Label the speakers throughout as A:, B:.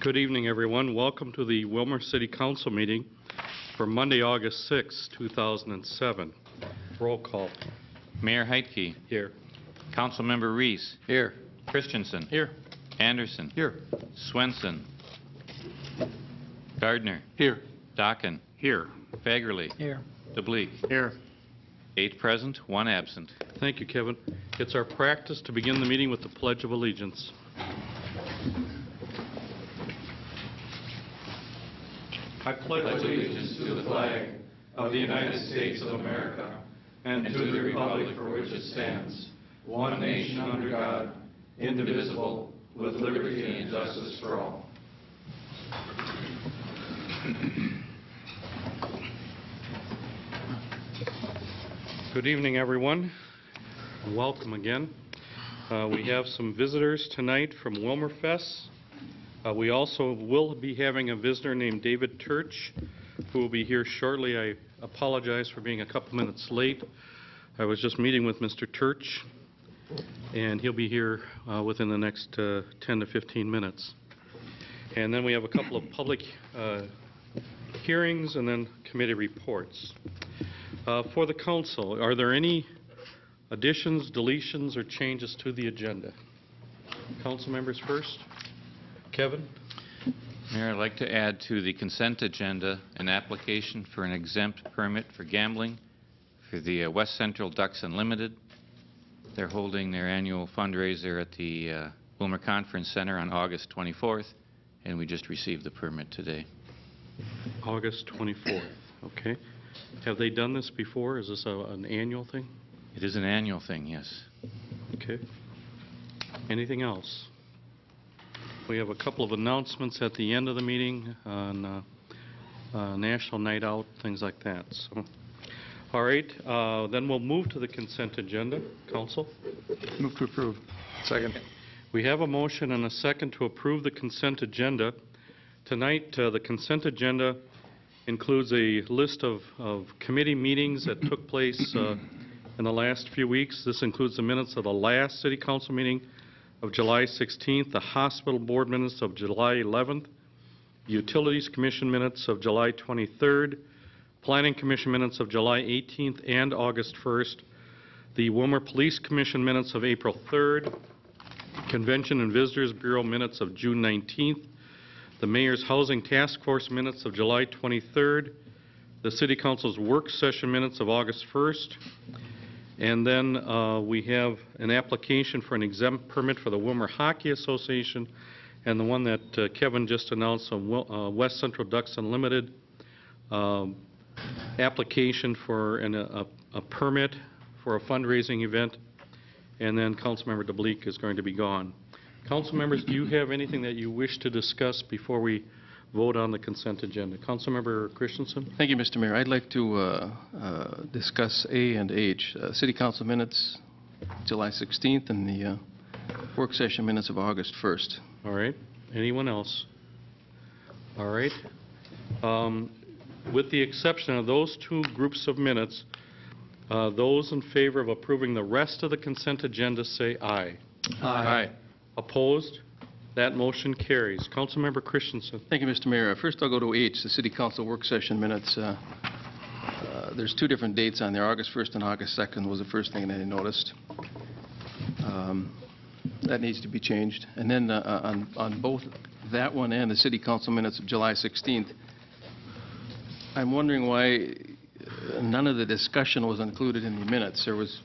A: Good evening, everyone. Welcome to the Willmar City Council meeting for Monday, August 6, 2007. Roll call.
B: Mayor Heitke.
A: Here.
B: Councilmember Reese.
A: Here.
B: Christensen.
A: Here.
B: Anderson.
A: Here.
B: Swenson. Gardner.
A: Here.
B: Dockin.
A: Here.
B: Fagerly.
A: Here.
B: DeBleek.
A: Here.
B: 8 present, 1 absent.
A: Thank you, Kevin. It's our practice to begin the meeting with the Pledge of Allegiance. I pledge allegiance to the flag of the United States of America and to the republic for which it stands, one nation under God, indivisible, with liberty and justice for all. Good evening, everyone. Welcome again. We have some visitors tonight from Willmar Fest. We also will be having a visitor named David Turch, who will be here shortly. I apologize for being a couple minutes late. I was just meeting with Mr. Turch, and he'll be here within the next 10 to 15 minutes. And then we have a couple of public hearings and then committee reports. For the council, are there any additions, deletions, or changes to the agenda? Council members first. Kevin?
B: Mayor, I'd like to add to the consent agenda an application for an exempt permit for gambling for the West Central Ducks Unlimited. They're holding their annual fundraiser at the Willmar Conference Center on August 24th, and we just received the permit today.
A: August 24th, okay. Have they done this before? Is this an annual thing?
B: It is an annual thing, yes.
A: Okay. Anything else? We have a couple of announcements at the end of the meeting on National Night Out, things like that. So, all right, then we'll move to the consent agenda. Council?
C: Move to approve. Second.
A: We have a motion and a second to approve the consent agenda. Tonight, the consent agenda includes a list of committee meetings that took place in the last few weeks. This includes the minutes of the last City Council meeting of July 16th, the Hospital Board minutes of July 11th, Utilities Commission minutes of July 23rd, Planning Commission minutes of July 18th and August 1st, the Willmar Police Commission minutes of April 3rd, Convention and Visitors Bureau minutes of June 19th, the Mayor's Housing Task Force minutes of July 23rd, the City Council's work session minutes of August 1st, and then we have an application for an exempt permit for the Willmar Hockey Association, and the one that Kevin just announced on West Central Ducks Unlimited, application for a permit for a fundraising event, and then Councilmember DeBleek is going to be gone. Council members, do you have anything that you wish to discuss before we vote on the consent agenda? Councilmember Christensen?
C: Thank you, Mr. Mayor. I'd like to discuss A and H. City Council minutes, July 16th, and the work session minutes of August 1st.
A: All right. Anyone else? All right. With the exception of those two groups of minutes, those in favor of approving the rest of the consent agenda say aye.
C: Aye.
A: Opposed? That motion carries. Councilmember Christensen.
C: Thank you, Mr. Mayor. First, I'll go to H, the City Council work session minutes. There's two different dates on there. August 1st and August 2nd was the first thing that I noticed. That needs to be changed. And then on both that one and the City Council minutes of July 16th, I'm wondering why none of the discussion was included in the minutes. There was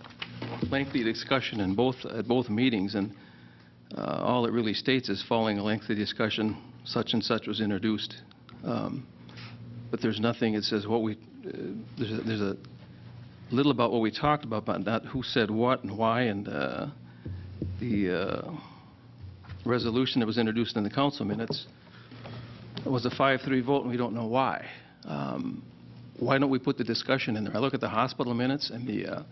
C: lengthy discussion in at both meetings, and all it really states is, following a lengthy discussion, such and such was introduced. But there's nothing. It says what there's a little about what we talked about, but not who said what and why, and the resolution that was introduced in the council minutes was a 5-3 vote, and we don't know why. Why don't we put the discussion in there? I look at the hospital minutes, and the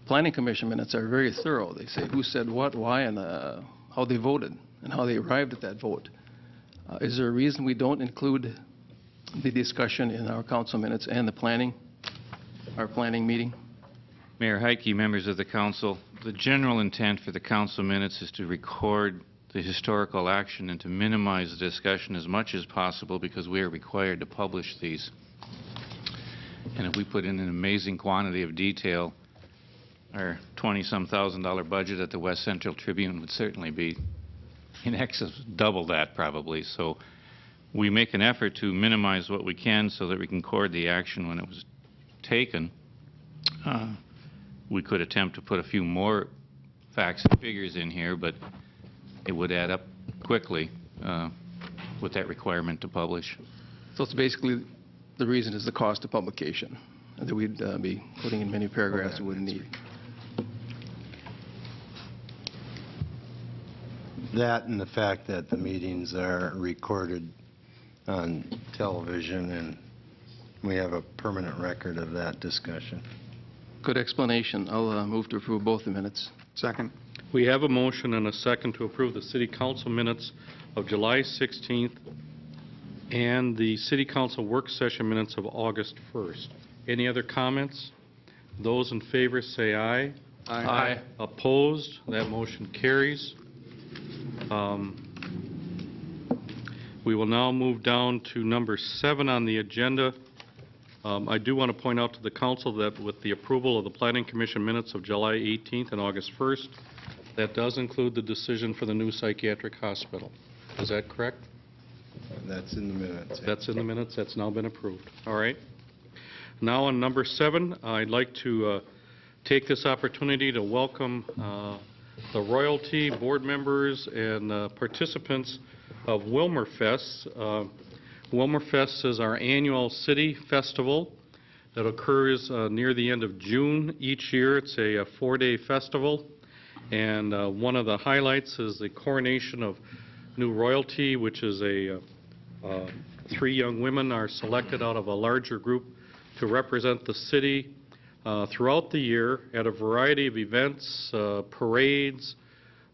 C: Planning Commission minutes are very thorough. They say who said what, why, and how they voted and how they arrived at that vote. Is there a reason we don't include the discussion in our council minutes and our planning meeting?
B: Mayor Heitke, members of the council, the general intent for the council minutes is to record the historical action and to minimize the discussion as much as possible because we are required to publish these. And if we put in an amazing quantity of detail, our $20-some thousand budget at the West Central Tribune would certainly be in excess, double that probably. So we make an effort to minimize what we can so that we can record the action when it was taken. We could attempt to put a few more facts and figures in here, but it would add up quickly with that requirement to publish.
C: So it's basically, the reason is the cost of publication, that we'd be putting in many paragraphs we wouldn't need.
D: That and the fact that the meetings are recorded on television and we have a permanent record of that discussion.
C: Good explanation. I'll move to approve both the minutes.
E: Second.
A: We have a motion and a second to approve the City Council minutes of July 16th and the City Council work session minutes of August 1st. Any other comments? Those in favor say aye.
E: Aye.
A: Opposed? That motion carries. We will now move down to number 7 on the agenda. I do want to point out to the council that with the approval of the Planning Commission minutes of July 18th and August 1st, that does include the decision for the new psychiatric hospital. Is that correct?
D: That's in the minutes.
A: That's in the minutes. That's now been approved. All right. Now on number 7, I'd like to take this opportunity to welcome the royalty, board members, and participants of Willmar Fest. Willmar Fest is our annual city festival that occurs near the end of June each year. It's a 4-day festival, and one of the highlights is the coronation of new royalty, which is 3 young women are selected out of a larger group to represent the city throughout the year at a variety of events, parades,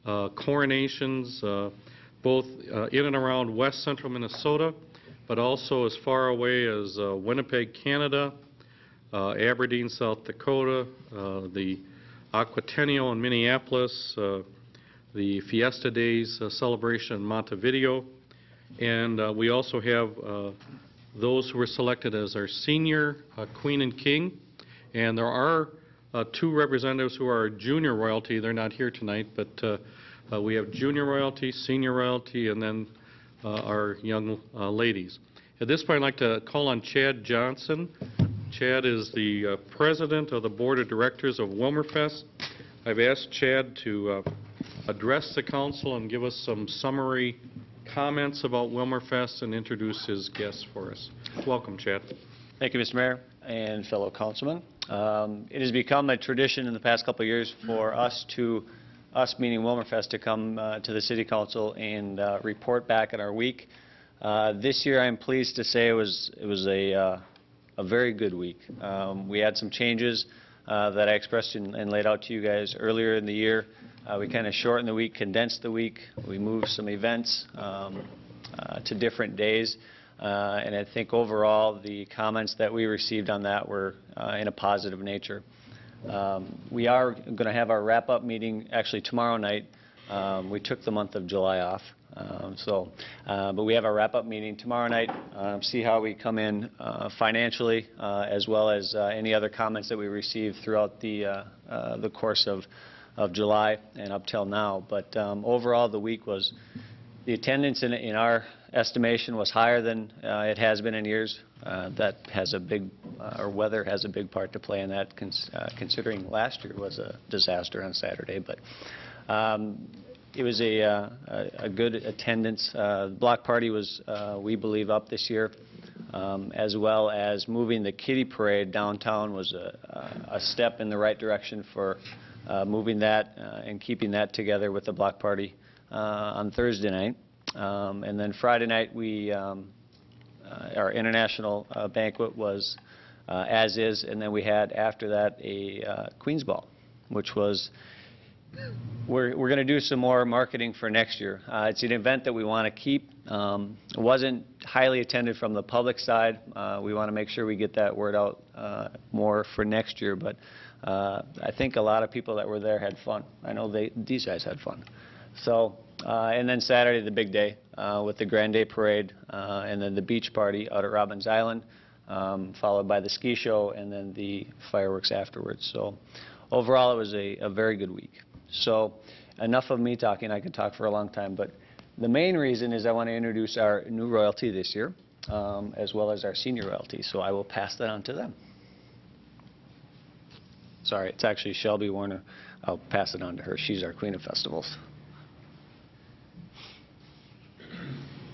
A: coronations, both in and around West Central Minnesota, but also as far away as Winnipeg, Canada, Aberdeen, South Dakota, the Aquatennial in Minneapolis, the Fiesta Days celebration in Montevideo, and we also have those who were selected as our senior Queen and King, and there are 2 representatives who are junior royalty. They're not here tonight, but we have junior royalty, senior royalty, and then our young ladies. At this point, I'd like to call on Chad Johnson. Chad is the president of the board of directors of Willmar Fest. I've asked Chad to address the council and give us some summary comments about Willmar Fest and introduce his guests for us. Welcome, Chad.
F: Thank you, Mr. Mayor and fellow councilmen. It has become a tradition in the past couple of years for us meaning Willmar Fest, to come to the City Council and report back on our week. This year, I'm pleased to say it was a very good week. We had some changes that I expressed and laid out to you guys earlier in the year. We kind of shortened the week, condensed the week. We moved some events to different days. And I think overall the comments that we received on that were in a positive nature. We are going to have our wrap-up meeting actually tomorrow night. We took the month of July off. But we have our wrap-up meeting tomorrow night, see how we come in financially, as well as any other comments that we received throughout the course of July and up till now. But overall, the week was, the attendance in our estimation was higher than it has been in years. That has a big, or weather has a big part to play in that, considering last year was a disaster on Saturday. But it was a good attendance. The block party was, we believe, up this year, as well as moving the kiddie parade downtown was a step in the right direction for moving that and keeping that together with the block party on Thursday night. And then Friday night, our international banquet was as is, and then we had after that a Queen's Ball, which was, we're going to do some more marketing for next year. It's an event that we want to keep. It wasn't highly attended from the public side. We want to make sure we get that word out more for next year, but I think a lot of people that were there had fun. I know these guys had fun. So, and then Saturday, the big day, with the Grand Day Parade, and then the beach party out at Robbins Island, followed by the ski show, and then the fireworks afterwards. So overall, it was a very good week. So enough of me talking. I could talk for a long time, but the main reason is I want to introduce our new royalty this year, as well as our senior royalty. So I will pass that on to them. Sorry, it's actually Shelby Warner. I'll pass it on to her. She's our Queen of Festivals.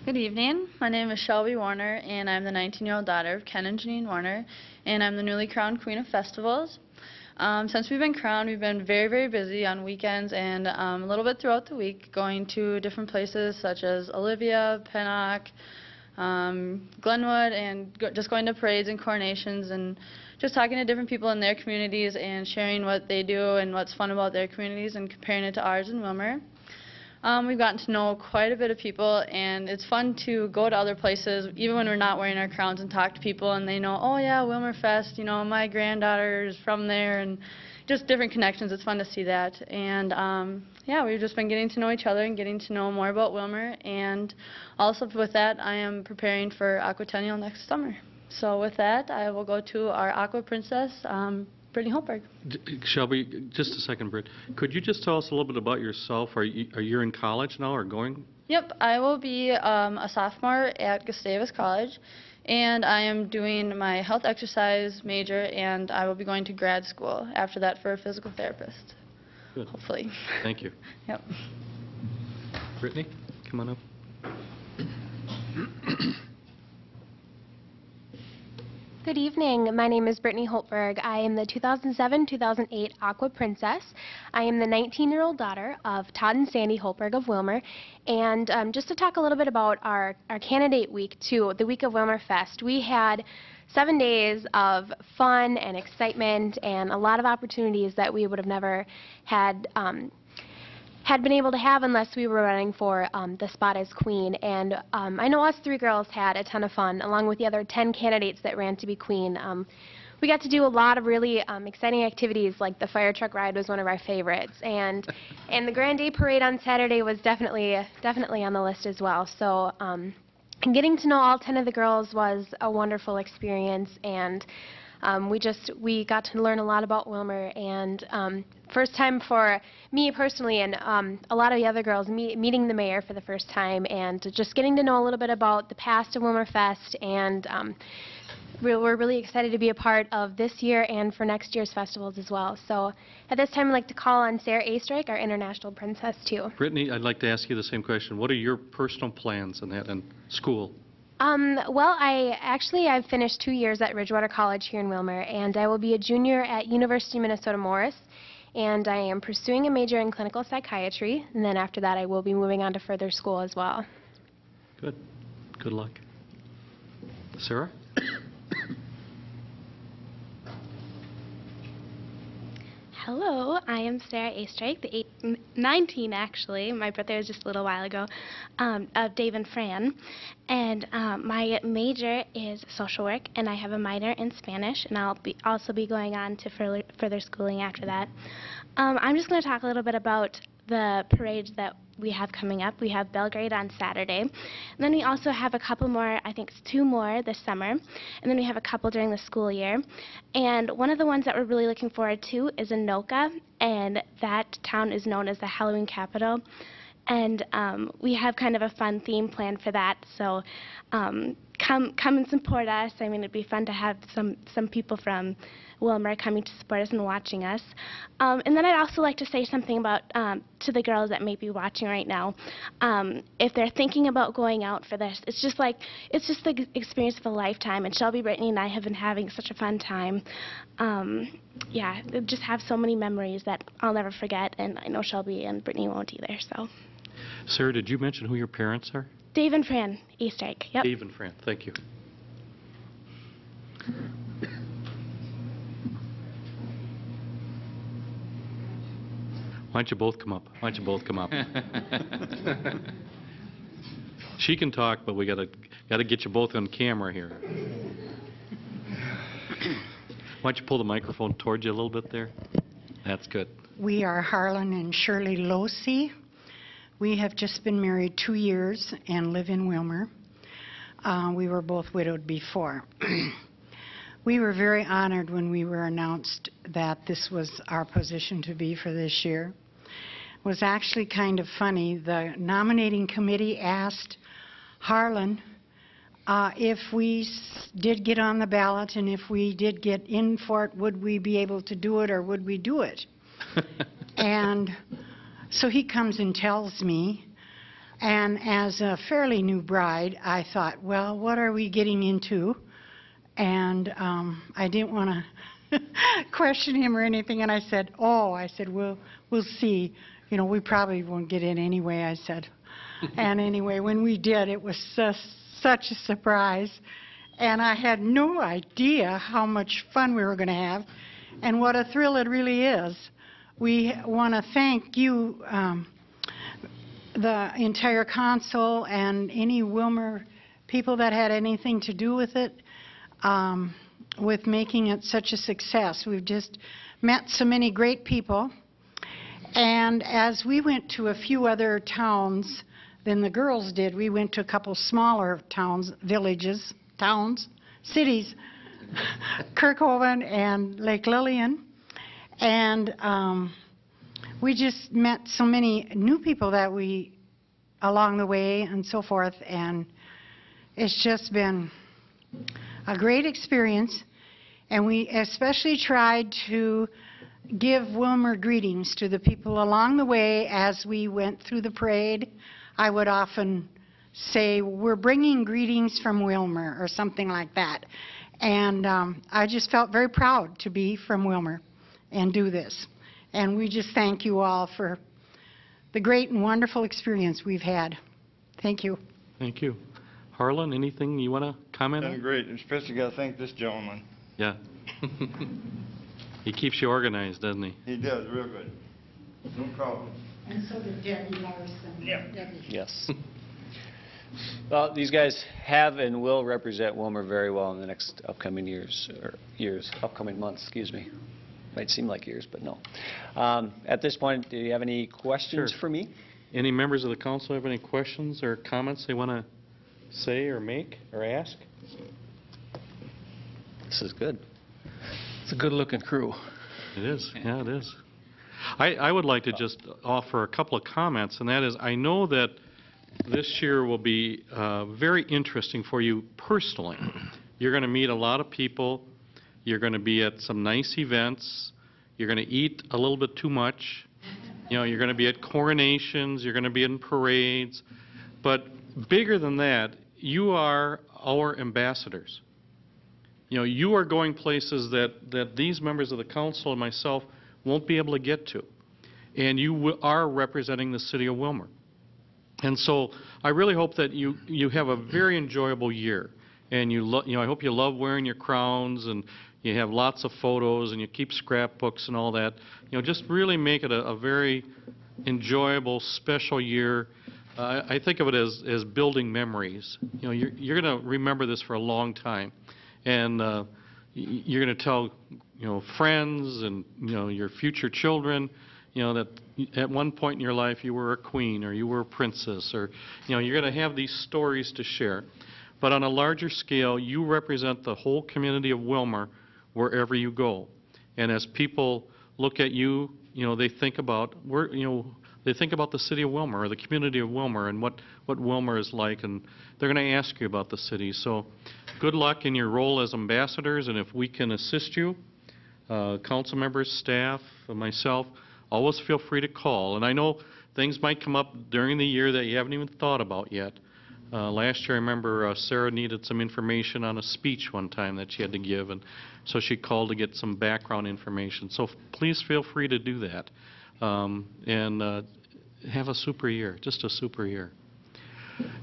E: Good evening. My name is Shelby Warner, and I'm the 19-year-old daughter of Ken and Janine Warner, and I'm the newly crowned Queen of Festivals. Since we've been crowned, we've been very, very busy on weekends and a little bit throughout the week, going to different places such as Olivia, Pennock, Glenwood, and just going to parades and coronations and just talking to different people in their communities and sharing what they do and what's fun about their communities and comparing it to ours in Willmar. We've gotten to know quite a bit of people, and it's fun to go to other places, even when we're not wearing our crowns, and talk to people, and they know, oh yeah, Willmar Fest, you know, my granddaughter is from there, and just different connections. It's fun to see that. And yeah, we've just been getting to know each other and getting to know more about Willmar, and also with that, I am preparing for Aquatennial next summer. So with that, I will go to our Aqua Princess, Brittany Holberg.
A: Shelby, just a second, Britt. Could you just tell us a little bit about yourself? Are you in college now or going?
E: Yep, I will be a sophomore at Gustavus College, and I am doing my health exercise major, and I will be going to grad school after that for a physical therapist.
A: Good.
E: Hopefully.
A: Thank you.
E: Yep.
A: Brittany, come on up.
G: Good evening. My name is Brittany Holtberg. I am the 2007-2008 Aqua Princess. I am the 19-year-old daughter of Todd and Sandy Holtberg of Willmar. And just to talk a little bit about our candidate week, too, the week of Willmar Fest, we had 7 days of fun and excitement and a lot of opportunities that we would have never had been able to have unless we were running for the spot as queen. And I know us 3 girls had a ton of fun, along with the other 10 candidates that ran to be queen. We got to do a lot of really exciting activities, like the fire truck ride was one of our favorites, and the Grand Day Parade on Saturday was definitely on the list as well. So getting to know all 10 of the girls was a wonderful experience, and we got to learn a lot about Willmar, and first time for me personally and a lot of the other girls meeting the mayor for the first time and just getting to know a little bit about the past of Willmar Fest, and we're really excited to be a part of this year and for next year's festivals as well. So at this time I'd like to call on Sarah Astrike, our international princess, too.
A: Brittany, I'd like to ask you the same question. What are your personal plans in that and school?
G: Well, I've finished 2 years at Ridgewater College here in Willmar, and I will be a junior at University of Minnesota Morris, and I am pursuing a major in clinical psychiatry, and then after that I will be moving on to further school as well.
A: Good. Good luck. Sarah?
H: Hello, I am Sarah Astrike, 19 actually. My birthday was just a little while ago, of Dave and Fran. And my major is social work, and I have a minor in Spanish, and I'll also be going on to further schooling after that. I'm just going to talk a little bit about the parades that we have coming up. We have Belgrade on Saturday. And then we also have a couple more, I think it's 2 more this summer. And then we have a couple during the school year. And one of the ones that we're really looking forward to is Anoka, and that town is known as the Halloween capital. And we have kind of a fun theme planned for that. So come and support us. I mean, it'd be fun to have some people from Willmar coming to support us and watching us. And then I'd also like to say something about to the girls that may be watching right now. If they're thinking about going out for this, it's just the experience of a lifetime. And Shelby, Brittany, and I have been having such a fun time. Yeah, just have so many memories that I'll never forget, and I know Shelby and Brittany won't either. So.
A: Sarah, did you mention who your parents are?
H: Dave and Fran Eastrike. Yep.
A: Dave and Fran. Thank you. Why don't you both come up? Why don't you both come up? She can talk, but we gotta get you both on camera here. Why don't you pull the microphone towards you a little bit there? That's good.
I: We are Harlan and Shirley Losey. We have just been married 2 years and live in Willmar. We were both widowed before. We were very honored when we were announced that this was our position to be for this year. It was actually kind of funny. The nominating committee asked Harlan if we did get on the ballot and if we did get in for it, would we be able to do it or would we do it? And so he comes and tells me, and as a fairly new bride, I thought, well, what are we getting into? And I didn't want to question him or anything, and I said, we'll see. You know, we probably won't get in anyway, I said. And anyway, when we did, it was such a surprise, and I had no idea how much fun we were going to have and what a thrill it really is. We want to thank you, the entire council, and any Willmar people that had anything to do with it, with making it such a success. We've just met so many great people, and as we went to a few other towns than the girls did, we went to a couple smaller towns, villages, towns, cities, Kirkhoven and Lake Lillian, and we just met so many new people that along the way and so forth, and it's just been a great experience. And we especially tried to give Willmar greetings to the people along the way as we went through the parade. I would often say, we're bringing greetings from Willmar or something like that. And I just felt very proud to be from Willmar and do this. And we just thank you all for the great and wonderful experience we've had. Thank you.
A: Thank you. Harlan, anything you want to comment on?
J: Been great, especially got to thank this gentleman.
A: Yeah. He keeps you organized, doesn't he?
J: He does, real good. No problem.
I: And so did Debbie Morrison.
J: Yep.
I: Debbie.
F: Yes. Well, these guys have and will represent Willmar very well in the next upcoming upcoming months, excuse me. Might seem like years, but no. At this point, do you have any questions
A: Sure.
F: for me?
A: Any members of the council have any questions or comments they want to say or make or ask?
F: This is good.
C: It's a good-looking crew.
A: It is. Yeah, it is. I would like to just offer a couple of comments, and that is, I know that this year will be very interesting for you personally. You're going to meet a lot of people. You're going to be at some nice events. You're going to eat a little bit too much. You know, you're going to be at coronations. You're going to be in parades. But bigger than that, you are our ambassadors. You know, you are going places that these members of the council and myself won't be able to get to. And you are representing the city of Willmar. And so I really hope that you have a very enjoyable year. And I hope you love wearing your crowns, and you have lots of photos, and you keep scrapbooks and all that. You know, just really make it a very enjoyable, special year. I think of it as building memories. You know, you're going to remember this for a long time. And you're going to tell, friends and, your future children, that at one point in your life you were a queen or you were a princess, or, you're going to have these stories to share. But on a larger scale, you represent the whole community of Willmar wherever you go. And as people look at you, they think about the city of Willmar or the community of Willmar and what Willmar is like, and they're going to ask you about the city. So good luck in your role as ambassadors, and if we can assist you, council members, staff, myself, always feel free to call. And I know things might come up during the year that you haven't even thought about yet. Last year, I remember Sarah needed some information on a speech one time that she had to give, and so she called to get some background information. So please feel free to do that. And have a super year, just a super year.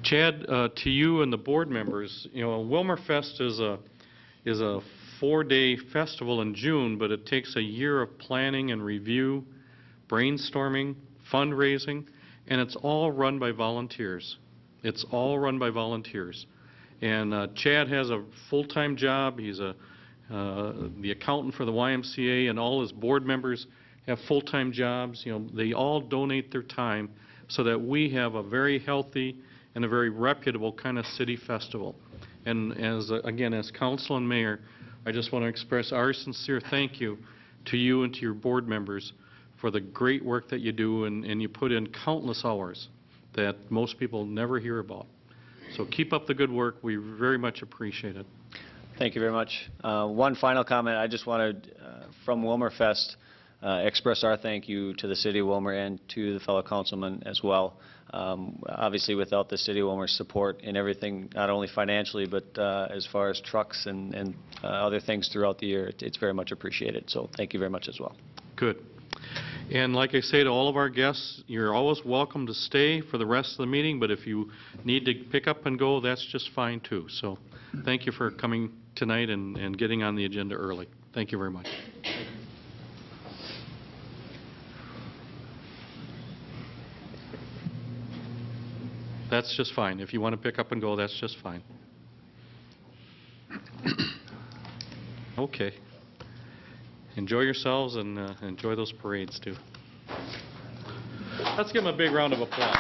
A: Chad, to you and the board members, Willmar Fest is a 4-day festival in June, but it takes a year of planning and review, brainstorming, fundraising, and it's all run by volunteers. It's all run by volunteers. And Chad has a full-time job. He's the accountant for the YMCA, and all his board members have full-time jobs. They all donate their time so that we have a very healthy and a very reputable kind of city festival. And again, as council and mayor, I just want to express our sincere thank you to you and to your board members for the great work that you do, and you put in countless hours that most people never hear about. So keep up the good work. We very much appreciate it.
F: Thank you very much. One final comment. I just wanted, from Willmarfest, express our thank you to the City of Willmar and to the fellow councilman as well. Obviously, without the City of Willmar's support in everything, not only financially, but as far as trucks and other things throughout the year, it's very much appreciated. So thank you very much as well.
A: Good. And like I say to all of our guests, you're always welcome to stay for the rest of the meeting, but if you need to pick up and go, that's just fine too. So thank you for coming tonight and getting on the agenda early. Thank you very much. That's just fine. If you want to pick up and go, that's just fine. Okay. Enjoy yourselves and enjoy those parades too. Let's give them a big round of applause.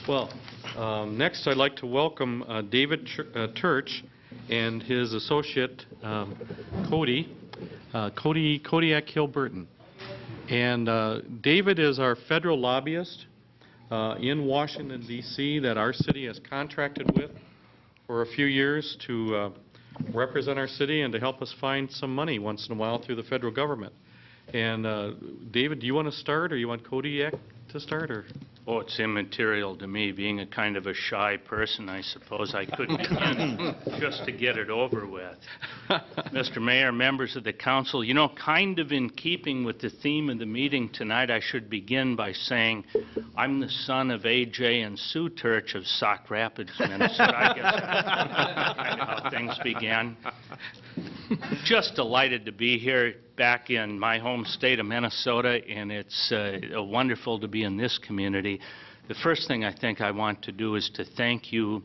A: Well, next I'd like to welcome David Turch and his associate Kodiak Hilburton. And David is our federal lobbyist in Washington, D.C. that our city has contracted with for a few years to represent our city and to help us find some money once in a while through the federal government. And David, do you want to start, or you want Kodiak to start? Or?
K: Oh, it's immaterial to me. Being a kind of a shy person, I suppose I could begin just to get it over with. Mr. Mayor, members of the council, you know, kind of in keeping with the theme of the meeting tonight, I should begin by saying I'm the son of A.J. and Sue Turch of Sauk Rapids, Minnesota. I guess that's kind of how things began. Just delighted to be here back in my home state of Minnesota, and it's wonderful to be in this community. The first thing I think I want to do is to thank you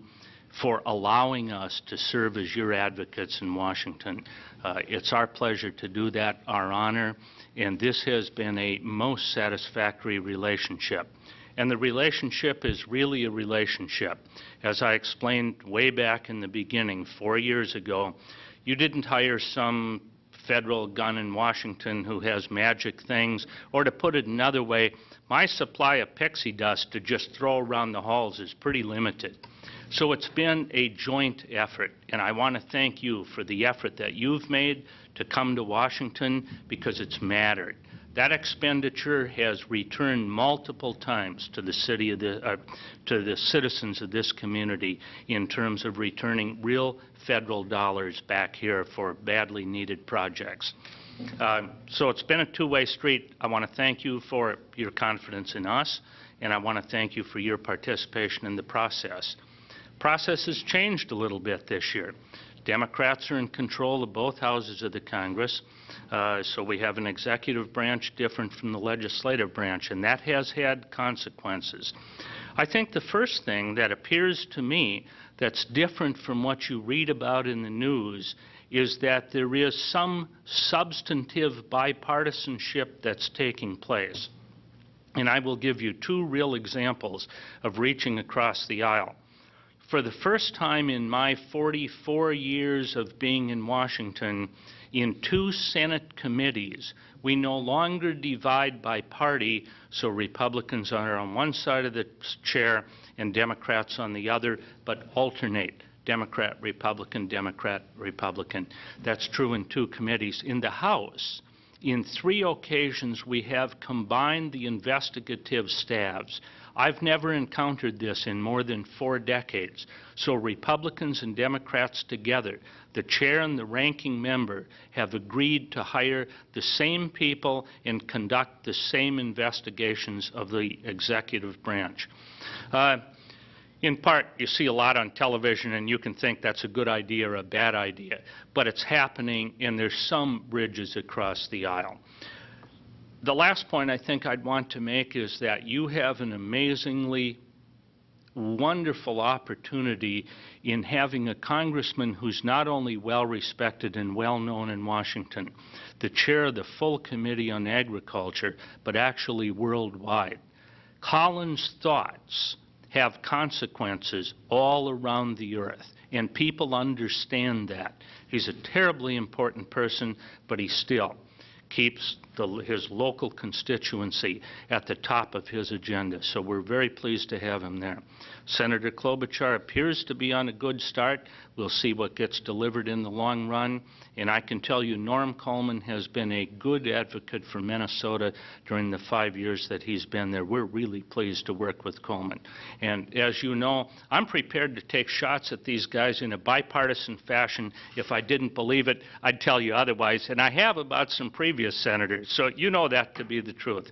K: for allowing us to serve as your advocates in Washington. It's our pleasure to do that, our honor, and this has been a most satisfactory relationship. And the relationship is really a relationship. As I explained way back in the beginning, 4 years ago, you didn't hire some federal gun in Washington who has magic things, or to put it another way, my supply of pixie dust to just throw around the halls is pretty limited. So it's been a joint effort, and I want to thank you for the effort that you've made to come to Washington, because it's mattered. That expenditure has returned multiple times to the city of to the citizens of this community in terms of returning real federal dollars back here for badly needed projects. So it's been a two-way street. I want to thank you for your confidence in us, and I want to thank you for your participation in the process. Process has changed a little bit this year. Democrats are in control of both houses of the Congress, so we have an executive branch different from the legislative branch, and that has had consequences. I think the first thing that appears to me that's different from what you read about in the news is that there is some substantive bipartisanship that's taking place. And I will give you two real examples of reaching across the aisle. For the first time in my 44 years of being in Washington, in two Senate committees, we no longer divide by party, so Republicans are on one side of the chair and Democrats on the other, but alternate. Democrat, Republican, Democrat, Republican. That's true in two committees. In the House, in 3 occasions, we have combined the investigative staffs. I've never encountered this in more than 4 decades. So Republicans and Democrats together, the chair and the ranking member, have agreed to hire the same people and conduct the same investigations of the executive branch. In part, you see a lot on television, and you can think that's a good idea or a bad idea. But it's happening, and there's some bridges across the aisle. The last point I think I'd want to make is that you have an amazingly wonderful opportunity in having a congressman who's not only well-respected and well-known in Washington, the chair of the full Committee on Agriculture, but actually worldwide. Colin's thoughts have consequences all around the earth, and people understand that. He's a terribly important person, but he still keeps his local constituency at the top of his agenda. So we're very pleased to have him there. Senator Klobuchar appears to be on a good start. We'll see what gets delivered in the long run. And I can tell you Norm Coleman has been a good advocate for Minnesota during the 5 years that he's been there. We're really pleased to work with Coleman. And as you know, I'm prepared to take shots at these guys in a bipartisan fashion. If I didn't believe it, I'd tell you otherwise. And I have about some previous senators. So you know that to be the truth.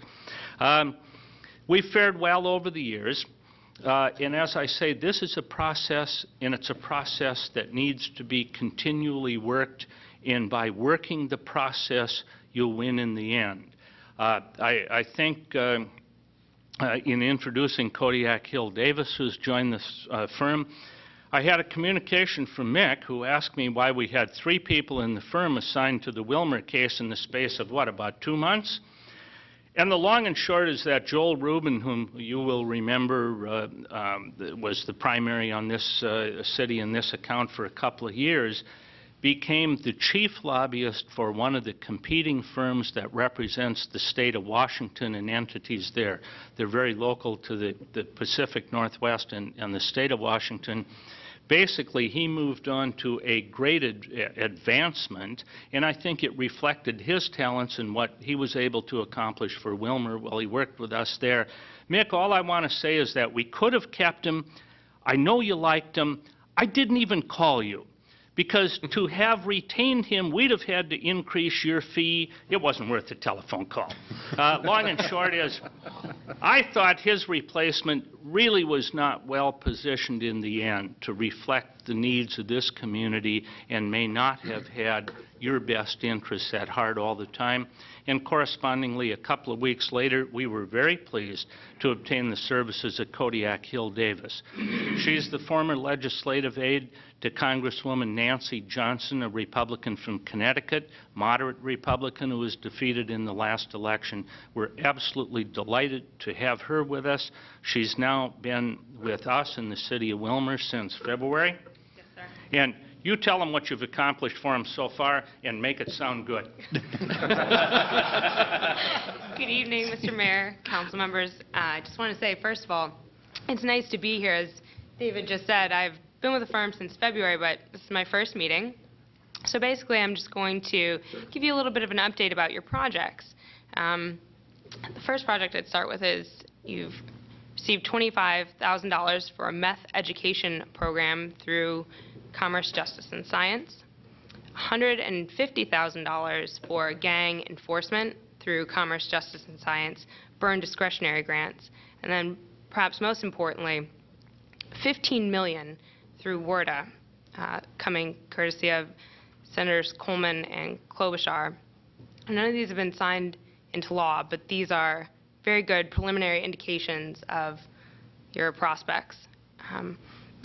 K: We've fared well over the years. And as I say, this is a process, and it's a process that needs to be continually worked. And by working the process, you'll win in the end. I think in introducing Kodiak Hill Davis, who's joined this firm, I had a communication from Mick, who asked me why we had 3 people in the firm assigned to the Willmar case in the space of, what, about 2 months? And the long and short is that Joel Rubin, whom you will remember was the primary on this city in this account for a couple of years, became the chief lobbyist for one of the competing firms that represents the state of Washington and entities there. They're very local to the Pacific Northwest and the state of Washington. Basically, he moved on to a great advancement, and I think it reflected his talents and what he was able to accomplish for Willmar while he worked with us there. Mick, all I want to say is that we could have kept him. I know you liked him. I didn't even call you, because to have retained him, we'd have had to increase your fee. It wasn't worth the telephone call. Long and short is, I thought his replacement really was not well positioned in the end to reflect the needs of this community and may not have had your best interests at heart all the time. And correspondingly, a couple of weeks later, we were very pleased to obtain the services of Kodiak Hill Davis. She's the former legislative aide to Congresswoman Nancy Johnson, a Republican from Connecticut, moderate Republican who was defeated in the last election. We're absolutely delighted to have her with us. She's now been with us in the city of Willmar since February.
L: Yes, sir.
K: And you tell them what you've accomplished for them so far and make it sound good.
L: Good evening, Mr. Mayor, council members. I just want to say, first of all, it's nice to be here. As David just said, I've been with the firm since February, but this is my first meeting. So basically, I'm just going to give you a little bit of an update about your projects. The first project I'd start with is you've received $25,000 for a meth education program through Commerce, Justice, and Science, $150,000 for gang enforcement through Commerce, Justice, and Science, burn discretionary grants, and then perhaps most importantly, $15 million through WRDA, coming courtesy of Senators Coleman and Klobuchar. None of these have been signed into law, but these are very good preliminary indications of your prospects.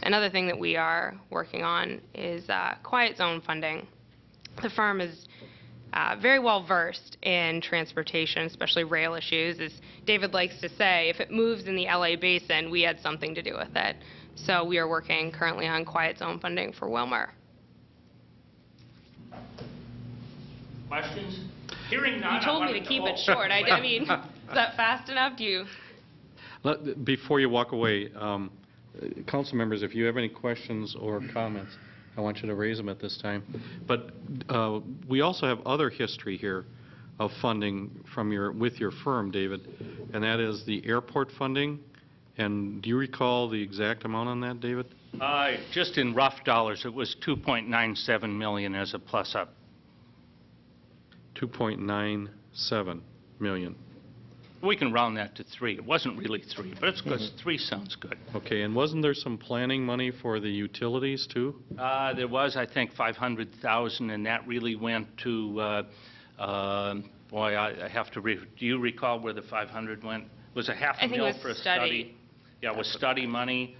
L: Another thing that we are working on is quiet zone funding. The firm is very well versed in transportation, especially rail issues. As David likes to say, if it moves in the LA basin, we had something to do with it. So we are working currently on quiet zone funding for Willmar.
K: Questions? Hearing none.
L: You told me to keep it short. I mean, is that fast enough? Do you?
A: Before you walk away, council members, if you have any questions or comments, I want you to raise them at this time. But we also have other history here of funding from with your firm, David, and that is the airport funding. And do you recall the exact amount on that, David?
K: Just in rough dollars, it was $2.97 million as a plus-up.
A: 2.97 million.
K: We can round that to 3. It wasn't really 3, but it's good. 3 sounds good.
A: Okay, and wasn't there some planning money for the utilities too?
K: There was, I think, $500,000, and that really went to, boy, I have to, do you recall where the 500 went? It was a half a
L: I think it
K: mil
L: was
K: for a
L: study.
K: Yeah, it was study money.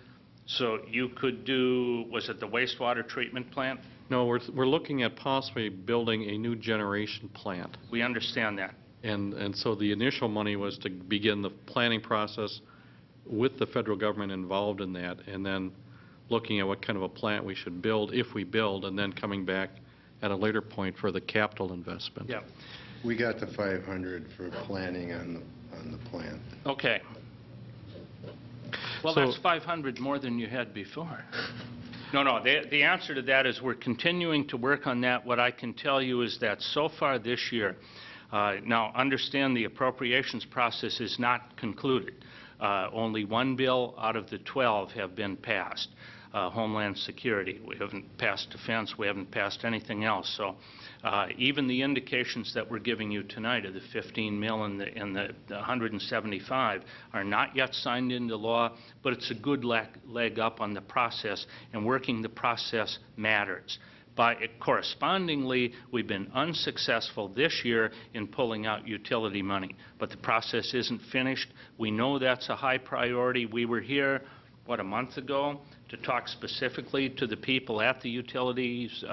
K: So you could do, was it the wastewater treatment plant?
A: No, we're looking at possibly building a new generation plant.
K: We understand that.
A: And so the initial money was to begin the planning process with the federal government involved in that, and then looking at what kind of a plant we should build, if we build, and then coming back at a later point for the capital investment.
K: Yeah.
D: We got the 500 for planning on the plant.
K: Okay. Well,
A: So-
K: that's 500 more than you had before. No, the answer to that is we're continuing to work on that. What I can tell you is that so far this year, now understand the appropriations process is not concluded. Only one bill out of the 12 have been passed. Homeland Security. We haven't passed defense. We haven't passed anything else. So even the indications that we're giving you tonight of the 15 mil and the 175 are not yet signed into law, but it's a good leg up on the process, and working the process matters. Correspondingly, we've been unsuccessful this year in pulling out utility money, but the process isn't finished. We know that's a high priority. We were here, a month ago, to talk specifically to the people at the utilities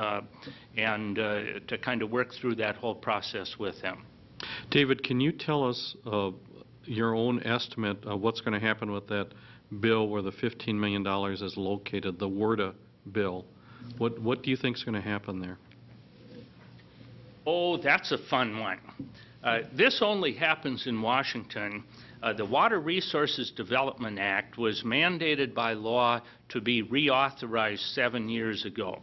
K: and to kind of work through that whole process with them.
A: David, can you tell us your own estimate of what's going to happen with that bill where the $15 million is located, the WRDA bill? What do you think is going to happen there?
K: Oh, that's a fun one. This only happens in Washington. The Water Resources Development Act was mandated by law to be reauthorized 7 years ago.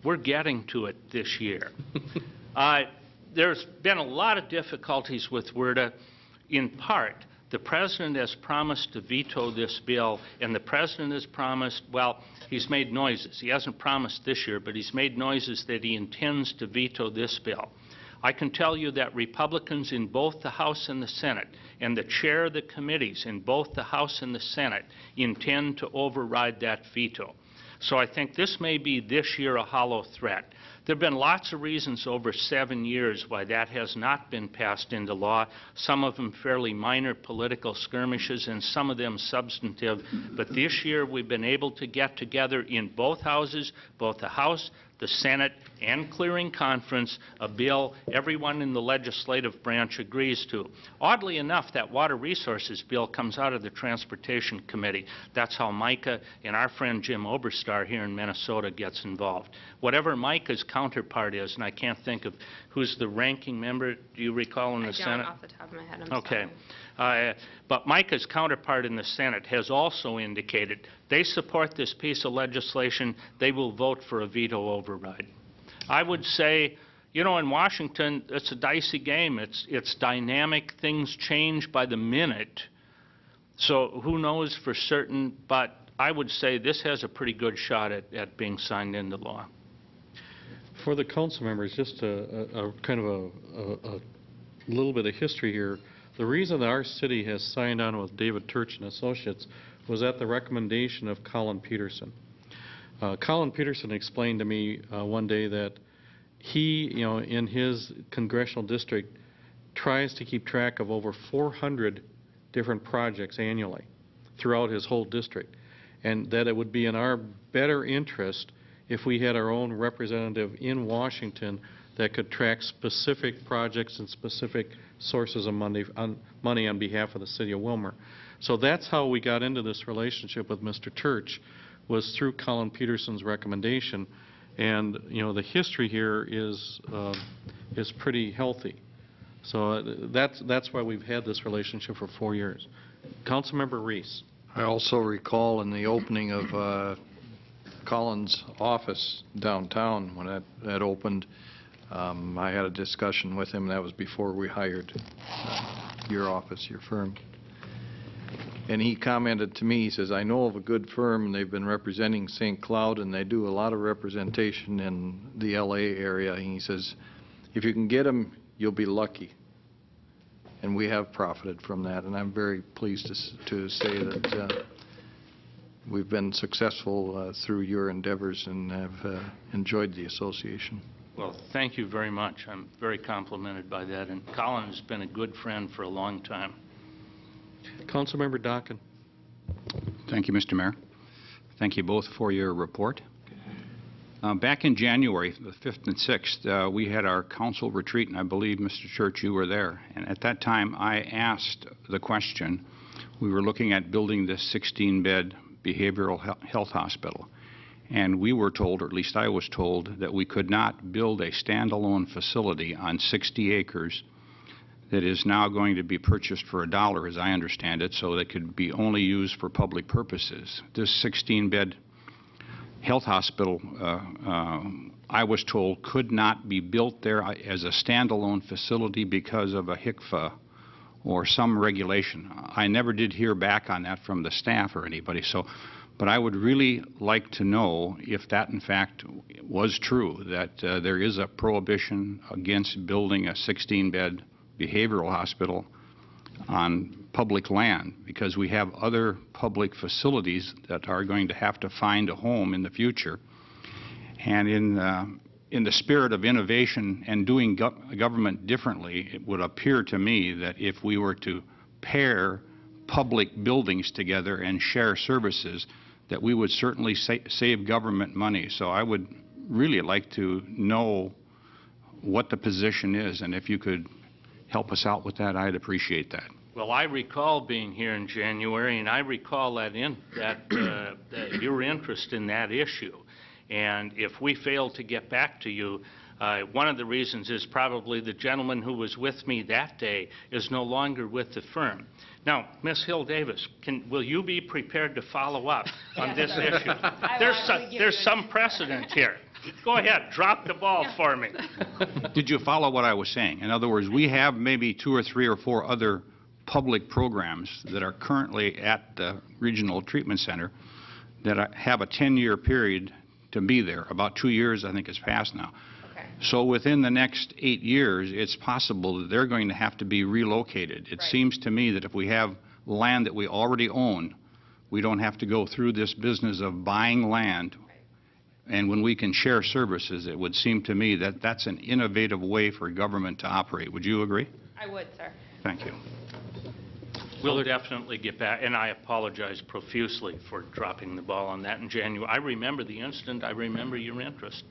K: We're getting to it this year. There's been a lot of difficulties with WRDA. In part, the President has promised to veto this bill, and the President has promised, well, he's made noises. He hasn't promised this year, but he's made noises that he intends to veto this bill. I can tell you that Republicans in both the House and the Senate, and the chair of the committees in both the House and the Senate, intend to override that veto. So I think this may be this year a hollow threat. There have been lots of reasons over 7 years why that has not been passed into law, some of them fairly minor political skirmishes and some of them substantive. But this year we've been able to get together in both houses, both the House, the Senate, and clearing conference, a bill everyone in the legislative branch agrees to. Oddly enough, that Water Resources bill comes out of the Transportation Committee. That's how Micah and our friend Jim Oberstar here in Minnesota gets involved. Whatever Micah's counterpart is, and I can't think of who's the ranking member, do you recall, in the Senate?
L: I don't off the top of my head, I'm
K: Okay.
L: sorry.
K: But Micah's counterpart in the Senate has also indicated they support this piece of legislation. They will vote for a veto override. I would say, you know, in Washington, it's a dicey game. It's dynamic. Things change by the minute. So who knows for certain, but I would say this has a pretty good shot at being signed into law.
A: For the council members, just a kind of a little bit of history here. The reason that our city has signed on with David Turch and Associates was at the recommendation of Colin Peterson. Colin Peterson explained to me one day that he, you know, in his congressional district, tries to keep track of over 400 different projects annually throughout his whole district, and that it would be in our better interest if we had our own representative in Washington that could track specific projects and specific sources of money on behalf of the city of Willmar. So that's how we got into this relationship with Mr. Turch, was through Colin Peterson's recommendation. And you know, the history here is pretty healthy. So that's why we've had this relationship for 4 years. Councilmember Reese.
M: I also recall in the opening of Colin's office downtown, when that opened, I had a discussion with him. That was before we hired your office, your firm. And he commented to me, he says, I know of a good firm, and they've been representing St. Cloud, and they do a lot of representation in the L.A. area. And he says, if you can get them, you'll be lucky. And we have profited from that, and I'm very pleased to say that we've been successful through your endeavors and have enjoyed the association.
K: Well, thank you very much. I'm very complimented by that. And Colin has been a good friend for a long time.
A: Councilmember Dockin.
N: Thank you, Mr. Mayor. Thank you both for your report. Back in January, the 5th and 6th, we had our council retreat, and I believe, Mr. Church, you were there. And at that time, I asked the question, we were looking at building this 16-bed behavioral health hospital. And we were told, or at least I was told, that we could not build a standalone facility on 60 acres that is now going to be purchased for $1, as I understand it, so that could be only used for public purposes. This 16-bed health hospital, I was told, could not be built there as a standalone facility because of a HICFA or some regulation. I never did hear back on that from the staff or anybody, but I would really like to know if that in fact was true, that there is a prohibition against building a 16-bed behavioral hospital on public land, because we have other public facilities that are going to have to find a home in the future. And in the spirit of innovation and doing government differently, it would appear to me that if we were to pair public buildings together and share services, that we would certainly save government money. So I would really like to know what the position is, and if you could help us out with that, I'd appreciate that.
K: Well, I recall being here in January, and I recall that your interest in that issue. And if we fail to get back to you, one of the reasons is probably the gentleman who was with me that day is no longer with the firm. Now, Ms. Hill Davis, will you be prepared to follow up on this issue? There's some precedent here. Go ahead, drop the ball for me.
N: Did you follow what I was saying? In other words, we have maybe 2 or 3 or 4 other public programs that are currently at the Regional Treatment Center that have a 10-year period to be there. About 2 years, I think, has passed now. Okay. So within the next 8 years, it's possible that they're going to have to be relocated. It seems to me that if we have land that we already own, we don't have to go through this business of buying land. And when we can share services, it would seem to me that that's an innovative way for government to operate. Would you agree?
L: I would, sir.
N: Thank you.
K: We'll definitely get back, and I apologize profusely for dropping the ball on that in January. I remember the incident. I remember your interest.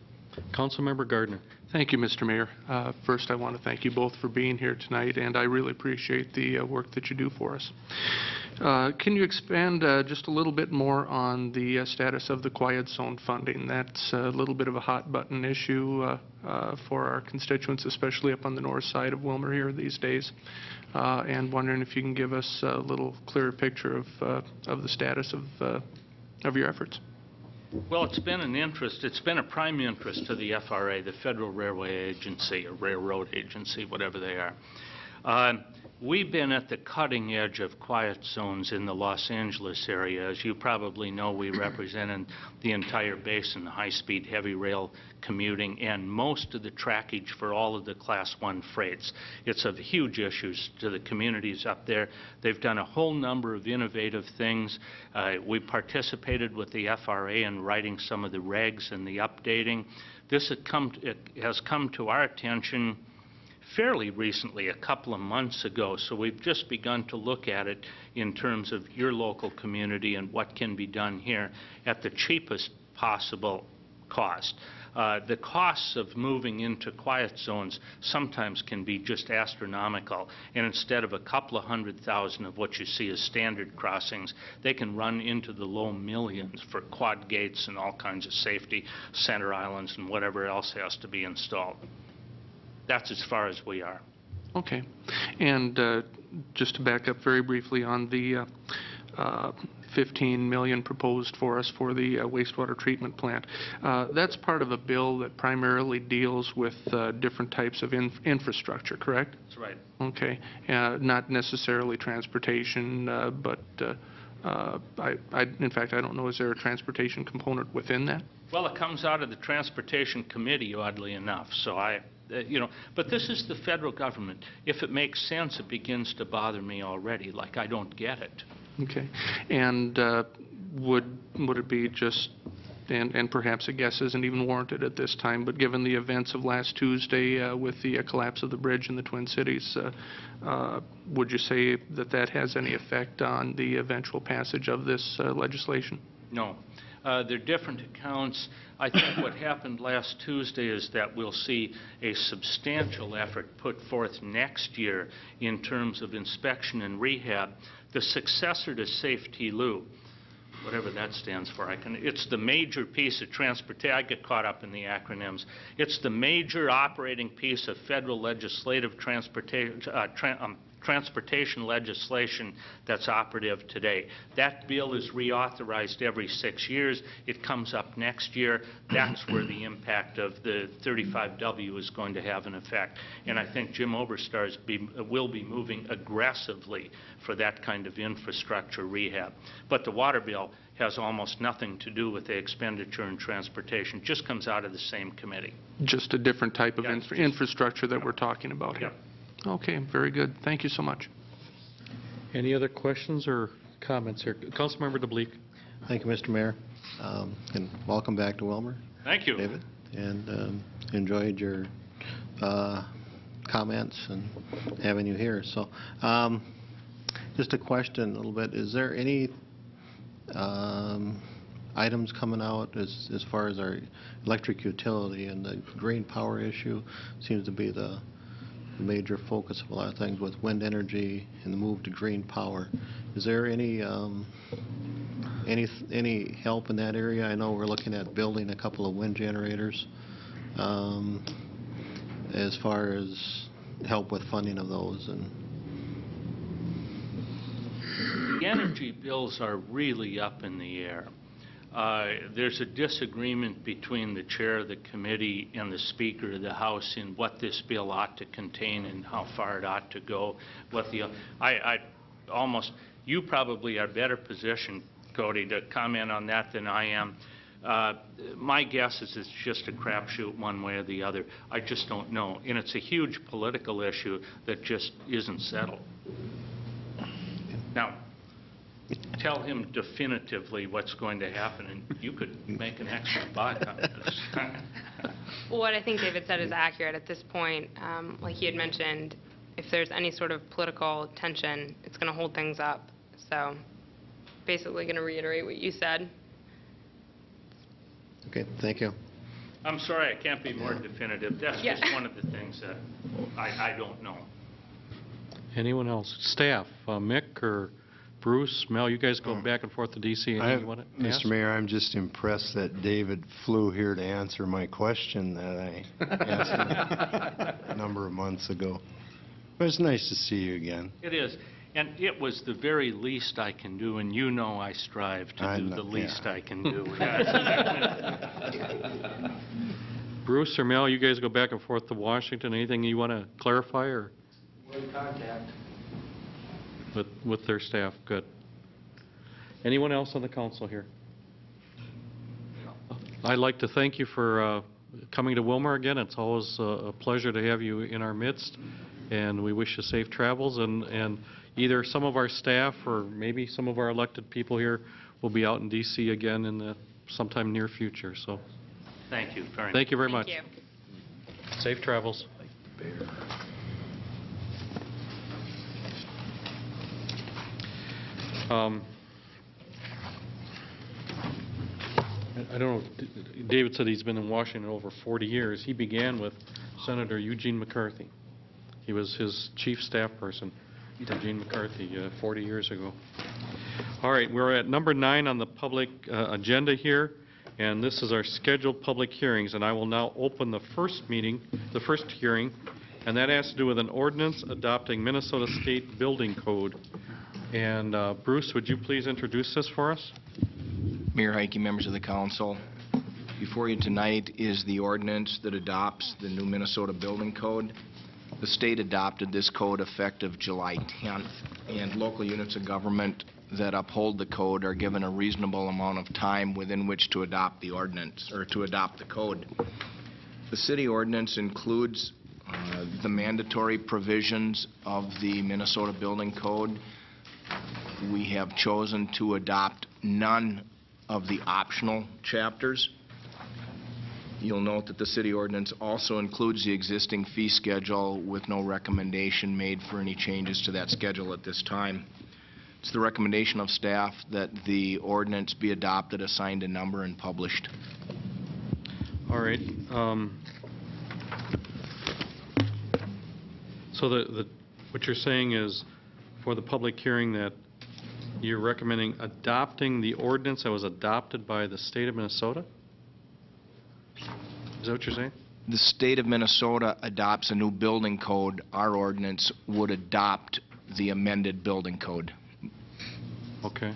A: Councilmember Gardner.
O: Thank you, Mr. Mayor. First, I want to thank you both for being here tonight, and I really appreciate the work that you do for us. Can you expand just a little bit more on the status of the quiet zone funding? That's a little bit of a hot button issue for our constituents, especially up on the north side of Willmar here these days, and wondering if you can give us a little clearer picture of the status of your efforts.
K: Well, it's been an interest. It's been a prime interest to the FRA, the Federal Railway Agency, or Railroad Agency, whatever they are. We've been at the cutting edge of quiet zones in the Los Angeles area. As you probably know, we represent the entire basin, the high-speed heavy rail commuting, and most of the trackage for all of the Class 1 freights. It's of huge issues to the communities up there. They've done a whole number of innovative things. We participated with the FRA in writing some of the regs and the updating. This has come to our attention fairly recently, a couple of months ago, so we've just begun to look at it in terms of your local community and what can be done here at the cheapest possible cost. The costs of moving into quiet zones sometimes can be just astronomical, and instead of a couple of $100,000 of what you see as standard crossings, they can run into the low millions for quad gates and all kinds of safety, center islands, and whatever else has to be installed. That's as far as we are.
O: Okay. And just to back up very briefly on the $15 million proposed for us for the wastewater treatment plant, that's part of a bill that primarily deals with different types of infrastructure, correct?
K: That's right.
O: Okay. Not necessarily transportation, but in fact, I don't know, is there a transportation component within that?
K: Well, it comes out of the Transportation Committee, oddly enough, so but this is the federal government. If it makes sense, it begins to bother me already, like I don't get it.
O: Okay. And would it be just, and perhaps a guess isn't even warranted at this time, but given the events of last Tuesday with the collapse of the bridge in the Twin Cities, would you say that that has any effect on the eventual passage of this legislation?
K: No. They're different accounts. I think what happened last Tuesday is that we'll see a substantial effort put forth next year in terms of inspection and rehab. The successor to Safety Lou, whatever that stands for, it's the major piece of transportation. I get caught up in the acronyms. It's the major operating piece of federal legislative transportation legislation that's operative today. That bill is reauthorized every 6 years. It comes up next year. That's where the impact of the 35W is going to have an effect. And I think Jim Oberstar will be moving aggressively for that kind of infrastructure rehab. But the water bill has almost nothing to do with the expenditure and transportation. It just comes out of the same committee.
O: Just a different type of infrastructure that we're talking about here. Okay, very good. Thank you so much.
A: Any other questions or comments here? Councilmember DeBleek.
D: Thank you, Mr. Mayor. And welcome back to Willmar.
K: Thank you.
D: David. And enjoyed your comments and having you here. So just a question a little bit. Is there any items coming out as far as our electric utility and the green power issue seems to be the major focus of a lot of things with wind energy and the move to green power. Is there any help in that area? I know we're looking at building a couple of wind generators as far as help with funding of those. And
K: the energy bills are really up in the air. There's a disagreement between the chair of the committee and the Speaker of the House in what this bill ought to contain and how far it ought to go. You probably are better positioned, Cody, to comment on that than I am. My guess is it's just a crapshoot one way or the other. I just don't know. And it's a huge political issue that just isn't settled. Now, tell him definitively what's going to happen, and you could make an extra buck on this.
L: Well, what I think David said is accurate at this point. Like he had mentioned, if there's any sort of political tension, it's going to hold things up. So basically going to reiterate what you said.
D: okay, thank you.
K: I'm sorry, I can't be more definitive. That's just one of the things that I don't know.
A: Anyone else? Staff, Mick or Bruce, Mel, you guys go back and forth to D.C. and you want to ask?
D: Mr. Mayor, I'm just impressed that David flew here to answer my question that I asked him a number of months ago. But it's nice to see you again.
K: It is. And it was the very least I can do, and you know I strive to do the least I can do.
A: Bruce or Mel, you guys go back and forth to Washington. Anything you want to clarify? Or?
P: We're in contact.
A: With their staff, good. Anyone else on the council here? I'd like to thank you for coming to Willmar again. It's always a pleasure to have you in our midst, and we wish you safe travels. And either some of our staff or maybe some of our elected people here will be out in D.C. again in the sometime near future. So,
K: thank you very much.
A: Thank you very much.
L: Thank you.
A: Safe travels. I don't know, David said he's been in Washington over 40 years. He began with Senator Eugene McCarthy. He was his chief staff person, Eugene McCarthy, 40 years ago. All right, we're at number 9 on the public agenda here, and this is our scheduled public hearings, and I will now open the first hearing, and that has to do with an ordinance adopting Minnesota State Building Code. And Bruce, would you please introduce this for us?
Q: Mayor Heike, members of the council, before you tonight is the ordinance that adopts the new Minnesota Building Code. The state adopted this code effective July 10th, and local units of government that uphold the code are given a reasonable amount of time within which to adopt the ordinance, or to adopt the code. The city ordinance includes the mandatory provisions of the Minnesota Building Code. We have chosen to adopt none of the optional chapters. You'll note that the city ordinance also includes the existing fee schedule with no recommendation made for any changes to that schedule at this time. It's the recommendation of staff that the ordinance be adopted, assigned a number, and published.
A: All right. So what you're saying is, for the public hearing, that you're recommending adopting the ordinance that was adopted by the state of Minnesota? Is that what you're saying?
Q: The state of Minnesota adopts a new building code. Our ordinance would adopt the amended building code.
A: Okay.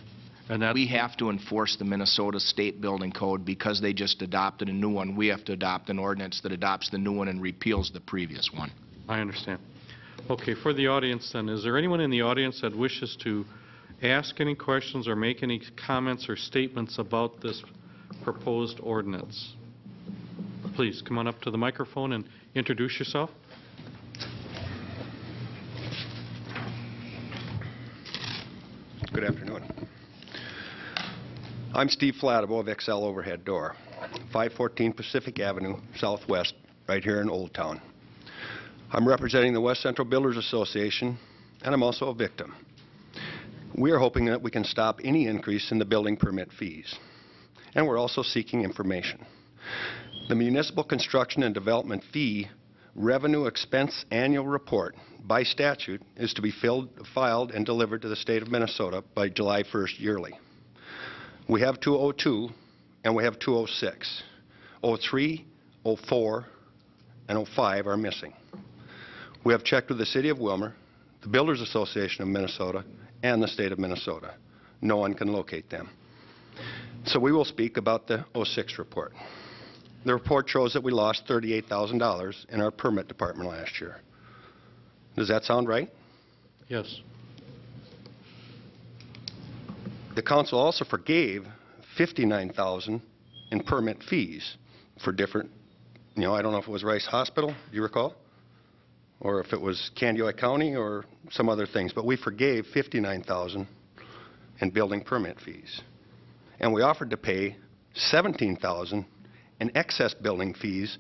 A: And that
Q: We have to enforce the Minnesota state building code because they just adopted a new one. We have to adopt an ordinance that adopts the new one and repeals the previous one.
A: I understand. Okay, for the audience then, is there anyone in the audience that wishes to ask any questions or make any comments or statements about this proposed ordinance? Please come on up to the microphone and introduce yourself.
P: Good afternoon. I'm Steve Flattabo of XL Overhead Door, 514 Pacific Avenue, Southwest, right here in Old Town. I'm representing the West Central Builders Association, and I'm also a victim. We are hoping that we can stop any increase in the building permit fees, and we're also seeking information. The Municipal Construction and Development Fee Revenue Expense Annual Report, by statute, is to be filed and delivered to the state of Minnesota by July 1st yearly. We have 202 and we have 206. 03, 04, and 05 are missing. We have checked with the City of Willmar, the Builders Association of Minnesota, and the state of Minnesota. No one can locate them. So we will speak about the 06 report. The report shows that we lost $38,000 in our permit department last year. Does that sound right?
A: Yes.
P: The council also forgave $59,000 in permit fees for different, I don't know if it was Rice Hospital, do you recall? Or if it was Candioi County or some other things, but we forgave $59,000 in building permit fees. And we offered to pay $17,000 in excess building fees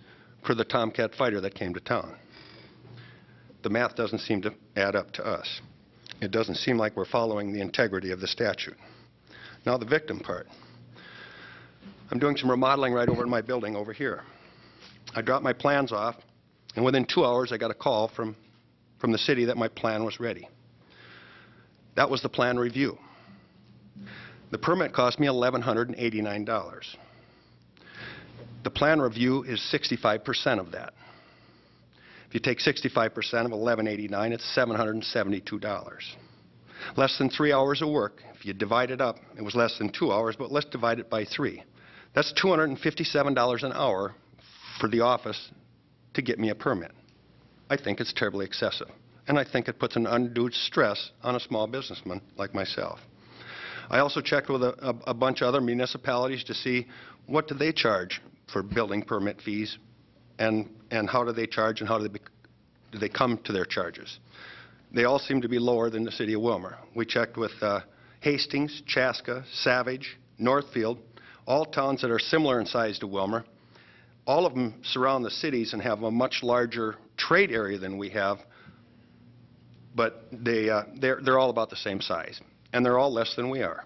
P: for the Tomcat fighter that came to town. The math doesn't seem to add up to us. It doesn't seem like we're following the integrity of the statute. Now the victim part. I'm doing some remodeling right over in my building over here. I dropped my plans off, and within 2 hours I got a call from the city that my plan was ready. That was the plan review. The permit cost me $1,189. The plan review is 65% of that. If you take 65% of $1,189, it's $772. Less than 3 hours of work. If you divide it up, it was less than 2 hours, but let's divide it by 3. That's $257 an hour for the office to get me a permit. I think it's terribly excessive, and I think it puts an undue stress on a small businessman like myself. I also checked with a bunch of other municipalities to see what do they charge for building permit fees, and how do they charge, and how do they come to their charges. They all seem to be lower than the city of Willmar. We checked with Hastings, Chaska, Savage, Northfield, all towns that are similar in size to Willmar. All of them surround the cities and have a much larger trade area than we have, but they're all about the same size, and they're all less than we are.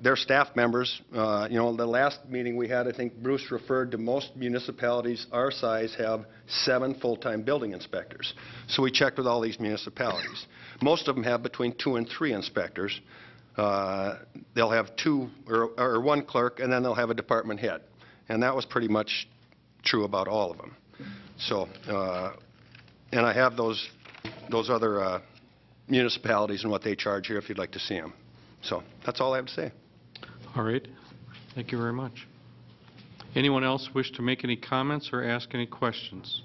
P: Their staff members, the last meeting we had, I think Bruce referred to most municipalities our size have 7 full-time building inspectors. So we checked with all these municipalities. Most of them have between 2 and 3 inspectors. They'll have 2 or 1 clerk, and then they'll have a department head. And that was pretty much true about all of them. So, and I have those other municipalities and what they charge here if you'd like to see them. So that's all I have to say.
A: All right. Thank you very much. Anyone else wish to make any comments or ask any questions?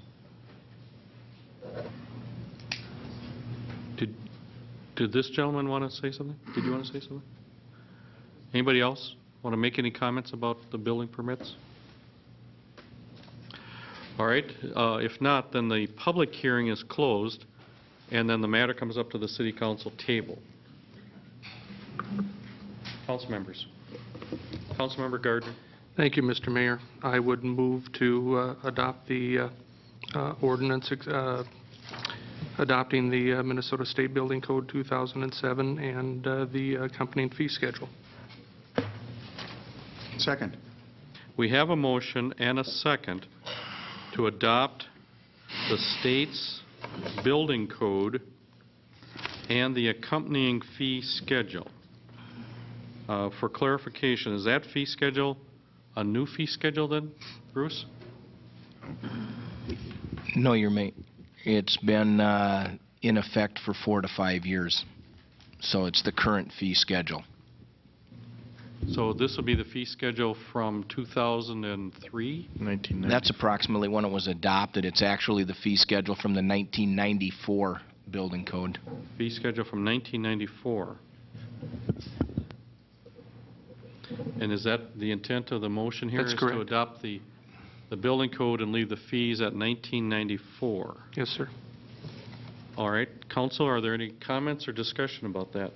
A: Did this gentleman want to say something? Did you want to say something? Anybody else want to make any comments about the building permits? All right. If not, then the public hearing is closed, and then the matter comes up to the City Council table. Council members. Councilmember Gardner.
O: Thank you, Mr. Mayor. I would move to adopt the ordinance adopting the Minnesota State Building Code 2007 and the accompanying fee schedule.
J: Second.
A: We have a motion and a second to adopt the state's building code and the accompanying fee schedule. For clarification, is that fee schedule a new fee schedule then, Bruce?
Q: No, Your Mate. It's been in effect for 4 to 5 years. So it's the current fee schedule.
A: So this will be the fee schedule from 2003?
Q: That's approximately when it was adopted. It's actually the fee schedule from the 1994 building code.
A: Fee schedule from 1994. And is that the intent of the motion here?
O: That's
A: is
O: correct.
A: to adopt the building code and leave the fees at 1994?
O: Yes, sir.
A: All right. Council, are there any comments or discussion about that?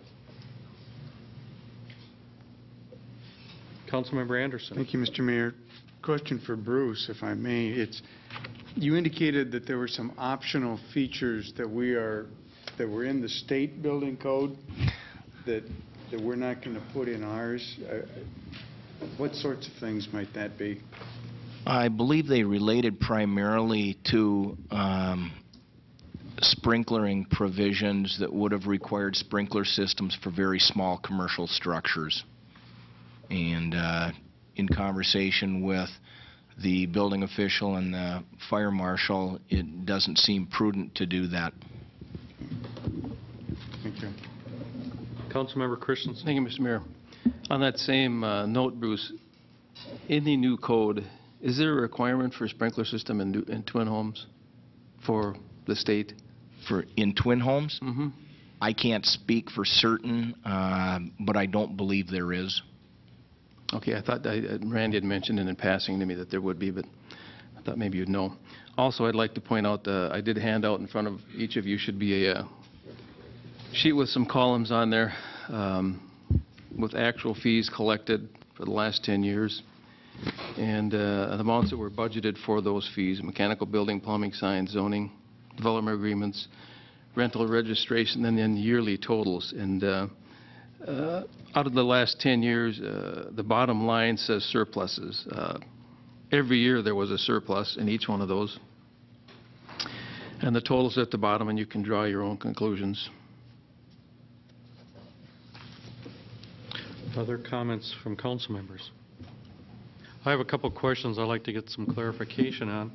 A: Councilmember Anderson.
J: Thank you, Mr. Mayor. Question for Bruce, if I may. You indicated that there were some optional features that were in the state building code that we're not going to put in ours. What sorts of things might that be?
Q: I believe they related primarily to sprinklering provisions that would have required sprinkler systems for very small commercial structures. And in conversation with the building official and the fire marshal, it doesn't seem prudent to do that.
J: Thank you.
A: Councilmember Christensen.
C: Thank you, Mr. Mayor. On that same note, Bruce, in the new code, is there a requirement for a sprinkler system in twin homes for the state?
Q: In twin homes?
C: Mm-hmm.
Q: I can't speak for certain, but I don't believe there is.
C: Okay, I thought Randy had mentioned it in passing to me that there would be, but I thought maybe you'd know. Also, I'd like to point out, I did hand out in front of each of you should be a sheet with some columns on there with actual fees collected for the last 10 years and the amounts that were budgeted for those fees: mechanical, building, plumbing, signs, zoning, development agreements, rental registration, and then yearly totals. And out of the last 10 years, the bottom line says surpluses. Every year there was a surplus in each one of those. And the total's at the bottom, and you can draw your own conclusions.
A: Other comments from council members? I have a couple questions I'd like to get some clarification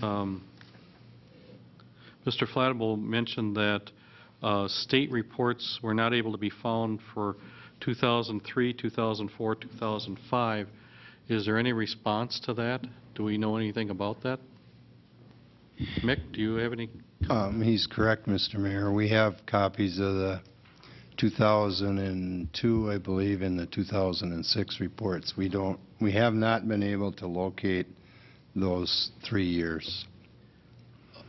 A: on. Mr. Flattable mentioned that state reports were not able to be found for 2003, 2004, 2005. Is there any response to that? Do we know anything about that? Mick, do you have any?
R: He's correct, Mr. Mayor. We have copies of the 2002, I believe, and the 2006 reports. We have not been able to locate those 3 years,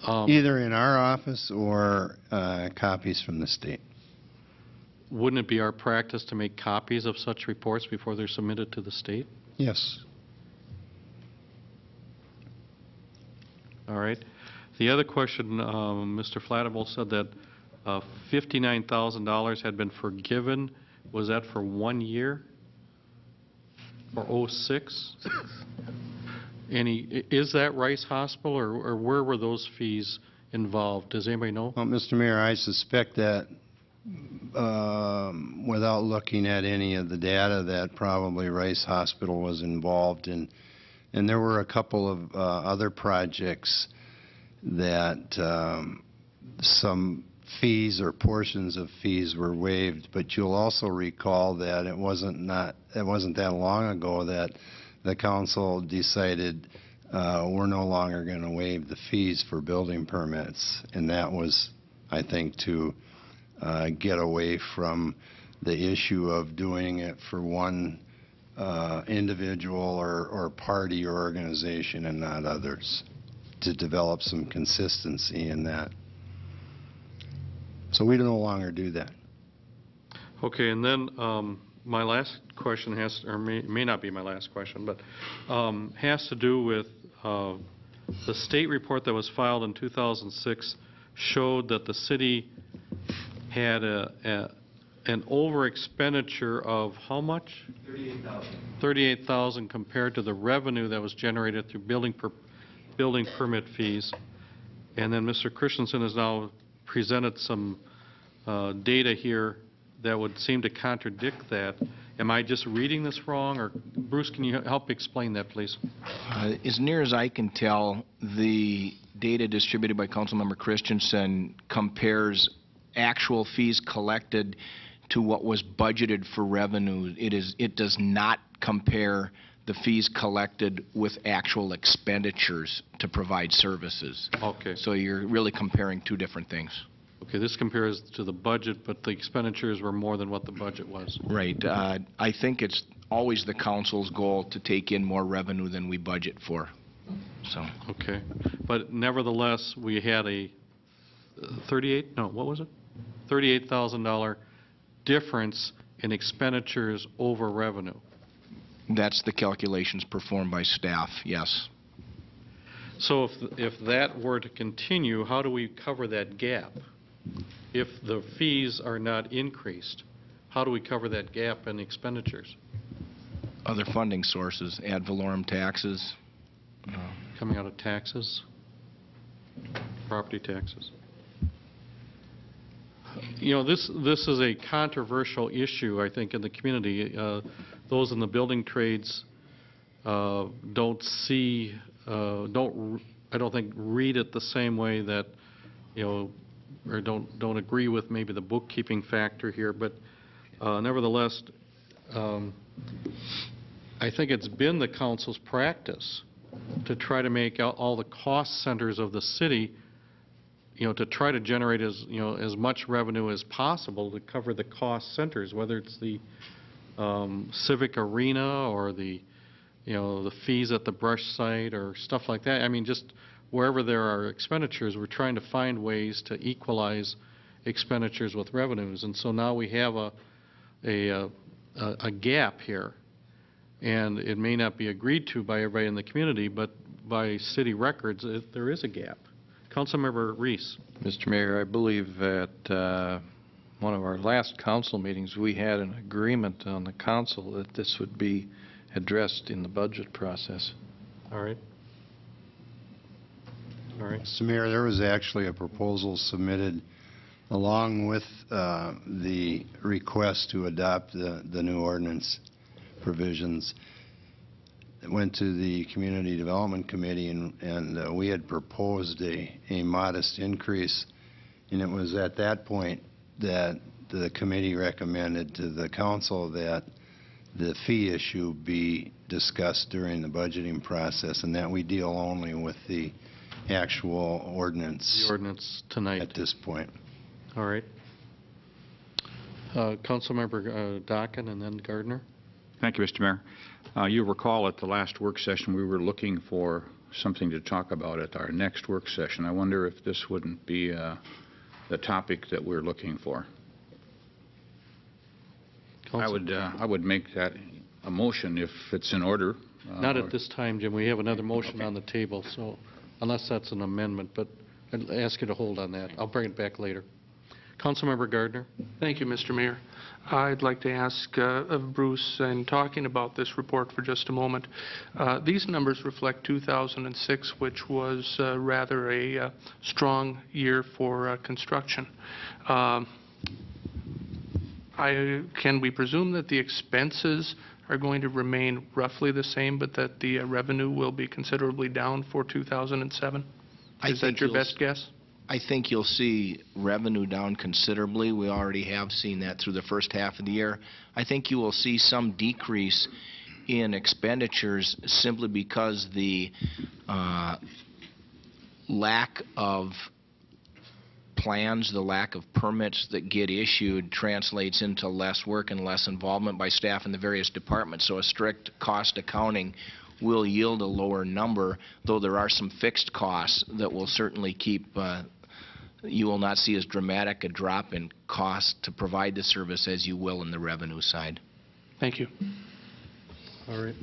R: either in our office or copies from the state.
A: Wouldn't it be our practice to make copies of such reports before they're submitted to the state?
R: Yes.
A: All right. The other question, Mr. Flattable said that $59,000 had been forgiven. Was that for 1 year? For 06? Is that Rice Hospital, or where were those fees involved? Does anybody know?
R: Well, Mr. Mayor, I suspect that without looking at any of the data, that probably Rice Hospital was involved in. And there were a couple of other projects that some fees or portions of fees were waived. But you'll also recall that it wasn't that long ago that the council decided we're no longer going to waive the fees for building permits, and that was, I think, to get away from the issue of doing it for one individual or party or organization and not others, to develop some consistency in that. So we no longer do that.
A: Okay, and then my last question has, or may not be my last question, but has to do with the state report that was filed in 2006 showed that the city had an over expenditure of how much? $38,000 compared to the revenue that was generated through building permit fees. And then Mr. Christensen has now presented some data here that would seem to contradict that. Am I just reading this wrong, or Bruce, can you help explain that, please?
Q: As near as I can tell, the data distributed by Councilmember Christensen compares actual fees collected to what was budgeted for revenue. It does not compare the fees collected with actual expenditures to provide services.
A: Okay.
Q: So you're really comparing two different things.
A: Okay, this compares to the budget, but the expenditures were more than what the budget was.
Q: Right. I think it's always the council's goal to take in more revenue than we budget for. So.
A: Okay. But nevertheless, we had a $38,000 difference in expenditures over revenue.
Q: That's the calculations performed by staff, yes.
A: So if that were to continue, how do we cover that gap? If the fees are not increased, how do we cover that gap in expenditures?
Q: Other funding sources, ad valorem taxes.
A: Coming out of taxes, property taxes. You know, this is a controversial issue, I think, in the community. Those in the building trades don't see, I don't think read it the same way that, you know, or don't agree with maybe the bookkeeping factor here. But nevertheless, I think it's been the council's practice to try to make all the cost centers of the city, you know, to try to generate as much revenue as possible to cover the cost centers, whether it's the civic arena or the fees at the brush site or stuff like that. I mean, just wherever there are expenditures, we're trying to find ways to equalize expenditures with revenues. And so now we have a gap here. And it may not be agreed to by everybody in the community, but by city records, there is a gap. Councilmember Reese.
M: Mr. Mayor, I believe at one of our last council meetings, we had an agreement on the council that this would be addressed in the budget process.
A: All right. All right.
R: Mr. Mayor, there was actually a proposal submitted along with the request to adopt the new ordinance provisions. It went to the Community Development Committee, and we had proposed a modest increase, and it was at that point that the committee recommended to the council that the fee issue be discussed during the budgeting process, and that we deal only with the actual ordinance.
A: The ordinance tonight.
R: At this point.
A: All right. Councilmember Dockin and then Gardner.
N: Thank you, Mr. Mayor. You recall at the last work session we were looking for something to talk about at our next work session. I wonder if this wouldn't be the topic that we're looking for. I would make that a motion if it's in order.
A: Not at this time, Jim. We have another motion on the table, so unless that's an amendment, but I'd ask you to hold on that. I'll bring it back later. Councilmember Gardner.
O: Thank you, Mr. Mayor. I'd like to ask of Bruce, in talking about this report for just a moment, these numbers reflect 2006, which was rather a strong year for construction. Can we presume that the expenses are going to remain roughly the same, but that the revenue will be considerably down for 2007? Is that your best guess?
Q: I think you'll see revenue down considerably. We already have seen that through the first half of the year. I think you will see some decrease in expenditures simply because the lack of plans, the lack of permits that get issued translates into less work and less involvement by staff in the various departments. So a strict cost accounting will yield a lower number, though there are some fixed costs that will certainly keep you will not see as dramatic a drop in cost to provide the service as you will in the revenue side.
O: Thank you.
A: All right.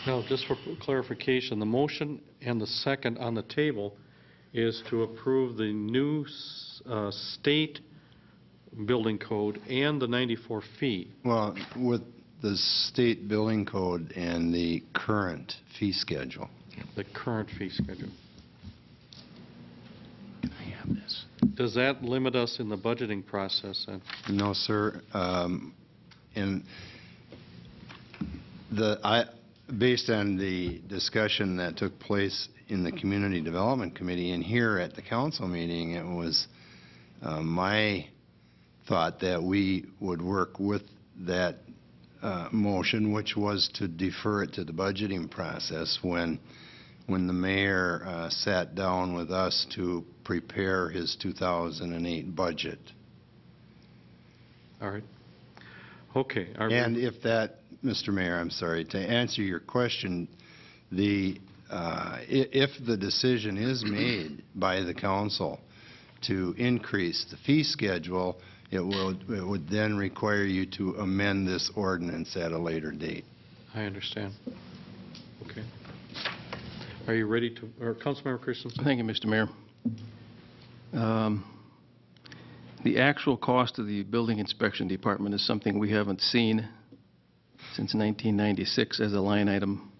A: Now, just for clarification, the motion and the second on the table is to approve the new state building code and the 94 fee.
R: Well, with the state building code and the current fee schedule.
A: The current fee schedule.
Q: Can I have this?
A: Does that limit us in the budgeting process then?
R: No, sir. And based on the discussion that took place in the Community Development Committee and here at the council meeting, it was my thought that we would work with that motion, which was to defer it to the budgeting process when the mayor sat down with us to prepare his 2008 budget.
A: All right. Okay.
R: And if that, Mr. Mayor, I'm sorry, to answer your question, if the decision is made by the council to increase the fee schedule, it would then require you to amend this ordinance at a later date.
A: I understand. Okay. Are you ready to, or Councilmember Christensen?
C: Thank you, Mr. Mayor. The actual cost of the building inspection department is something we haven't seen since 1996 as a line item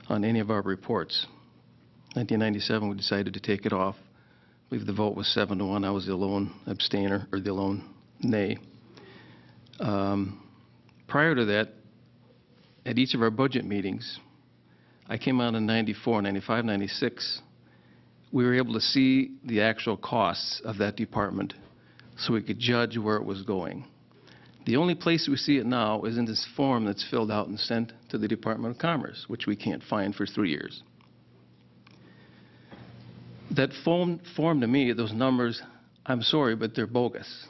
C: on any of our reports. 1997, we decided to take it off. I believe the vote was 7-1. I was the lone abstainer, or the lone nay. Prior to that, at each of our budget meetings, I came out in 94, 95, 96. We were able to see the actual costs of that department so we could judge where it was going. The only place we see it now is in this form that's filled out and sent to the Department of Commerce, which we can't find for 3 years. That form to me, those numbers, I'm sorry, but they're bogus.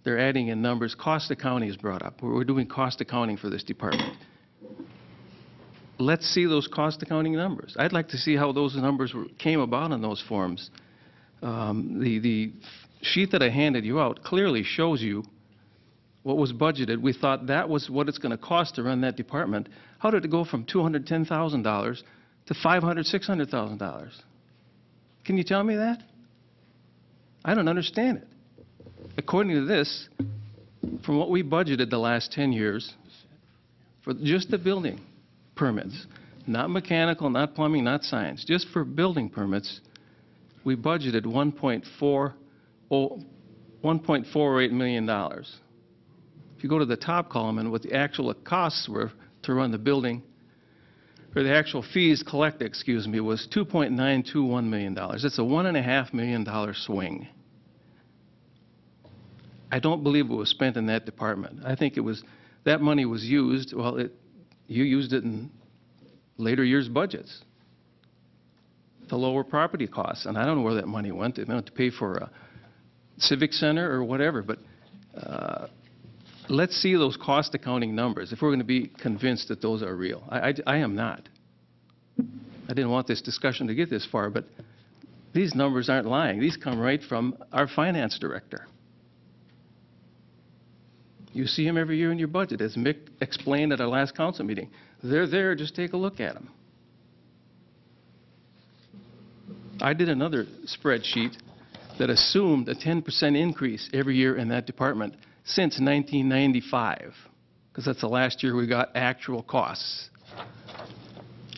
C: They're adding in numbers. Cost accounting is brought up. We're doing cost accounting for this department. Let's see those cost accounting numbers. I'd like to see how those numbers came about in those forms. The sheet that I handed you out clearly shows you what was budgeted. We thought that was what it's going to cost to run that department. How did it go from $210,000 to $500,000, $600,000? Can you tell me that? I don't understand it. According to this, from what we budgeted the last 10 years, for just the building permits, not mechanical, not plumbing, not science, just for building permits, we budgeted $1.48 million. If you go to the top column and what the actual costs were to run the building, or the actual fees collected, excuse me, was $2.921 million. That's a $1.5 million swing. I don't believe it was spent in that department. I think it was, that money was used, well, you used it in later years' budgets to lower property costs, and I don't know where that money went. It went to pay for a civic center or whatever, but let's see those cost accounting numbers if we're going to be convinced that those are real. I am not. I didn't want this discussion to get this far, but these numbers aren't lying. These come right from our finance director. You see him every year in your budget, as Mick explained at our last council meeting. They're there, just take a look at them. I did another spreadsheet that assumed a 10% increase every year in that department since 1995, because that's the last year we got actual costs.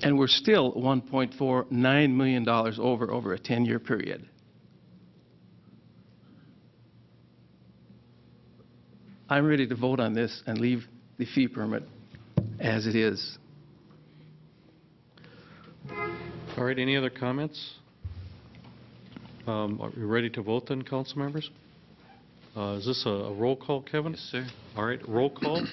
C: And we're still $1.49 million over a 10-year period. I'm ready to vote on this and leave the fee permit as it is.
A: All right, any other comments? Are we ready to vote then, council members? Is this a roll call, Kevin?
B: Yes, sir.
A: All right, roll call.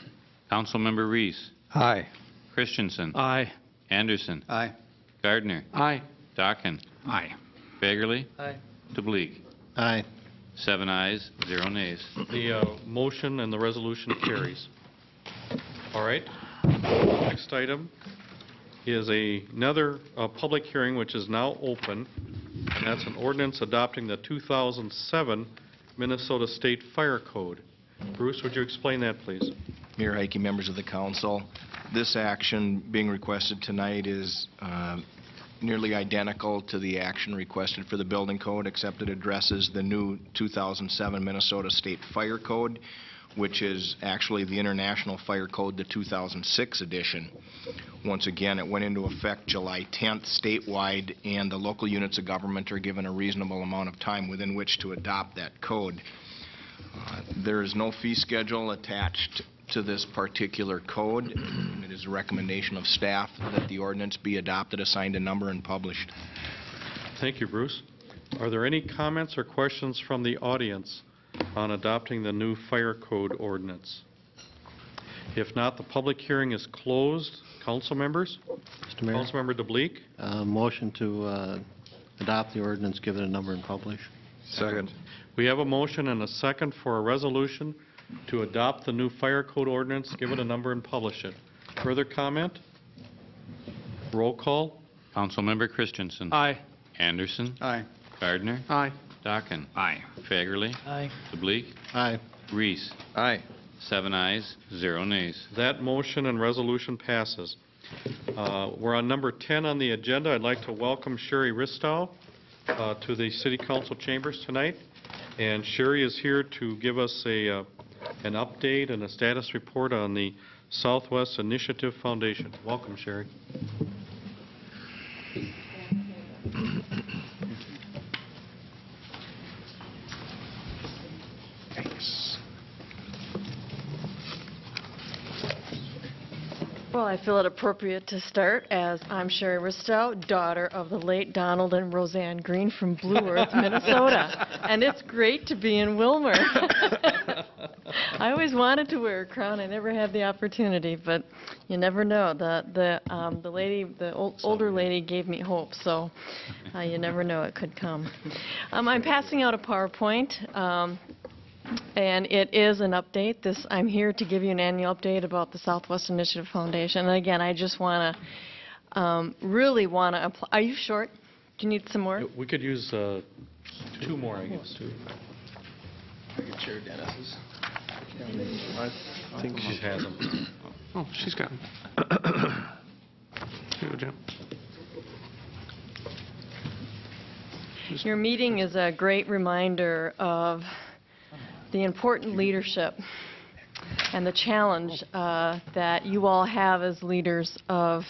B: Councilmember Reese.
M: Aye.
B: Christensen.
C: Aye.
B: Anderson.
M: Aye.
B: Gardner.
O: Aye.
B: Dockin.
N: Aye.
B: Fagerly.
O: Aye.
B: DeBleek.
D: Aye.
B: 7 ayes, 0 nays.
A: The motion and the resolution carries. All right. Next item is another public hearing which is now open, and that's an ordinance adopting the 2007 Minnesota State Fire Code. Bruce, would you explain that, please?
Q: Mayor Heike, members of the council, this action being requested tonight is nearly identical to the action requested for the building code, except it addresses the new 2007 Minnesota State Fire Code, which is actually the International Fire Code, the 2006 edition. Once again, it went into effect July 10th statewide, and the local units of government are given a reasonable amount of time within which to adopt that code. There is no fee schedule attached to this particular code. It is a recommendation of staff that the ordinance be adopted, assigned a number, and published.
A: Thank you, Bruce. Are there any comments or questions from the audience on adopting the new fire code ordinance? If not, the public hearing is closed. Council members?
D: Mr. Mayor?
A: Councilmember DeBleek?
D: Motion to adopt the ordinance, give it a number, and publish.
M: Second.
A: We have a motion and a second for a resolution to adopt the new fire code ordinance, give it a number, and publish it. Further comment? Roll call.
B: Councilmember Christensen.
O: Aye.
B: Anderson.
J: Aye.
B: Gardner.
O: Aye.
B: Dockin. Aye. Fagerly.
F: Aye.
B: DeBleek.
D: Aye.
B: Reese.
M: Aye.
B: 7 ayes, 0 nays.
A: That motion and resolution passes. We're on number 10 on the agenda. I'd like to welcome Sherry Ristow to the City Council chambers tonight. And Sherry is here to give us an update and a status report on the Southwest Initiative Foundation. Welcome, Sherry.
S: Well, I feel it appropriate to start as I'm Sherry Ristow, daughter of the late Donald and Roseanne Green from Blue Earth, Minnesota. And it's great to be in Willmar. I always wanted to wear a crown. I never had the opportunity, but you never know. The lady, the older lady gave me hope, so you never know, it could come. I'm passing out a PowerPoint. And it is an update. I'm here to give you an annual update about the Southwest Initiative Foundation. And again, I just want to, really want to apply. Are you short? Do you need some more?
A: We could use 2 more, I guess.
C: I could share Dennis's.
A: I think she has them.
O: Oh, she's got them. Here you go, Jim.
S: Your meeting is a great reminder of the important leadership and the challenge that you all have as leaders of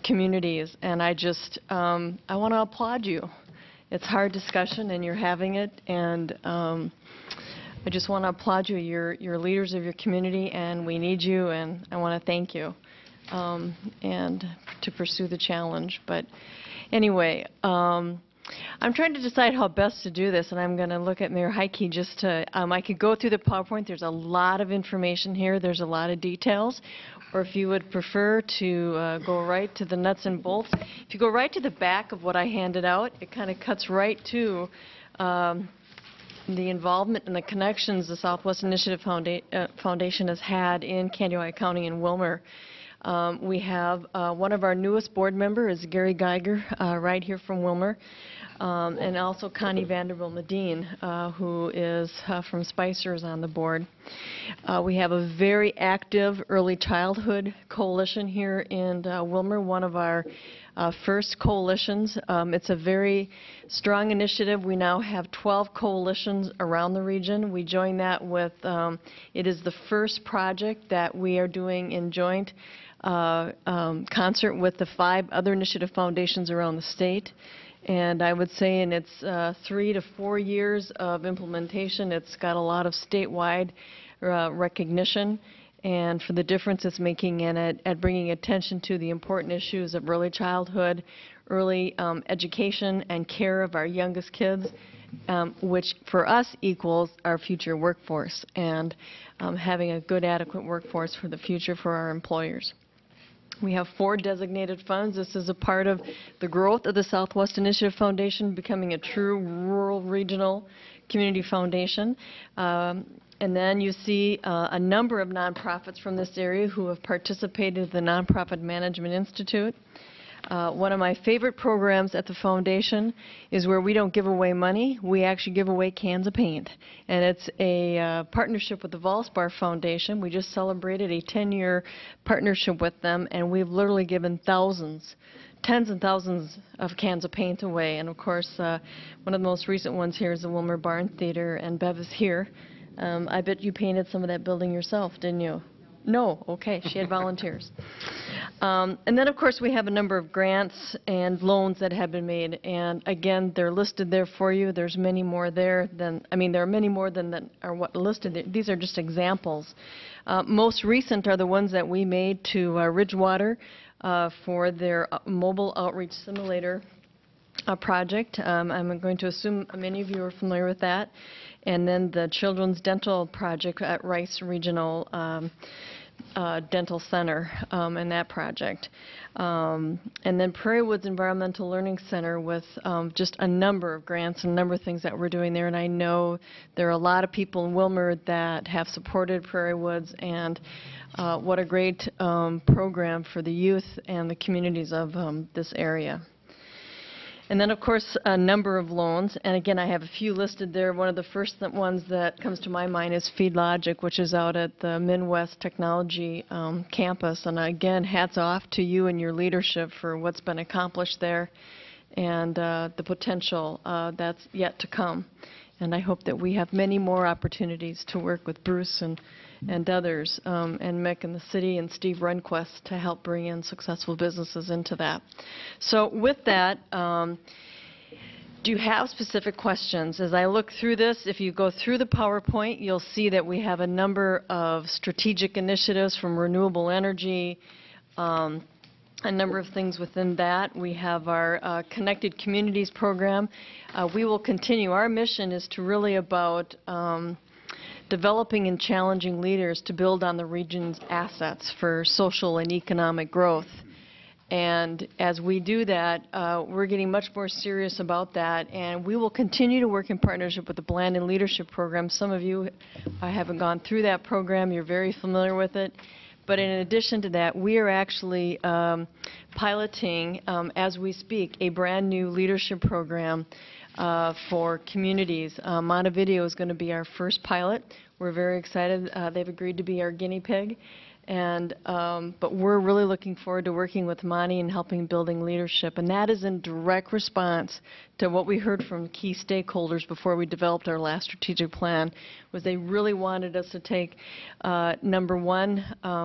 S: communities. And I want to applaud you. It's hard discussion, and you're having it. And I just want to applaud you. You're leaders of your community, and we need you. And I want to thank you and to pursue the challenge. But anyway. I'm trying to decide how best to do this, and I'm going to look at Mayor Heike just to, I could go through the PowerPoint. There's a lot of information here. There's a lot of details. Or if you would prefer to go right to the nuts and bolts. If you go right to the back of what I handed out, it kind of cuts right to the involvement and the connections the Southwest Initiative Foundation has had in Candiota County and Willmar. We have one of our newest board members is Gary Geiger, right here from Willmar, and also Connie Vanderbilt Medine, who is from Spicer's on the board. We have a very active early childhood coalition here in Willmar, one of our first coalitions. It's a very strong initiative. We now have 12 coalitions around the region. We joined that with, it is the first project that we are doing in joint concert with the 5 other initiative foundations around the state. And I would say in its 3 to 4 years of implementation, it's got a lot of statewide recognition, and for the difference it's making in it at bringing attention to the important issues of early childhood, early education and care of our youngest kids, which for us equals our future workforce, and having a good, adequate workforce for the future for our employers. We have 4 designated funds. This is a part of the growth of the Southwest Initiative Foundation, becoming a true rural regional community foundation. And then you see a number of nonprofits from this area who have participated in the Nonprofit Management Institute. One of my favorite programs at the foundation is where we don't give away money, we actually give away cans of paint. And it's a partnership with the Valspar Foundation. We just celebrated a 10-year partnership with them, and we've literally given thousands tens and thousands of cans of paint away. And of course, one of the most recent ones here is the Willmar Barn Theater, and Bev is here. I bet you painted some of that building yourself, didn't you? No, okay, she had volunteers. And then, of course, we have a number of grants and loans that have been made, and again, they're listed there for you. There's many more there than, there are many more than that are what listed there. These are just examples. Most recent are the ones that we made to Ridgewater for their mobile outreach simulator project. I'm going to assume many of you are familiar with that. And then the Children's Dental Project at Rice Regional Dental Center and that project. And then Prairie Woods Environmental Learning Center with just a number of grants and a number of things that we're doing there. And I know there are a lot of people in Willmar that have supported Prairie Woods, and what a great program for the youth and the communities of this area. And then, of course, a number of loans. And again, I have a few listed there. One of the first ones that comes to my mind is FeedLogic, which is out at the Midwest Technology campus. And again, hats off to you and your leadership for what's been accomplished there and the potential that's yet to come. And I hope that we have many more opportunities to work with Bruce and others, and Mick and the city and Steve Runquist to help bring in successful businesses into that. So with that, do you have specific questions? As I look through this, if you go through the PowerPoint, you'll see that we have a number of strategic initiatives from renewable energy, a number of things within that. We have our Connected Communities program. We will continue. Our mission is to really about developing and challenging leaders to build on the region's assets for social and economic growth. And as we do that, we're getting much more serious about that, and we will continue to work in partnership with the Blandin Leadership Program. Some of you haven't gone through that program. You're very familiar with it. But in addition to that, we are actually piloting, as we speak, a brand new leadership program for communities. Montevideo is going to be our first pilot. We're very excited. They've agreed to be our guinea pig. And but we're really looking forward to working with Monty and helping building leadership. And that is in direct response to what we heard from key stakeholders before we developed our last strategic plan, was they really wanted us to take, number one,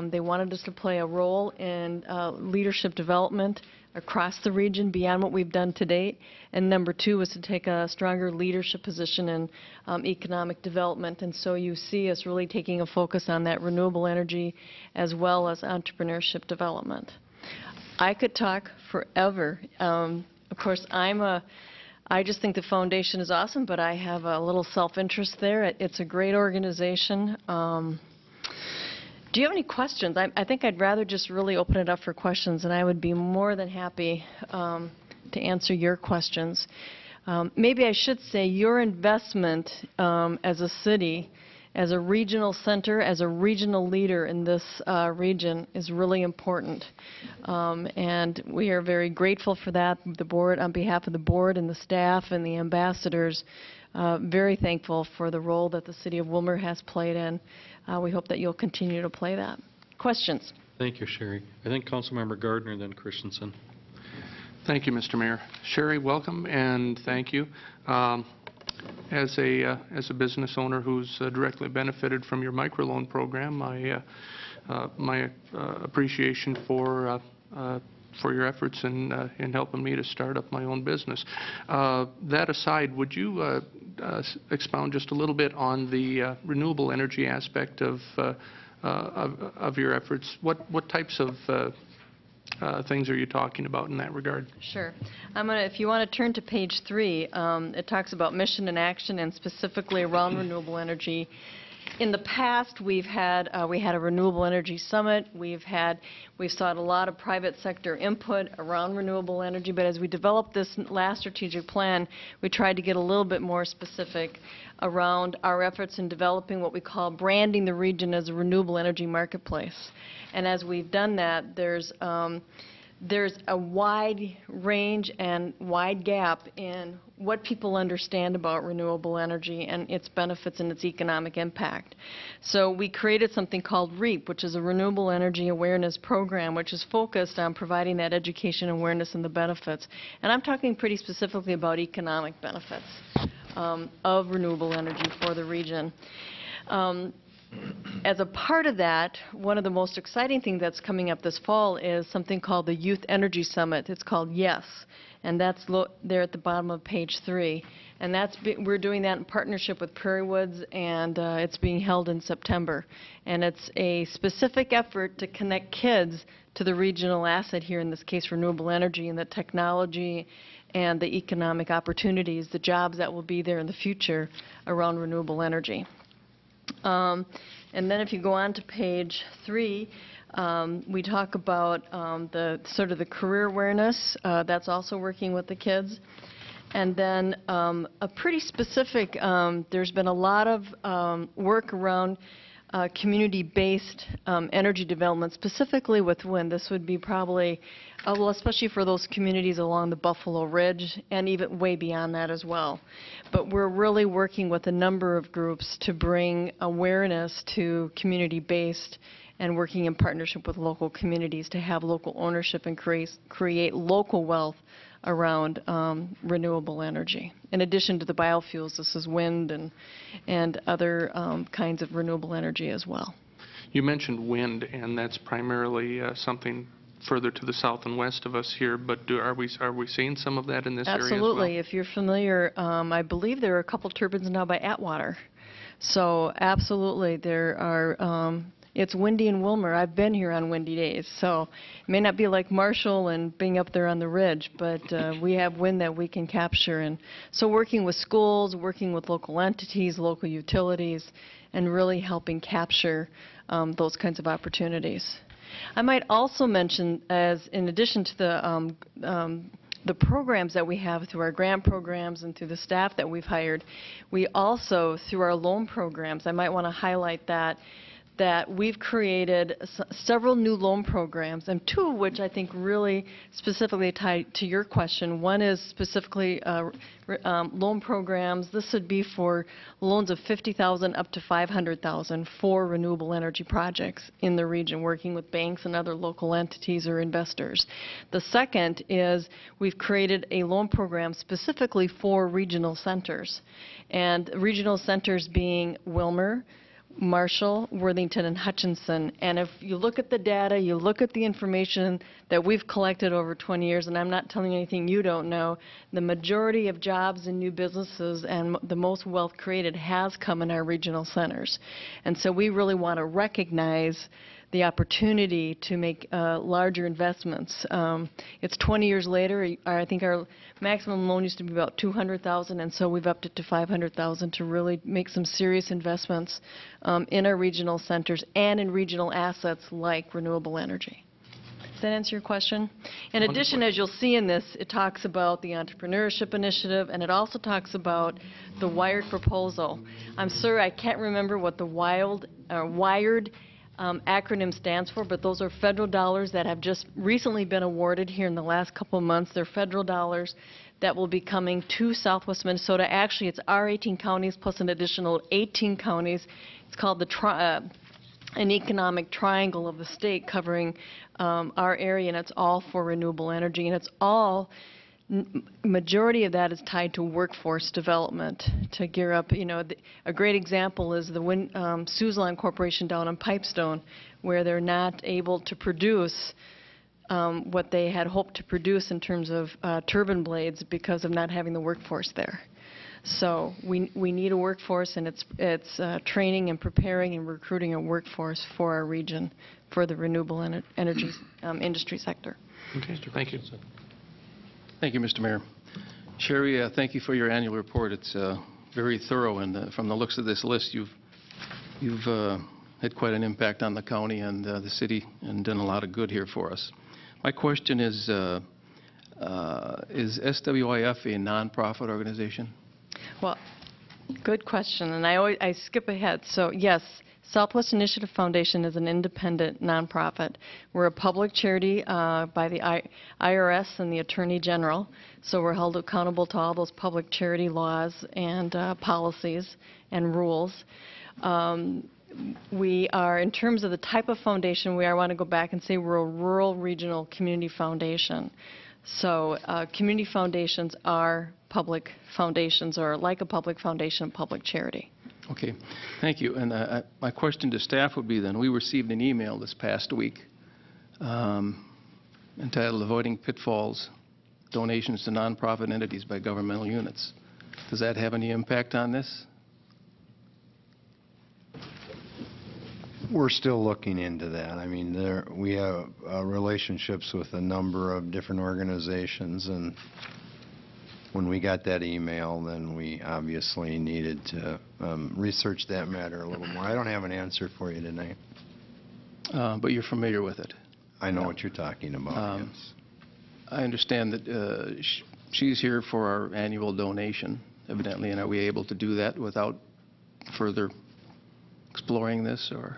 S: they wanted us to play a role in leadership development across the region beyond what we've done to date. And number two was to take a stronger leadership position in economic development. And so you see us really taking a focus on that renewable energy as well as entrepreneurship development. I could talk forever. Of course, I just think the foundation is awesome, but I have a little self-interest there. It's a great organization. Do you have any questions? I think I'd rather just really open it up for questions, and I would be more than happy to answer your questions. Maybe I should say your investment as a city, as a regional center, as a regional leader in this region is really important. And we are very grateful for that. The board, on behalf of the board and the staff and the ambassadors, very thankful for the role that the city of Willmar has played in. We hope that you'll continue to play that. Questions?
A: Thank you, Sherry. I think Councilmember Gardner, then Christensen.
O: Thank you, Mr. Mayor. Sherry, welcome, and thank you. As a business owner who's directly benefited from your microloan program, my appreciation for your efforts in helping me to start up my own business. That aside, would you expound just a little bit on the renewable energy aspect of your efforts? What types of things are you talking about in that regard?
S: Sure. If you want to turn to page 3, it talks about mission and action, and specifically around renewable energy. In the past, we had a renewable energy summit. We've sought a lot of private sector input around renewable energy, but as we developed this last strategic plan, we tried to get a little bit more specific around our efforts in developing what we call branding the region as a renewable energy marketplace. And as we've done that, there's a wide range and wide gap in what people understand about renewable energy and its benefits and its economic impact. So we created something called REAP, which is a Renewable Energy Awareness Program, which is focused on providing that education, awareness, and the benefits. And I'm talking pretty specifically about economic benefits of renewable energy for the region. As a part of that, one of the most exciting things that's coming up this fall is something called the Youth Energy Summit. It's called YES, and that's there at the bottom of page 3. And we're doing that in partnership with Prairie Woods, and it's being held in September. And it's a specific effort to connect kids to the regional asset here, in this case renewable energy, and the technology and the economic opportunities, the jobs that will be there in the future around renewable energy. And then if you go on to page 3, we talk about the career awareness. That's also working with the kids. And then a pretty specific, there's been a lot of work around community-based energy development, specifically with wind. This would be probably, well, especially for those communities along the Buffalo Ridge and even way beyond that as well. But we're really working with a number of groups to bring awareness to community-based and working in partnership with local communities to have local ownership and create local wealth around renewable energy. In addition to the biofuels, this is wind and other kinds of renewable energy as well.
O: You mentioned wind, and that's primarily something further to the south and west of us here, but are we seeing some of that in this area as well?
S: Absolutely. If you're familiar, I believe there are a couple turbines now by Atwater. So absolutely, there are. It's windy in Willmar. I've been here on windy days, so it may not be like Marshall and being up there on the ridge, but we have wind that we can capture. And so working with schools, working with local entities, local utilities, and really helping capture those kinds of opportunities. I might also mention, as in addition to the programs that we have through our grant programs and through the staff that we've hired, we also, through our loan programs, I might want to highlight that we've created several new loan programs, and 2 of which I think really specifically tie to your question. One is specifically loan programs. This would be for loans of $50,000 up to $500,000 for renewable energy projects in the region, working with banks and other local entities or investors. The second is we've created a loan program specifically for regional centers, and regional centers being Willmar, Marshall, Worthington, and Hutchinson. And if you look at the data, you look at the information that we've collected over 20 years, and I'm not telling you anything you don't know, the majority of jobs and new businesses and the most wealth created has come in our regional centers. And so we really want to recognize the opportunity to make larger investments. It's 20 years later. I think our maximum loan used to be about $200,000, and so we've upped it to $500,000 to really make some serious investments in our regional centers and in regional assets like renewable energy. Does that answer your question? In addition, as you'll see in this, it talks about the entrepreneurship initiative, and it also talks about the WIRED proposal. I'm sorry, I can't remember what the WIRED acronym stands for, but those are federal dollars that have just recently been awarded here in the last couple of months. They're federal dollars that will be coming to Southwest Minnesota. Actually, it's our 18 counties plus an additional 18 counties. It's called an economic triangle of the state covering our area, and it's all for renewable energy, and it's all majority of that is tied to workforce development to gear up. You know, a great example is the Suzlon Corporation down in Pipestone, where they're not able to produce what they had hoped to produce in terms of turbine blades because of not having the workforce there. So we need a workforce, and it's training and preparing and recruiting a workforce for our region for the renewable energy industry sector.
O: Okay, thank you.
C: Thank you, Mr. Mayor. Sherry, thank you for your annual report. It's very thorough, and from the looks of this list, you've had quite an impact on the county and the city and done a lot of good here for us. My question is SWIF a nonprofit organization?
S: Well, good question, and I skip ahead. So yes, Southwest Initiative Foundation is an independent nonprofit. We're a public charity by the IRS and the Attorney General, so we're held accountable to all those public charity laws and policies and rules. We are, in terms of the type of foundation, I want to go back and say we're a rural regional community foundation. So community foundations are public foundations, or like a public foundation, public charity.
C: Okay, thank you. And my question to staff would be then, we received an email this past week entitled Avoiding Pitfalls, Donations to Nonprofit Entities by Governmental Units. Does that have any impact on this?
R: We're still looking into that. I mean, we have relationships with a number of different organizations, and when we got that email, then we obviously needed to research that matter a little more. I don't have an answer for you tonight.
C: But you're familiar with it?
R: I know what you're talking about, yes.
C: I understand that she's here for our annual donation, evidently, and are we able to do that without further exploring this, or?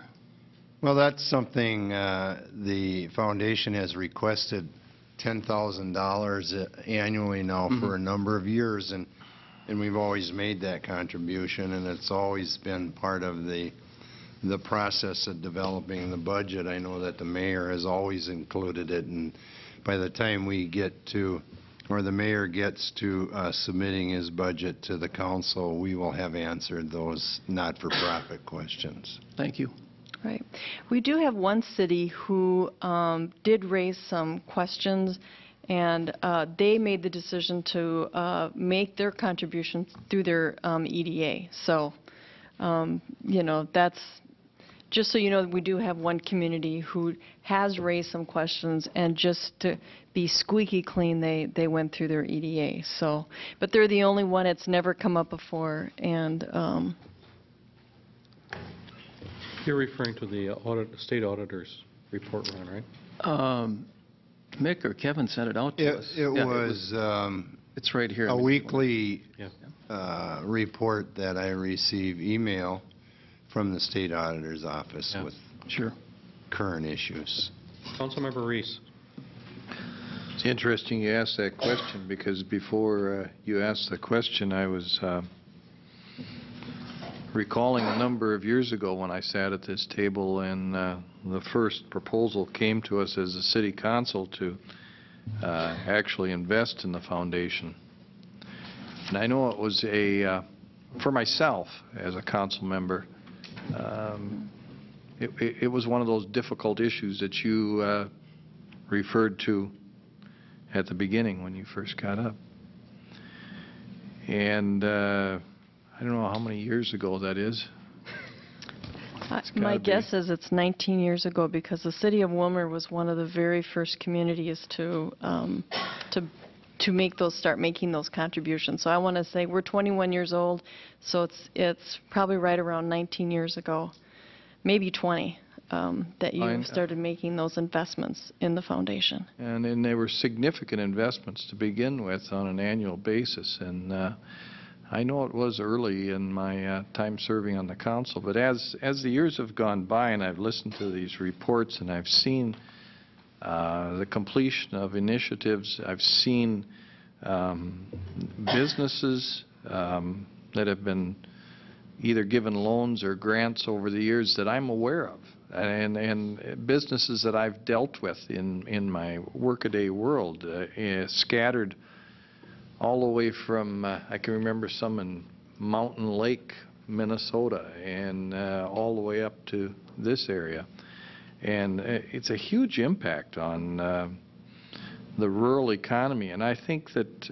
R: Well, that's something the foundation has requested $10,000 annually now for a number of years, and we've always made that contribution, and it's always been part of the process of developing the budget. I know that the mayor has always included it, and by the time we get to, or the mayor gets to submitting his budget to the council, we will have answered those not-for-profit questions.
C: Thank you.
S: Right. We do have one city who did raise some questions, and they made the decision to make their contributions through their EDA. So, you know, that's just so you know, we do have one community who has raised some questions, and just to be squeaky clean, they went through their EDA. So, but they're the only one. It's never come up before, and
A: You're referring to the state auditor's report, Ron, right?
C: Mick or Kevin sent it out to us.
R: It was
C: it's right here.
R: A weekly report that I receive email from the state auditor's office with current issues.
A: Councilmember Reese.
M: It's interesting you asked that question, because before you asked the question, I was recalling a number of years ago when I sat at this table, and the first proposal came to us as a city council to actually invest in the foundation. And I know it was for myself as a council member, it was one of those difficult issues that you referred to at the beginning when you first got up. And I don't know how many years ago that is.
S: My guess is it's 19 years ago, because the city of Willmar was one of the very first communities to start making those contributions. So I want to say we're 21 years old, so it's probably right around 19 years ago, maybe 20, that you started making those investments in the foundation.
M: And they were significant investments to begin with on an annual basis, and I know it was early in my time serving on the council, but as the years have gone by and I've listened to these reports and I've seen the completion of initiatives, I've seen businesses that have been either given loans or grants over the years that I'm aware of, and businesses that I've dealt with in my workaday world, scattered all the way from, I can remember some in Mountain Lake, Minnesota, and all the way up to this area. And it's a huge impact on the rural economy. And I think that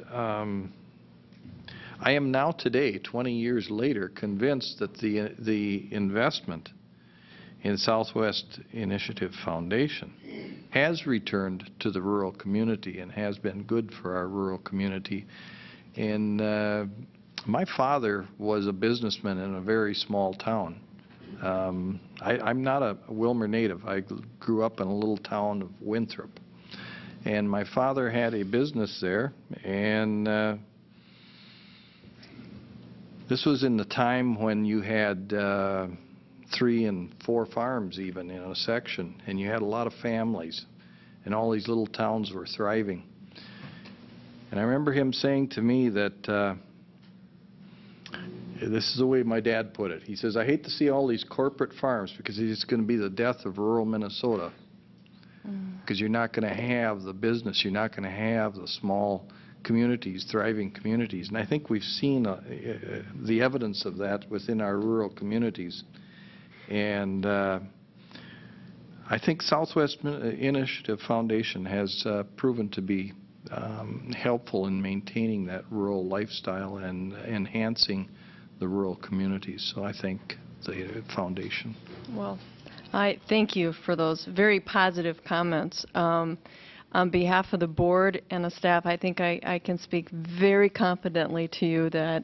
M: I am now today, 20 years later, convinced that the investment in Southwest Initiative Foundation has returned to the rural community and has been good for our rural community. And my father was a businessman in a very small town. I'm not a Willmar native. I grew up in a little town of Winthrop. And my father had a business there, and this was in the time when you had 3 and 4 farms even in a section, and you had a lot of families, and all these little towns were thriving. And I remember him saying to me that, this is the way my dad put it. He says, I hate to see all these corporate farms because it's going to be the death of rural Minnesota. Because you're not going to have the business, you're not going to have the small communities, thriving communities. And I think we've seen the evidence of that within our rural communities. And I think Southwest Initiative Foundation has proven to be helpful in maintaining that rural lifestyle and enhancing the rural communities. So I thank the foundation.
S: Well, I thank you for those very positive comments. On behalf of the board and the staff, I think I can speak very confidently to you that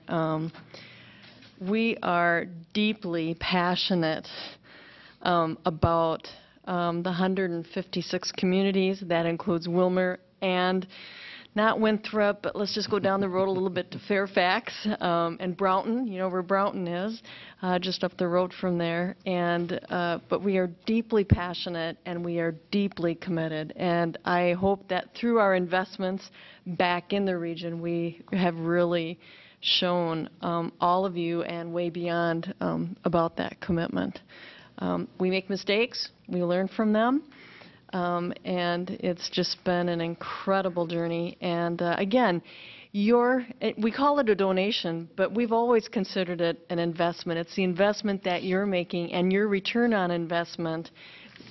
S: we are deeply passionate about the 156 communities. That includes Willmar and not Winthrop, but let's just go down the road a little bit to Fairfax and Broughton. You know where Broughton is, just up the road from there. And but we are deeply passionate and we are deeply committed. And I hope that through our investments back in the region, we have really shown all of you and way beyond about that commitment. We make mistakes, we learn from them. And it's just been an incredible journey. And again, we call it a donation, but we've always considered it an investment. It's the investment that you're making, and your return on investment,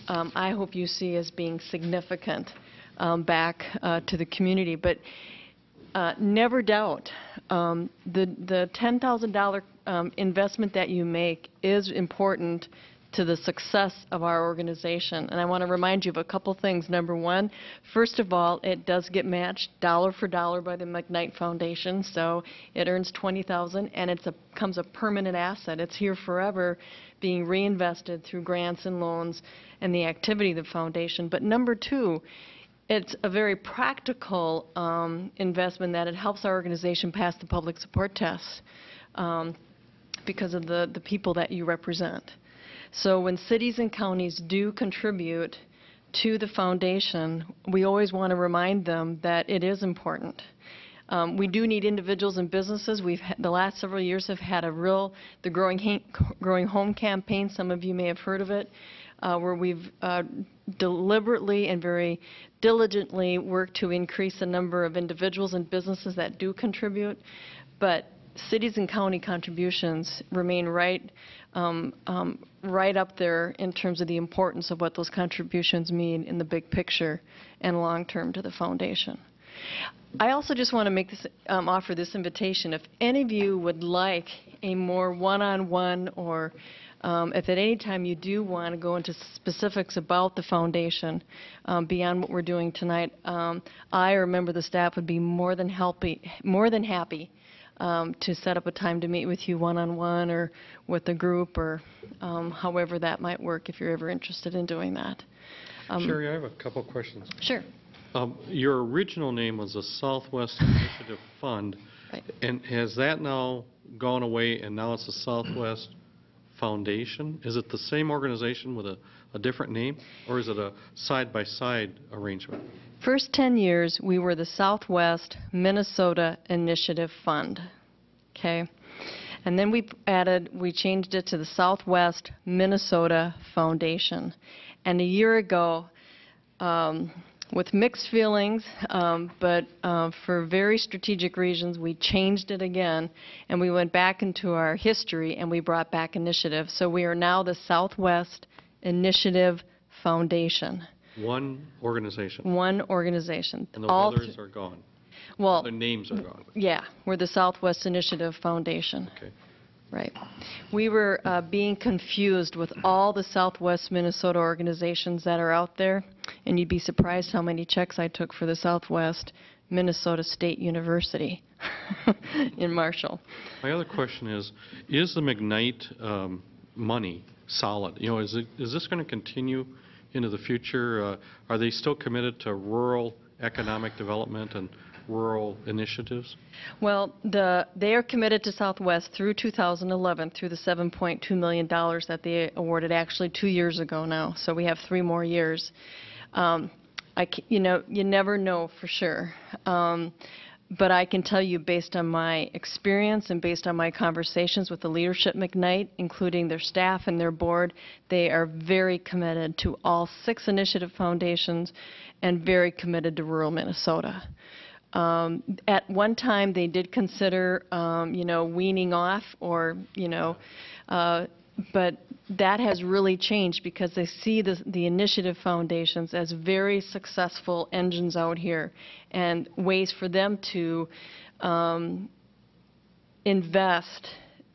S: I hope you see as being significant back to the community. But never doubt the $10,000 investment that you make is important to the success of our organization. And I want to remind you of a couple things. Number one, first of all, it does get matched dollar for dollar by the McKnight Foundation, so it earns $20,000, and it becomes a permanent asset. It's here forever, being reinvested through grants and loans and the activity of the foundation. But number two, it's a very practical investment that it helps our organization pass the public support tests because of the people that you represent. So when cities and counties do contribute to the foundation, we always want to remind them that it is important. We do need individuals and businesses. The last several years have had the Growing Home campaign. Some of you may have heard of it, where we've deliberately and very diligently worked to increase the number of individuals and businesses that do contribute. But cities and county contributions remain right up there in terms of the importance of what those contributions mean in the big picture and long term to the foundation. I also just want to offer this invitation. If any of you would like a more one-on-one, or if at any time you do want to go into specifics about the foundation beyond what we're doing tonight, I or a member of the staff would be more than happy to set up a time to meet with you one-on-one or with a group, or however that might work if you're ever interested in doing that.
A: Sherry, I have a couple questions.
S: Sure.
A: Your original name was the Southwest Initiative Fund,
S: right.
A: And has that now gone away and now it's the Southwest Foundation? Is it the same organization with a different name, or is it a side-by-side arrangement?
S: First 10 years, we were the Southwest Minnesota Initiative Fund, okay? And then we changed it to the Southwest Minnesota Foundation. And a year ago, with mixed feelings, but for very strategic reasons, we changed it again, and we went back into our history, and we brought back initiative. So we are now the Southwest Initiative Foundation.
A: One organization?
S: One organization.
A: And those others are gone?
S: Well,
A: their names are gone?
S: Yeah, we're the Southwest Initiative Foundation.
A: Okay.
S: Right. We were being confused with all the Southwest Minnesota organizations that are out there, and you'd be surprised how many checks I took for the Southwest Minnesota State University in Marshall.
A: My other question is the McKnight money solid? You know, is this going to continue into the future? Are they still committed to rural economic development and rural initiatives?
S: Well, they are committed to Southwest through 2011 through the $7.2 million that they awarded actually 2 years ago now. So we have 3 more years. You never know for sure. But I can tell you, based on my experience and based on my conversations with the leadership McKnight, including their staff and their board, they are very committed to all 6 initiative foundations and very committed to rural Minnesota. At one time, they did consider, weaning off or, but that has really changed because they see the initiative foundations as very successful engines out here and ways for them to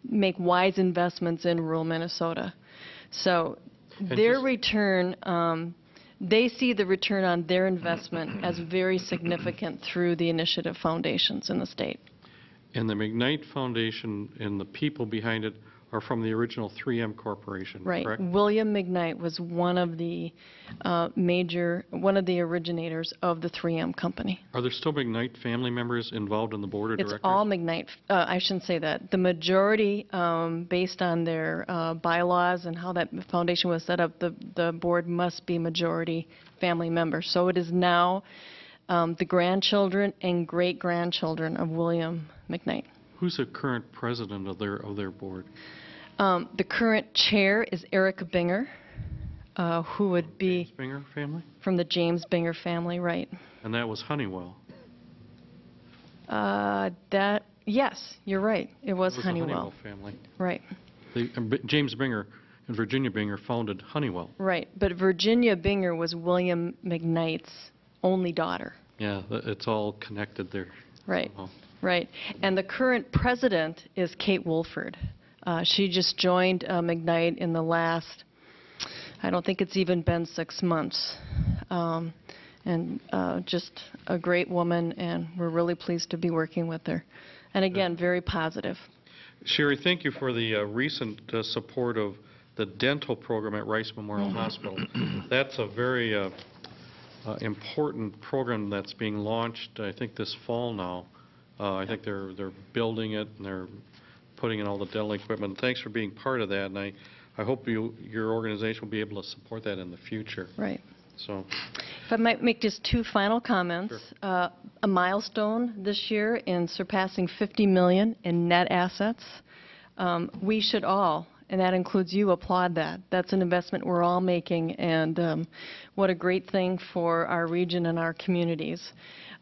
S: make wise investments in rural Minnesota. So their return, they see the return on their investment as very significant through the initiative foundations in the state.
A: And the McKnight Foundation and the people behind it are from the original 3M Corporation,
S: right.
A: correct?
S: William McKnight was one of the originators of the 3M company.
A: Are there still McKnight family members involved in the board of directors?
S: It's all McKnight. I shouldn't say that. The majority, based on their bylaws and how that foundation was set up, the board must be majority family members. So it is now the grandchildren and great-grandchildren of William McKnight.
A: Who's the current president of their board?
S: The current chair is Erica Binger, who would be
A: James Binger family?
S: From the James Binger family, right?
A: And that was Honeywell.
S: Yes, you're right. It was
A: The
S: Honeywell.
A: family.
S: Right.
A: James Binger and Virginia Binger founded Honeywell.
S: Right, but Virginia Binger was William McKnight's only daughter.
A: Yeah, it's all connected there.
S: Right.
A: Somehow.
S: Right. And the current president is Kate Wolford. She just joined McKnight in the last, I don't think it's even been 6 months. And just a great woman, and we're really pleased to be working with her. And again, very positive.
A: Sherry, thank you for the recent support of the dental program at Rice Memorial Hospital. That's a very important program that's being launched, I think, this fall now. I think they're building it and they're putting in all the dental equipment. Thanks for being part of that, and I hope your organization will be able to support that in the future.
S: Right.
A: So,
S: if I might make just 2 final comments.
A: Sure.
S: A milestone this year in surpassing $50 million in net assets. We should all, and that includes you, applaud that. That's an investment we're all making, and what a great thing for our region and our communities.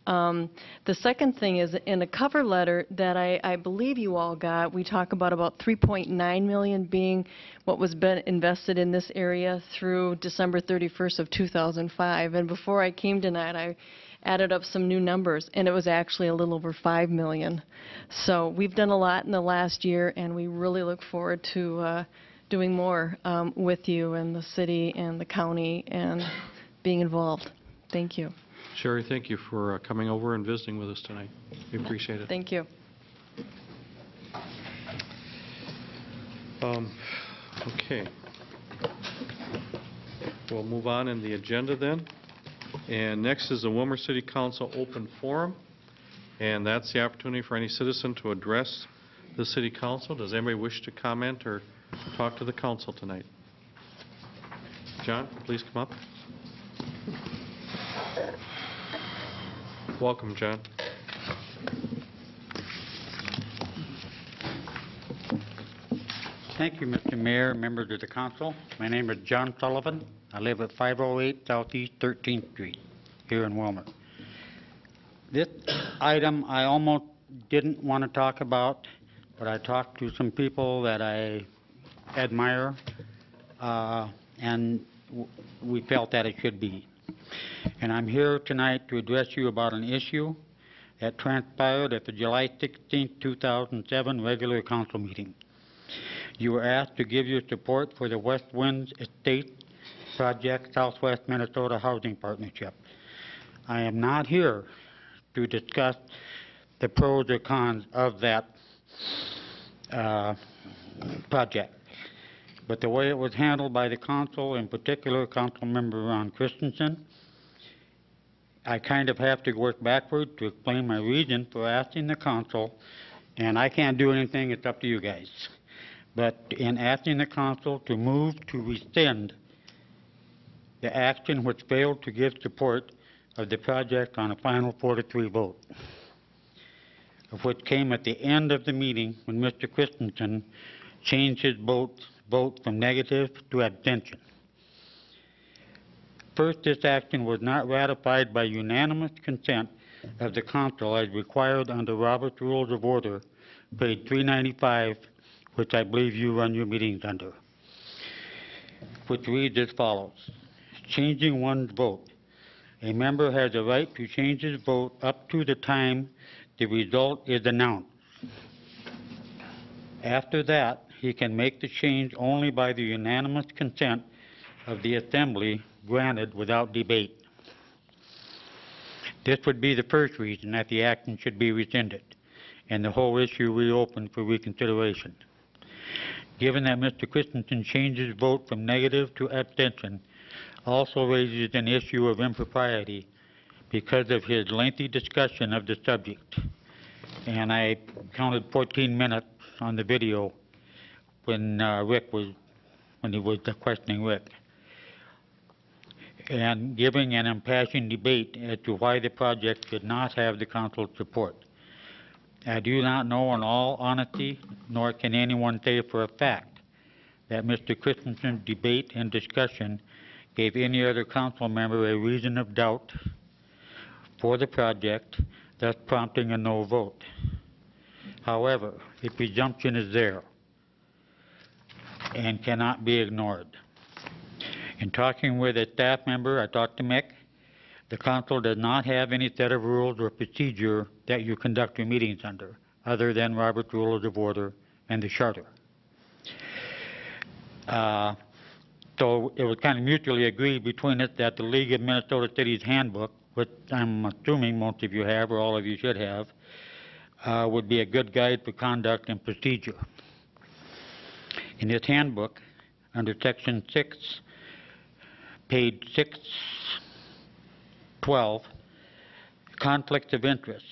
S: The second thing is, in a cover letter that I believe you all got, we talk about $3.9 million being what was been invested in this area through December 31st of 2005. And before I came tonight, I added up some new numbers, and it was actually a little over $5 million. So we've done a lot in the last year, and we really look forward to doing more with you and the city and the county and being involved. Thank you.
A: Sherry, thank you for coming over and visiting with us tonight. We appreciate it.
S: Thank you.
A: Okay. We'll move on in the agenda then. And next is the Willmar City Council Open Forum. And that's the opportunity for any citizen to address the City Council. Does anybody wish to comment or talk to the council tonight? John, please come up. Welcome, John.
T: Thank you, Mr. Mayor, members of the council. My name is John Sullivan. I live at 508 Southeast 13th Street here in Willmar. This item I almost didn't want to talk about, but I talked to some people that I admire, and we felt that it should be. And I'm here tonight to address you about an issue that transpired at the July 16, 2007 regular council meeting. You were asked to give your support for the West Winds Estate Project Southwest Minnesota Housing Partnership. I am not here to discuss the pros or cons of that project. But the way it was handled by the council, in particular Council Member Ron Christensen, I kind of have to work backward to explain my reason for asking the council, and I can't do anything, it's up to you guys. But in asking the council to move to rescind the action which failed to give support of the project on a final 4-3 vote, of which came at the end of the meeting when Mr. Christensen changed his vote from negative to abstention. First, this action was not ratified by unanimous consent of the council as required under Robert's Rules of Order, page 395, which I believe you run your meetings under, which reads as follows. Changing one's vote. A member has a right to change his vote up to the time the result is announced. After that, he can make the change only by the unanimous consent of the assembly, granted without debate. This would be the first reason that the action should be rescinded and the whole issue reopened for reconsideration. Given that Mr. Christensen changed his vote from negative to abstention, also raises an issue of impropriety because of his lengthy discussion of the subject. And I counted 14 minutes on the video when he was questioning Rick, and giving an impassioned debate as to why the project should not have the council's support. I do not know in all honesty, nor can anyone say for a fact, that Mr. Christensen's debate and discussion gave any other council member a reason of doubt for the project, thus prompting a no vote. However, the presumption is there and cannot be ignored. In talking with a staff member, I talked to Mick. The council does not have any set of rules or procedure that you conduct your meetings under, other than Robert's Rules of Order and the Charter. So it was kind of mutually agreed between us that the League of Minnesota Cities Handbook, which I'm assuming most of you have, or all of you should have, would be a good guide for conduct and procedure. In this handbook, under Section 6, page 612, conflicts of interest,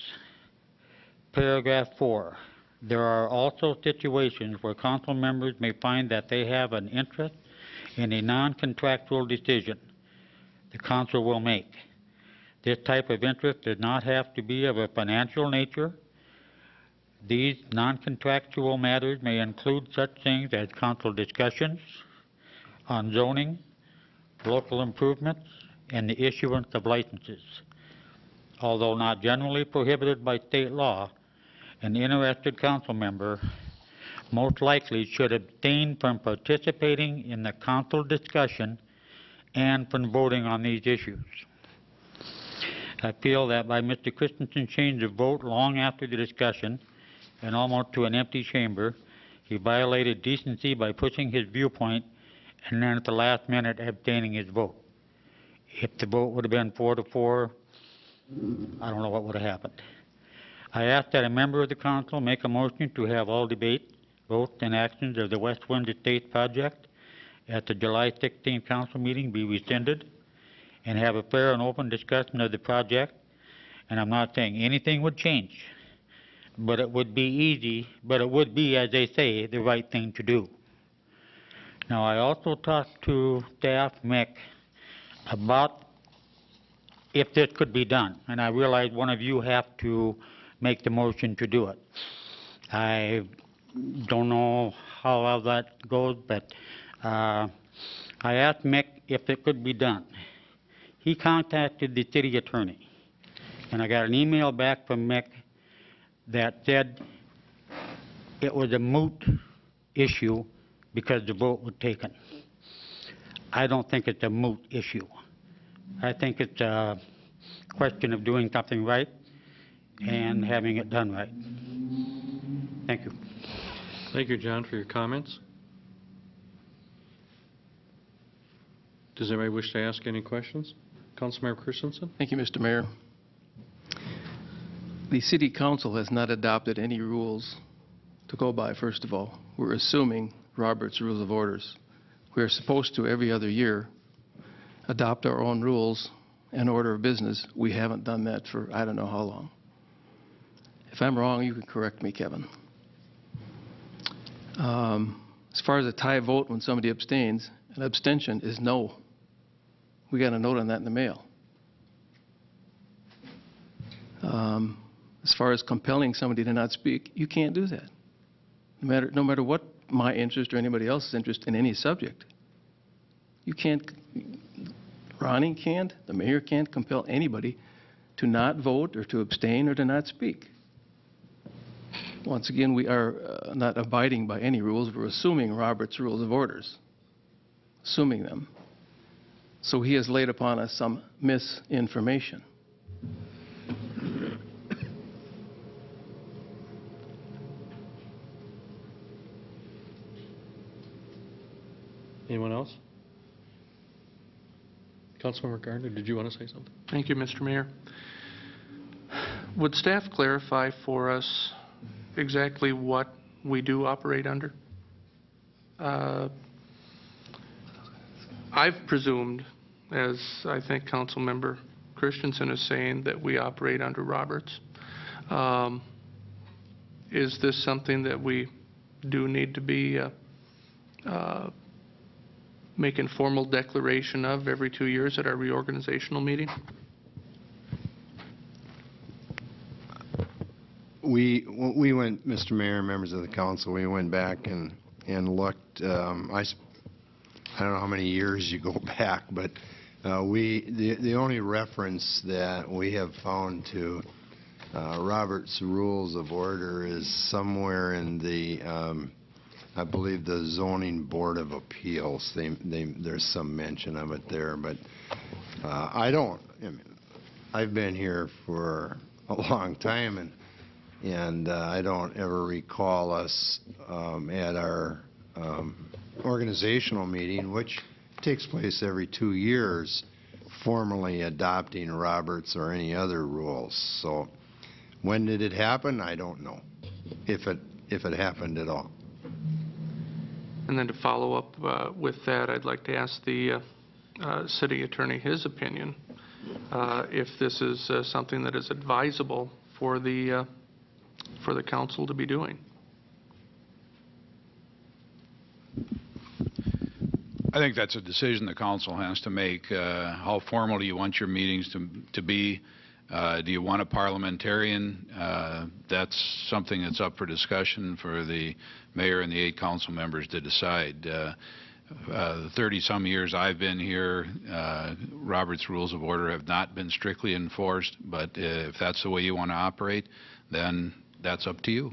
T: paragraph 4, there are also situations where council members may find that they have an interest in a non-contractual decision the council will make. This type of interest does not have to be of a financial nature. These non-contractual matters may include such things as council discussions on zoning, local improvements, and the issuance of licenses. Although not generally prohibited by state law, an interested council member most likely should abstain from participating in the council discussion and from voting on these issues. I feel that by Mr. Christensen changed the vote long after the discussion and almost to an empty chamber, he violated decency by pushing his viewpoint and then at the last minute abstaining his vote. If the vote would have been 4-4, I don't know what would have happened. I ask that a member of the council make a motion to have all debate, votes, and actions of the West Wind Estates project at the July 16th council meeting be rescinded and have a fair and open discussion of the project. And I'm not saying anything would change, but it would be easy, but it would be, as they say, the right thing to do. Now, I also talked to staff, Mick, about if this could be done, and I realize one of you have to make the motion to do it. I don't know how well that goes, but I asked Mick if it could be done. He contacted the city attorney, and I got an email back from Mick that said it was a moot issue because the vote was taken. I don't think it's a moot issue. I think it's a question of doing something right and having it done right. Thank you.
A: Thank you, John, for your comments. Does anybody wish to ask any questions? Councilmember Christensen?
C: Thank you, Mr. Mayor. The City Council has not adopted any rules to go by, first of all. We're assuming Robert's Rules of Orders. We are supposed to, every other year, adopt our own rules an order of business. We haven't done that for I don't know how long. If I'm wrong, you can correct me, Kevin. As far as a tie vote when somebody abstains, an abstention is no. We got a note on that in the mail. As far as compelling somebody to not speak, you can't do that. No matter what my interest or anybody else's interest in any subject. You can't, Ronnie can't, the mayor can't compel anybody to not vote or to abstain or to not speak. Once again, we are not abiding by any rules. We're assuming Robert's Rules of Orders, assuming them. So he has laid upon us some misinformation.
A: Anyone else? Councilmember Gardner, did you want to say something?
O: Thank you, Mr. Mayor. Would staff clarify for us exactly what we do operate under? I've presumed, as I think Councilmember Christensen is saying, that we operate under Roberts. Is this something that we do need to be making formal declaration of every 2 years at our reorganizational meeting?
R: We went, Mr. Mayor, members of the council, we went back and looked. I don't know how many years you go back, but the only reference that we have found to Robert's Rules of Order is somewhere in the I believe the Zoning Board of Appeals. There's some mention of it there, but I've been here for a long time, and I don't ever recall us at our organizational meeting, which takes place every 2 years, formally adopting Roberts or any other rules. So when did it happen? I don't know, if it happened at all.
O: And then to follow up with that, I'd like to ask the city attorney his opinion, if this is something that is advisable for the council to be doing.
N: I think that's a decision the council has to make. How formal do you want your meetings to be? Do you want a parliamentarian? That's something that's up for discussion for the mayor and the 8 council members to decide. The 30-some years I've been here, Robert's Rules of Order have not been strictly enforced, but if that's the way you want to operate, then that's up to you.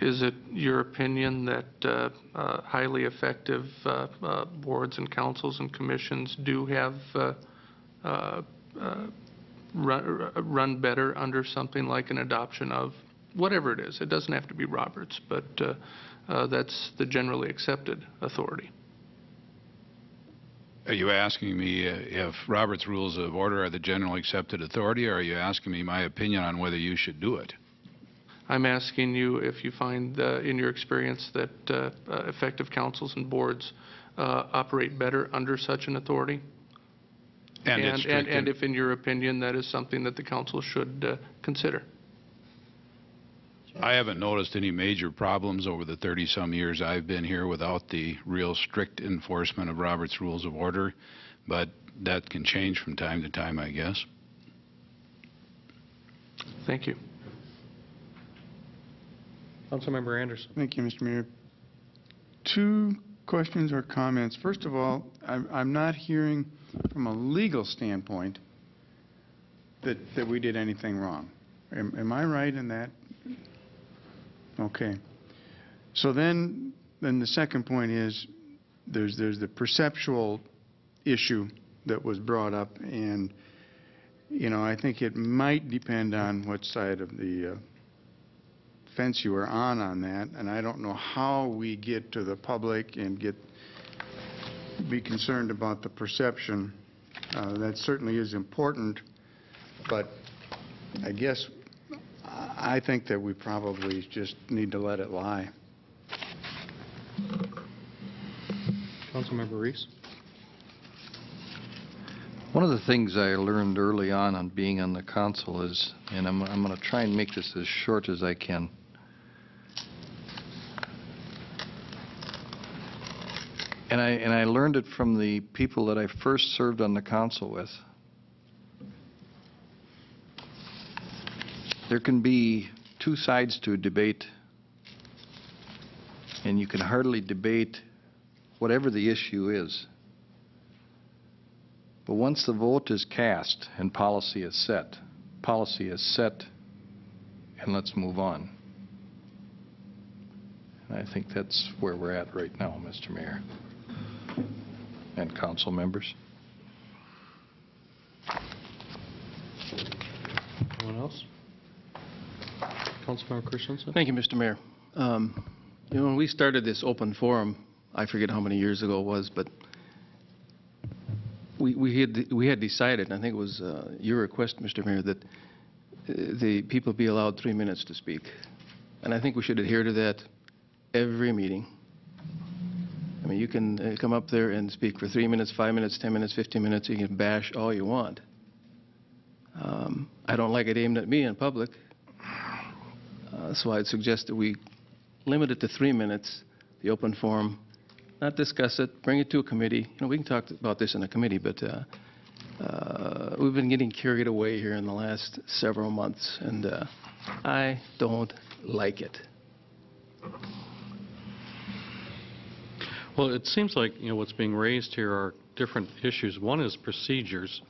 O: Is it your opinion that highly effective boards and councils and commissions do have run better under something like an adoption of whatever it is? It doesn't have to be Roberts, but that's the generally accepted authority.
N: Are you asking me if Robert's Rules of Order are the generally accepted authority, or are you asking me my opinion on whether you should do it?
O: I'm asking you if you find, in your experience, that effective councils and boards operate better under such an authority? And if, in your opinion, that is something that the council should consider.
N: I haven't noticed any major problems over the 30-some years I've been here without the real strict enforcement of Robert's Rules of Order, but that can change from time to time, I guess.
O: Thank you.
A: Councilmember Anderson.
J: Thank you, Mr. Mayor. 2 questions or comments. First of all, I'm not hearing from a legal standpoint that we did anything wrong. Am I right in that? Okay. So then the second point is there's the perceptual issue that was brought up, and I think it might depend on what side of the fence you were on that, and I don't know how we get to the public and be concerned about the perception. That certainly is important, but I guess I think that we probably just need to let it lie.
A: Councilmember Reese.
M: One of the things I learned early on being on the council is, and I'm going to try and make this as short as I can. And I learned it from the people that I first served on the council with. There can be two sides to a debate, and you can hardly debate whatever the issue is. But once the vote is cast and policy is set, and let's move on. And I think that's where we're at right now, Mr. Mayor and council members.
A: Anyone else? Councilmember Christensen?
C: Thank you, Mr. Mayor. When we started this open forum, I forget how many years ago it was, but we had decided, and I think it was your request, Mr. Mayor, that the people be allowed 3 minutes to speak. And I think we should adhere to that every meeting. I mean, you can come up there and speak for 3 minutes, 5 minutes, 10 minutes, 15 minutes. You can bash all you want. I don't like it aimed at me in public. So I'd suggest that we limit it to 3 minutes, the open forum, not discuss it, bring it to a committee. We can talk about this in a committee, but we've been getting carried away here in the last several months, and I don't like it.
A: Well, it seems like, what's being raised here are different issues. One is procedures,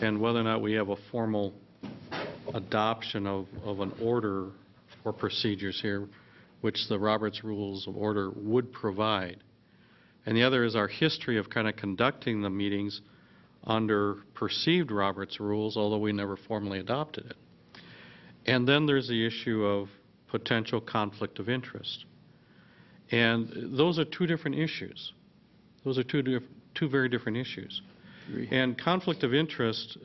A: and whether or not we have a formal adoption of an order or procedures here, which the Roberts Rules of Order would provide. And the other is our history of kind of conducting the meetings under perceived Roberts Rules, although we never formally adopted it. And then there's the issue of potential conflict of interest. And those are two different issues. Those are two very different issues. And conflict of interest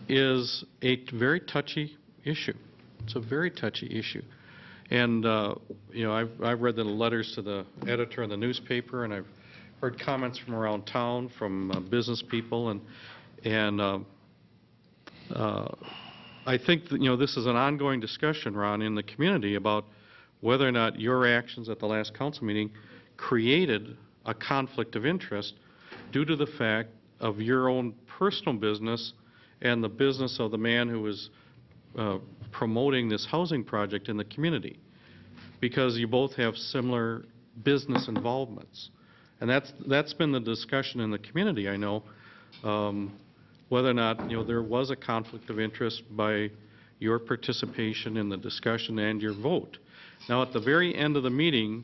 A: is a very touchy issue. It's a very touchy issue. And, I've read the letters to the editor of the newspaper, and I've heard comments from around town from business people. And I think that, this is an ongoing discussion, Ron, in the community about whether or not your actions at the last council meeting created a conflict of interest due to the fact of your own personal business and the business of the man who was promoting this housing project in the community, because you both have similar business involvements. And that's been the discussion in the community, I know, whether or not there was a conflict of interest by your participation in the discussion and your vote. Now, at the very end of the meeting,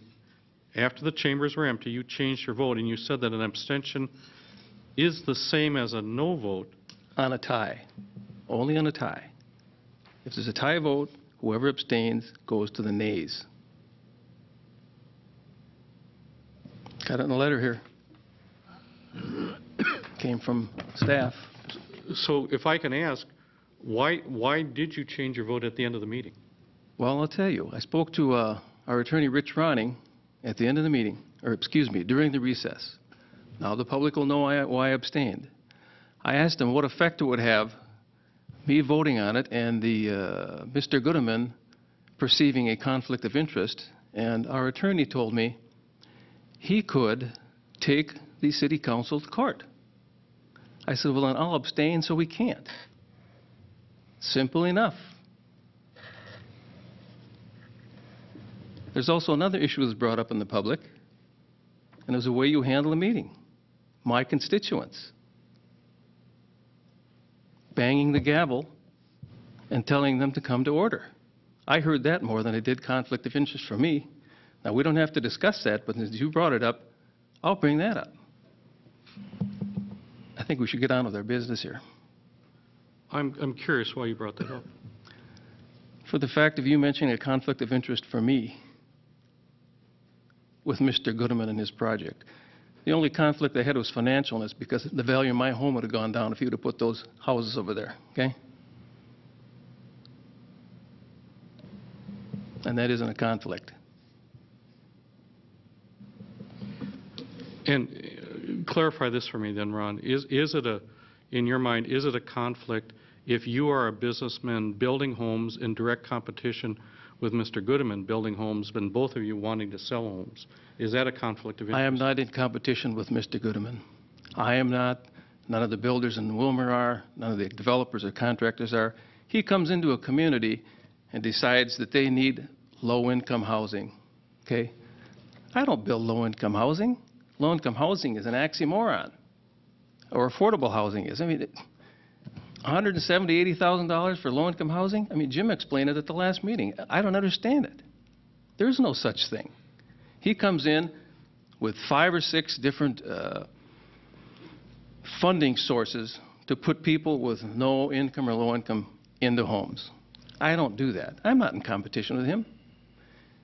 A: after the chambers were empty, you changed your vote, and you said that an abstention is the same as a no vote.
C: On a tie. Only on a tie. If there's a tie vote, whoever abstains goes to the nays. Got it in the letter here. Came from staff.
A: So if I can ask, why did you change your vote at the end of the meeting?
C: Well, I'll tell you. I spoke to our attorney, Rich Ronning, at the end of the meeting, or excuse me, during the recess. Now the public will know why I abstained. I asked him what effect it would have, me voting on it, and the Mr. Goodeman perceiving a conflict of interest, and our attorney told me he could take the city council to court. I said, well, then I'll abstain so we can't. Simple enough. There's also another issue that's brought up in the public, and there's a way you handle a meeting. My constituents. Banging the gavel and telling them to come to order. I heard that more than I did conflict of interest for me. Now, we don't have to discuss that, but since you brought it up, I'll bring that up. I think we should get on with our business here.
A: I'm curious why you brought that up.
C: For the fact of you mentioning a conflict of interest for me with Mr. Goodeman and his project. The only conflict I had was financialness, because the value of my home would have gone down if you would have put those houses over there, okay? And that isn't a conflict.
A: And Clarify this for me then, Ron. Is it a, in your mind, is it a conflict if you are a businessman building homes in direct competition with Mr. Goodman building homes and both of you wanting to sell homes? Is that a conflict of interest?
C: I am not in competition with Mr. Goodman. I am not. None of the builders in Willmar are. None of the developers or contractors are. He comes into a community and decides that they need low-income housing. Okay? I don't build low-income housing. Low-income housing is an oxymoron. Or affordable housing is. I mean, $170,000, $80,000 for low-income housing? I mean, Jim explained it at the last meeting. I don't understand it. There's no such thing. He comes in with 5 or 6 different funding sources to put people with no income or low income into homes. I don't do that. I'm not in competition with him.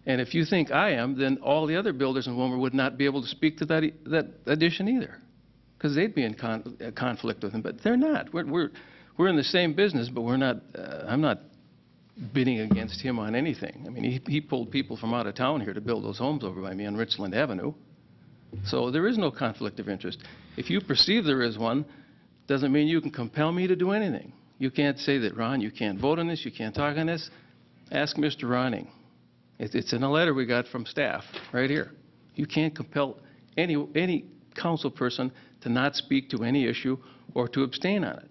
C: And if you think I am, then all the other builders in Willmar would not be able to speak to that addition either, because they'd be in conflict with him. But they're not. We're in the same business, but we're not. I'm not bidding against him on anything. I mean, he pulled people from out of town here to build those homes over by me on Richland Avenue. So there is no conflict of interest. If you perceive there is one, doesn't mean you can compel me to do anything. You can't say that, Ron, you can't vote on this, you can't talk on this. Ask Mr. Ronning. It's in a letter we got from staff right here. You can't compel any council person to not speak to any issue or to abstain on it.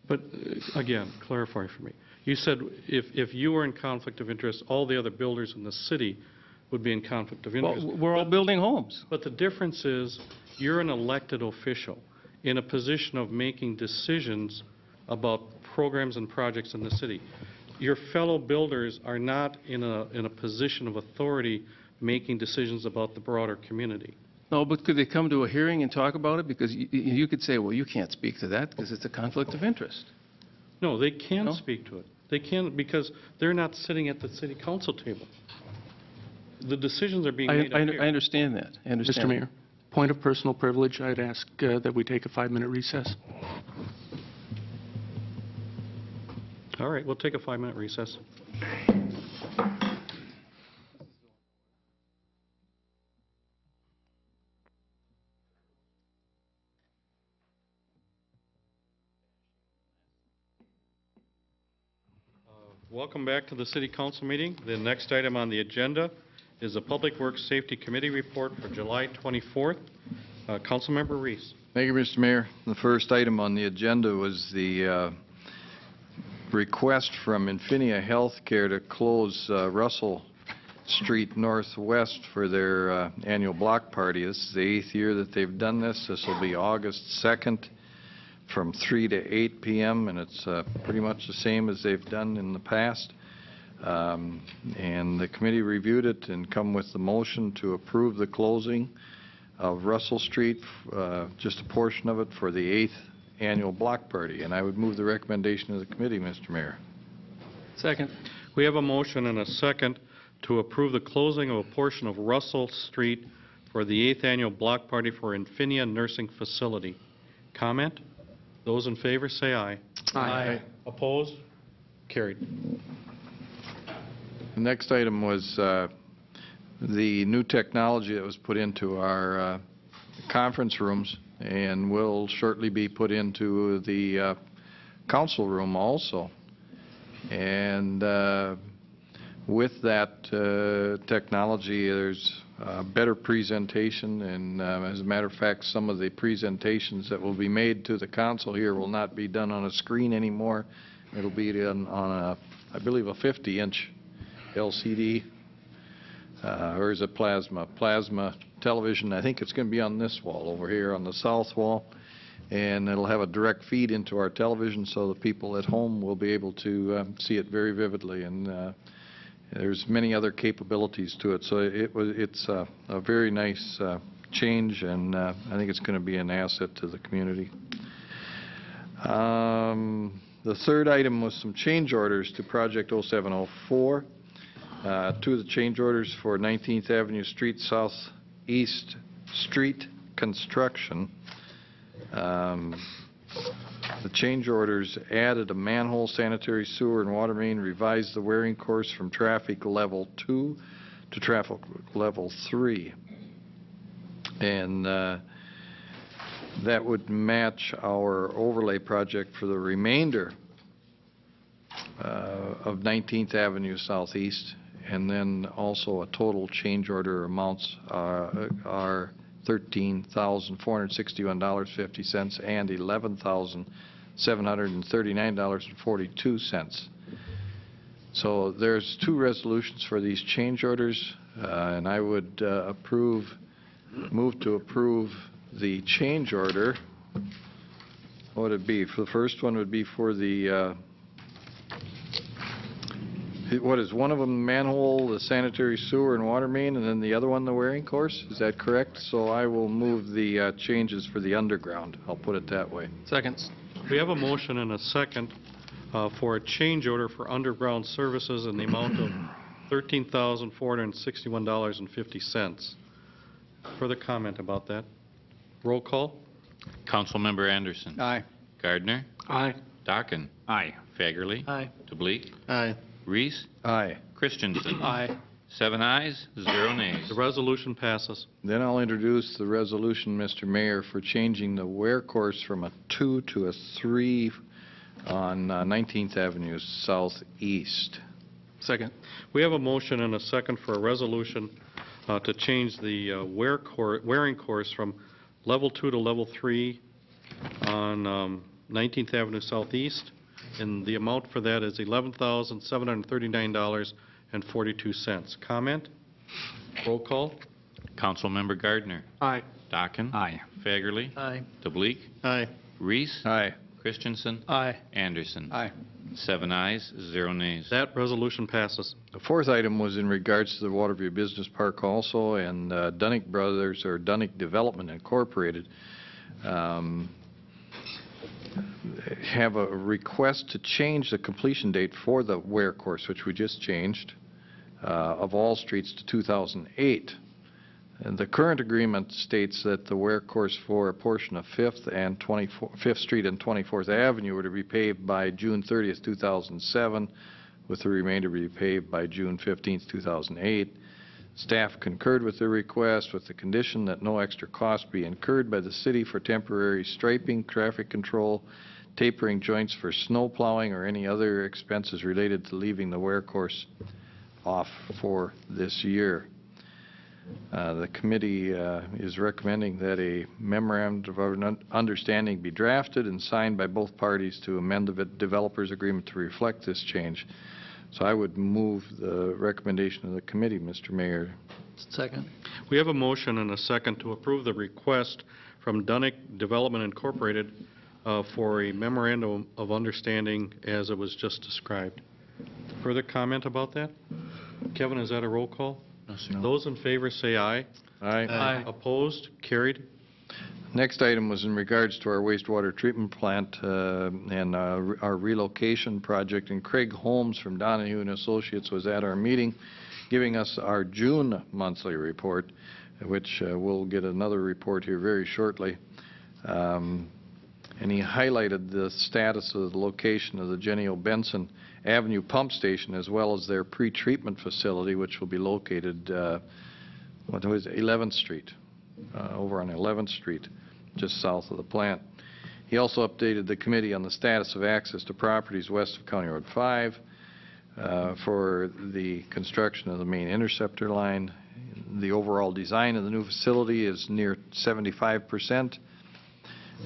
A: But again, clarify for me. You said if you were in conflict of interest, all the other builders in the city would be in conflict of interest.
C: Well, we're all building homes.
A: But the difference is you're an elected official in a position of making decisions about programs and projects in the city. Your fellow builders are not in a position of authority making decisions about the broader community.
C: No, but could they come to a hearing and talk about it? Because you could say, well, you can't speak to that because it's a conflict of interest.
A: No, they can speak to it. They can, because they're not sitting at the city council table. The decisions are being made up here.
C: I understand that. I understand.
O: Mr. Mayor, point of personal privilege, I'd ask that we take a 5-minute recess.
A: All right, we'll take a 5-minute recess. Welcome back to the City Council meeting. The next item on the agenda is the Public Works Safety Committee report for July 24th. Councilmember Reese.
M: Thank you, Mr. Mayor. The first item on the agenda was the request from Infinia Healthcare to close Russell Street Northwest for their annual block party. This is the 8th year that they've done this. This will be August 2nd from 3 to 8 p.m., and it's pretty much the same as they've done in the past. And the committee reviewed it and come with the motion to approve the closing of Russell Street, just a portion of it, for the 8th annual block party. And I would move the recommendation of the committee, Mr. Mayor.
C: Second.
A: We have a motion and a second to approve the closing of a portion of Russell Street for the 8th annual block party for Infinia Nursing Facility. Comment? Those in favor say aye.
O: Aye.
A: Opposed? Carried.
M: The next item was the new technology that was put into our conference rooms and will shortly be put into the council room also. And with that technology, there's better presentation, and as a matter of fact, some of the presentations that will be made to the council here will not be done on a screen anymore. It'll be on a, I believe, a 50-inch LCD, or is it plasma television. I think it's going to be on this wall over here on the south wall, and it'll have a direct feed into our television, so the people at home will be able to see it very vividly. And there's many other capabilities to it, so it's a very nice change, and I think it's going to be an asset to the community. The third item was some change orders to Project 0704. 2 of the change orders for 19th Avenue Street Southeast Street construction. The change orders added a manhole, sanitary sewer, and water main, revised the wearing course from traffic level 2 to traffic level 3. And That would match our overlay project for the remainder of 19th Avenue Southeast, and then also a total change order amounts are $13,461.50 and $11,739.42. So there's two resolutions for these change orders, and I would move to approve the change order. What would it be? For the first one would be for the what is one of them manhole, the sanitary sewer and water main, and then the other one the wearing course? Is that correct? So I will move the changes for the underground. I'll put it that way.
C: Seconds.
A: We have a motion and a second for a change order for underground services in the amount of $13,461.50. Further comment about that? Roll call.
B: Councilmember Anderson.
C: Aye.
B: Gardner.
O: Aye.
B: Dockin.
N: Aye.
B: Fagerly.
C: Aye.
B: DeBleek.
D: Aye.
B: Reese.
M: Aye.
B: Christensen.
C: Aye.
B: 7 ayes, 0 nays.
A: The resolution passes.
M: Then I'll introduce the resolution, Mr. Mayor, for changing the wear course from a 2 to a 3 on 19th Avenue Southeast.
C: Second.
A: We have a motion and a second for a resolution to change the wearing course from level 2 to level 3 on 19th Avenue Southeast, and the amount for that is $11,739.42. Comment? Roll call.
B: Councilmember Gardner.
O: Aye.
B: Dockin.
N: Aye.
B: Fagerly.
C: Aye.
B: DeBleek.
D: Aye.
B: Reese.
M: Aye.
B: Christensen.
C: Aye.
B: Anderson.
C: Aye.
B: 7 ayes, 0 nays.
A: That resolution passes.
M: The fourth item was in regards to the Waterview Business Park also, and Dunnick Brothers, or Dunnick Development Incorporated, have a request to change the completion date for the wear course, which we just changed, of all streets to 2008. And the current agreement states that the wear course for a portion of 5th Street and 24th Avenue were to be paved by June 30th, 2007, with the remainder to be paved by June 15th, 2008. Staff concurred with the request with the condition that no extra cost be incurred by the city for temporary striping, traffic control, tapering joints for snow plowing, or any other expenses related to leaving the wear course off for this year. The committee is recommending that a memorandum of understanding be drafted and signed by both parties to amend the developers agreement to reflect this change. So I would move the recommendation of the committee, Mr. Mayor.
C: Second.
A: We have a motion and a second to approve the request from Dunnick Development Incorporated for a memorandum of understanding as it was just described. Further comment about that? Kevin, is that a roll call?
M: No.
A: Those in favor say aye.
M: Aye.
C: Aye.
A: Opposed? Carried.
M: Next item was in regards to our wastewater treatment plant and our relocation project. And Craig Holmes from Donahue and Associates was at our meeting giving us our June monthly report, which we'll get another report here very shortly. And he highlighted the status of the location of the Jenny O. Benson Avenue pump station, as well as their pre-treatment facility, which will be located 11th Street, over on 11th Street, just south of the plant. He also updated the committee on the status of access to properties west of County Road 5 for the construction of the main interceptor line. The overall design of the new facility is near 75%.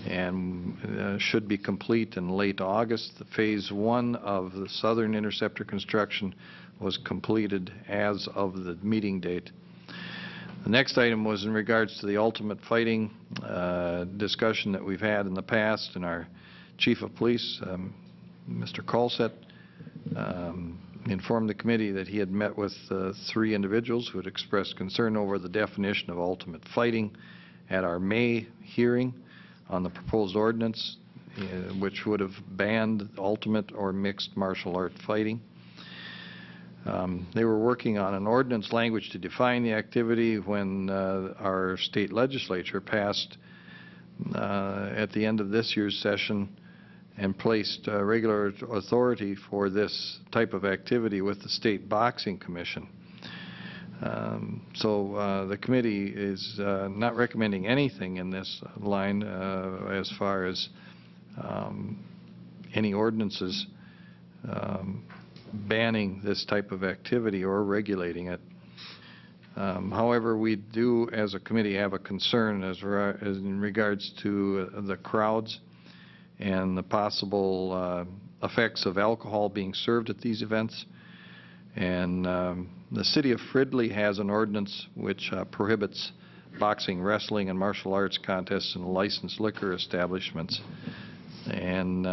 M: And should be complete in late August. The phase 1 of the southern interceptor construction was completed as of the meeting date. The next item was in regards to the ultimate fighting discussion that we've had in the past, and our chief of police, Mr. Colsett, informed the committee that he had met with 3 individuals who had expressed concern over the definition of ultimate fighting at our May hearing on the proposed ordinance, which would have banned ultimate or mixed martial art fighting. They were working on an ordinance language to define the activity when our state legislature passed at the end of this year's session and placed regular authority for this type of activity with the State Boxing Commission. The committee is not recommending anything in this line as far as any ordinances banning this type of activity or regulating it. However, we do, as a committee, have a concern as in regards to the crowds and the possible effects of alcohol being served at these events. And the city of Fridley has an ordinance which prohibits boxing, wrestling, and martial arts contests in licensed liquor establishments. And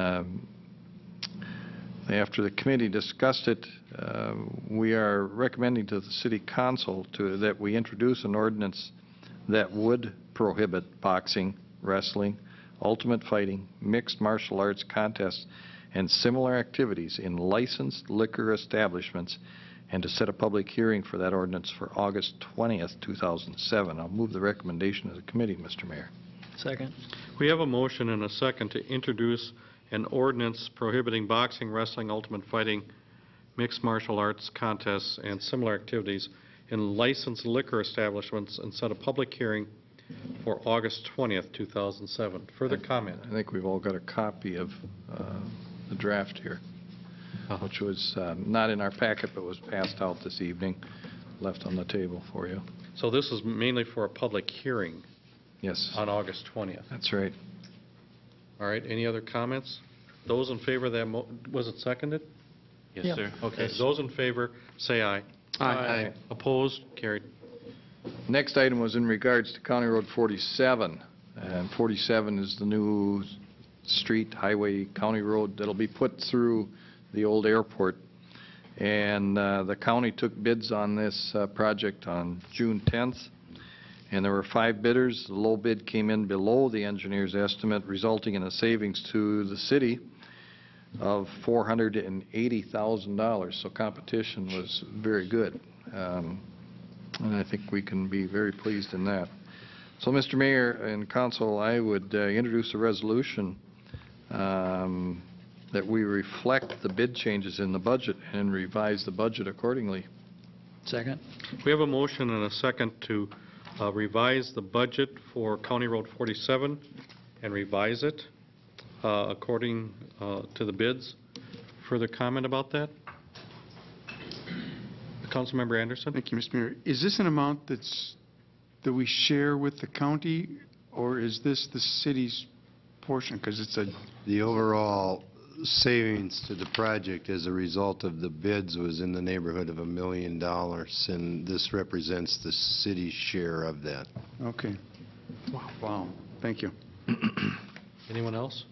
M: after the committee discussed it, we are recommending to the city council that we introduce an ordinance that would prohibit boxing, wrestling, ultimate fighting, mixed martial arts contests, and similar activities in licensed liquor establishments, and to set a public hearing for that ordinance for August 20th, 2007. I'll move the recommendation of the committee, Mr. Mayor.
C: Second.
A: We have a motion and a second to introduce an ordinance prohibiting boxing, wrestling, ultimate fighting, mixed martial arts contests, and similar activities in licensed liquor establishments, and set a public hearing for August 20th, 2007. Further comment?
M: I think we've all got a copy of the draft here, which was not in our packet but was passed out this evening, left on the table for you.
A: So this is mainly for a public hearing?
M: Yes.
A: On August 20th?
M: That's right.
A: All right, any other comments? Those in favor of that, was it seconded?
B: Yes, sir.
A: Okay, those in favor, say aye.
M: Aye.
A: Opposed? Carried.
M: Next item was in regards to County Road 47. And 47 is the new street, highway, county road that'll be put through the old airport. And the county took bids on this project on June 10th. And there were 5 bidders. The low bid came in below the engineer's estimate, resulting in a savings to the city of $480,000. So competition was very good. And I think we can be very pleased in that. So, Mr. Mayor and Council, I would introduce a resolution that we reflect the bid changes in the budget and revise the budget accordingly.
C: Second.
A: We have a motion and a second to revise the budget for County Road 47 and revise it according to the bids. Further comment about that? Councilmember Anderson?
J: Thank you, Mr. Mayor. Is this an amount that we share with the county, or is this the city's portion? Because it's
R: The overall savings to the project as a result of the bids was in the neighborhood of $1 million, and this represents the city's share of that.
J: Okay. Wow. Thank you.
A: Anyone else?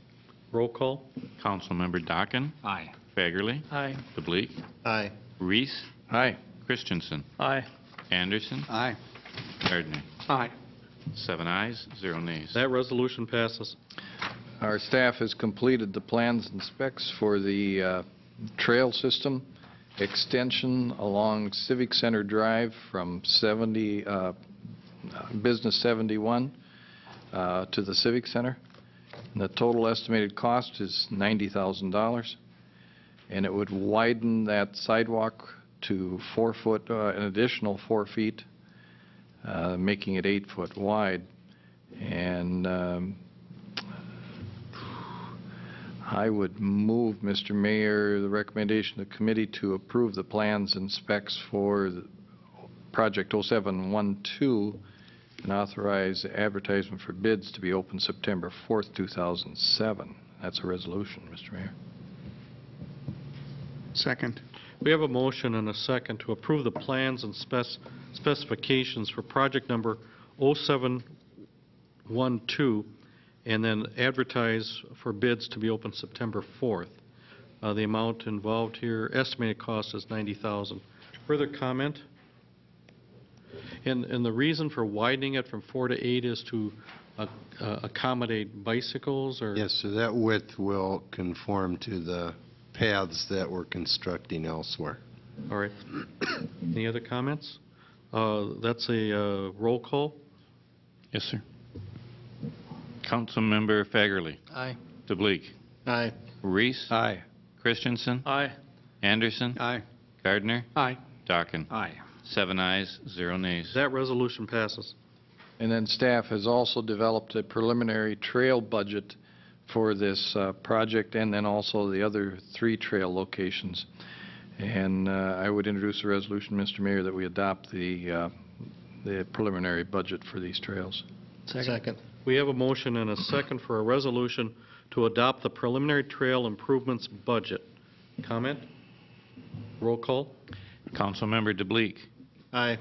A: Roll call.
B: Councilmember Dockin.
C: Aye.
B: Fagerly.
C: Aye.
B: DeBleek.
D: Aye.
B: Reese.
M: Aye.
B: Christensen.
C: Aye.
B: Anderson.
J: Aye.
B: Gardner.
J: Aye.
B: 7 ayes, 0 nays.
A: That resolution passes.
M: Our staff has completed the plans and specs for the trail system extension along Civic Center Drive from Business 71 to the Civic Center. And the total estimated cost is $90,000, and it would widen that sidewalk to 4 foot, an additional 4 feet, making it 8 foot wide. And I would move, Mr. Mayor, the recommendation of the committee to approve the plans and specs for the Project 0712 and authorize advertisement for bids to be open September 4th, 2007. That's a resolution, Mr. Mayor.
J: Second.
A: We have a motion and a second to approve the plans and specifications for project number 0712 and then advertise for bids to be open September 4th. The amount involved here, estimated cost is $90,000. Further comment? And the reason for widening it from 4 to 8 is to accommodate bicycles, or?
R: Yes, so that width will conform to the paths that we're constructing elsewhere.
A: All right. Any other comments? That's a roll call.
B: Yes, sir. Councilmember Fagerly.
C: Aye.
B: DeBleek.
D: Aye.
B: Reese.
M: Aye.
B: Christensen.
C: Aye.
B: Anderson.
J: Aye.
B: Gardner.
J: Aye.
B: Dockin.
C: Aye.
B: 7 ayes, 0 nays.
A: That resolution passes.
M: And then staff has also developed a preliminary trail budget for this project and then also the other 3 trail locations. And I would introduce a resolution, Mr. Mayor, that we adopt the preliminary budget for these trails.
D: Second.
A: We have a motion and a second for a resolution to adopt the preliminary trail improvements budget. Comment? Roll call.
B: Councilmember DeBleek.
D: Aye.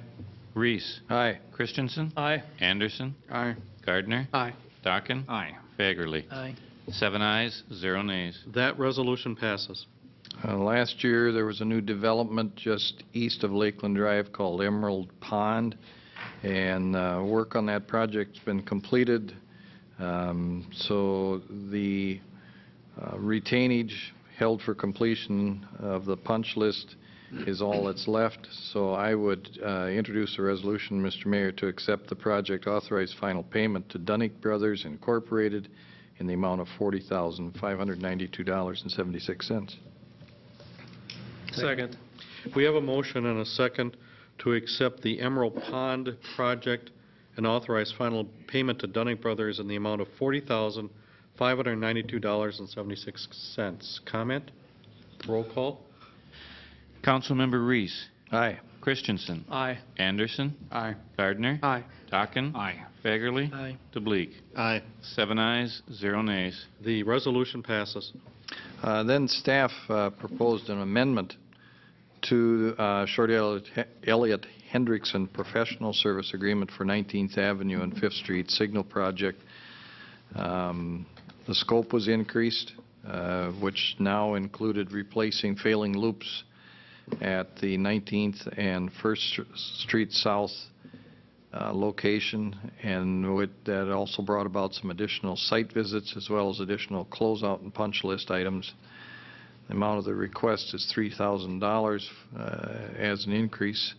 B: Reese.
M: Aye.
B: Christensen.
O: Aye.
B: Anderson.
J: Aye.
B: Gardner.
O: Aye.
B: Dockin.
N: Aye.
B: Fagerly.
S: Aye.
B: 7 ayes, 0 nays.
A: That resolution passes.
M: Last year, there was a new development just east of Lakeland Drive called Emerald Pond, and work on that project's been completed. So the retainage held for completion of the punch list is all that's left. So I would introduce a resolution, Mr. Mayor, to accept the project authorized final payment to Dunnick Brothers Incorporated in the amount of $40,592.76.
A: Second. We have a motion and a second to accept the Emerald Pond project and authorize final payment to Dunning Brothers in the amount of $40,592.76. Comment? Roll call.
B: Councilmember Reese.
M: Aye.
B: Christensen.
O: Aye.
B: Anderson.
J: Aye.
B: Gardner.
O: Aye.
B: Dockin.
N: Aye.
B: Fagerly.
S: Aye.
B: DeBleek.
D: Aye.
B: 7 ayes, 0 nays.
A: The resolution passes.
M: Then staff proposed an amendment to Short Elliott Hendrickson Professional Service Agreement for 19th Avenue and 5th Street Signal Project. The scope was increased, which now included replacing failing loops at the 19th and 1st Street South location, and that also brought about some additional site visits as well as additional closeout and punch list items. The amount of the request is $3,000 as an increase,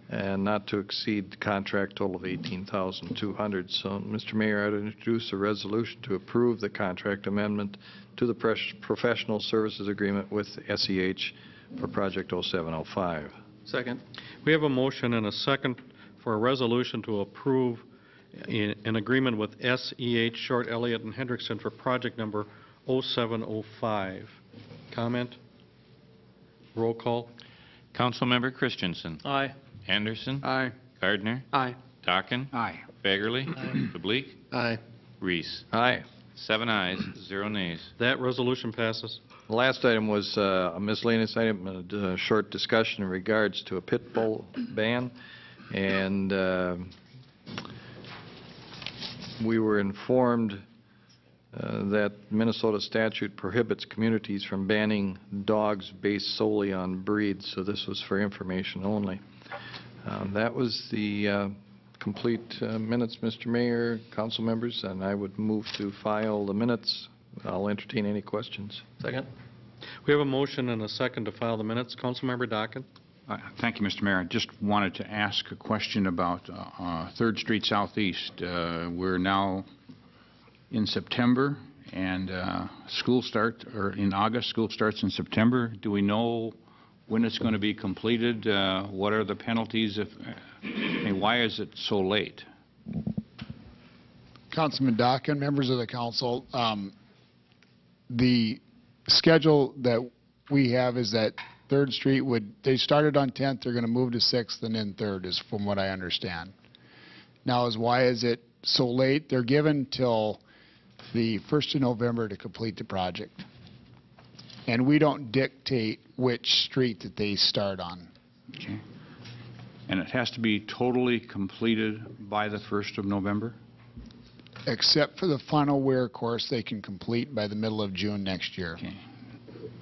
M: and not to exceed the contract total of $18,200. So, Mr. Mayor, I'd introduce a resolution to approve the contract amendment to the professional services agreement with SEH for Project 0705.
C: Second.
A: We have a motion and a second for a resolution to approve an agreement with SEH Short Elliott and Hendrickson for project number 0705. Comment? Roll call.
B: Councilmember Christensen.
S: Aye.
B: Anderson.
J: Aye.
B: Gardner.
O: Aye.
B: Dockin.
N: Aye.
B: Fagerly. DeBleek.
D: Aye.
B: Reese.
M: Aye.
B: 7 ayes, 0 nays.
A: That resolution passes.
M: The last item was a miscellaneous item, a short discussion in regards to a pit bull ban, and we were informed that Minnesota statute prohibits communities from banning dogs based solely on breed, so this was for information only. That was the complete minutes, Mr. Mayor, council members, and I would move to file the minutes. I'll entertain any questions.
C: Second.
A: We have a motion and a second to file the minutes. Councilmember Dockin.
N: Thank you, Mr. Mayor. I just wanted to ask a question about 3rd Street Southeast. We're now in September, and school starts, or in August, school starts in September. Do we know when it's going to be completed? What are the penalties? I mean, why is it so late?
U: Councilman Dockin, members of the council, the schedule that we have is that 3rd Street they started on 10th, they're going to move to 6th and then 3rd is from what I understand. Now, why is it so late? They're given till the 1st of November to complete the project. And we don't dictate which street that they start on.
N: Okay. And it has to be totally completed by the 1st of November?
U: Except for the final wear course, they can complete by the middle of June next year.
N: Okay.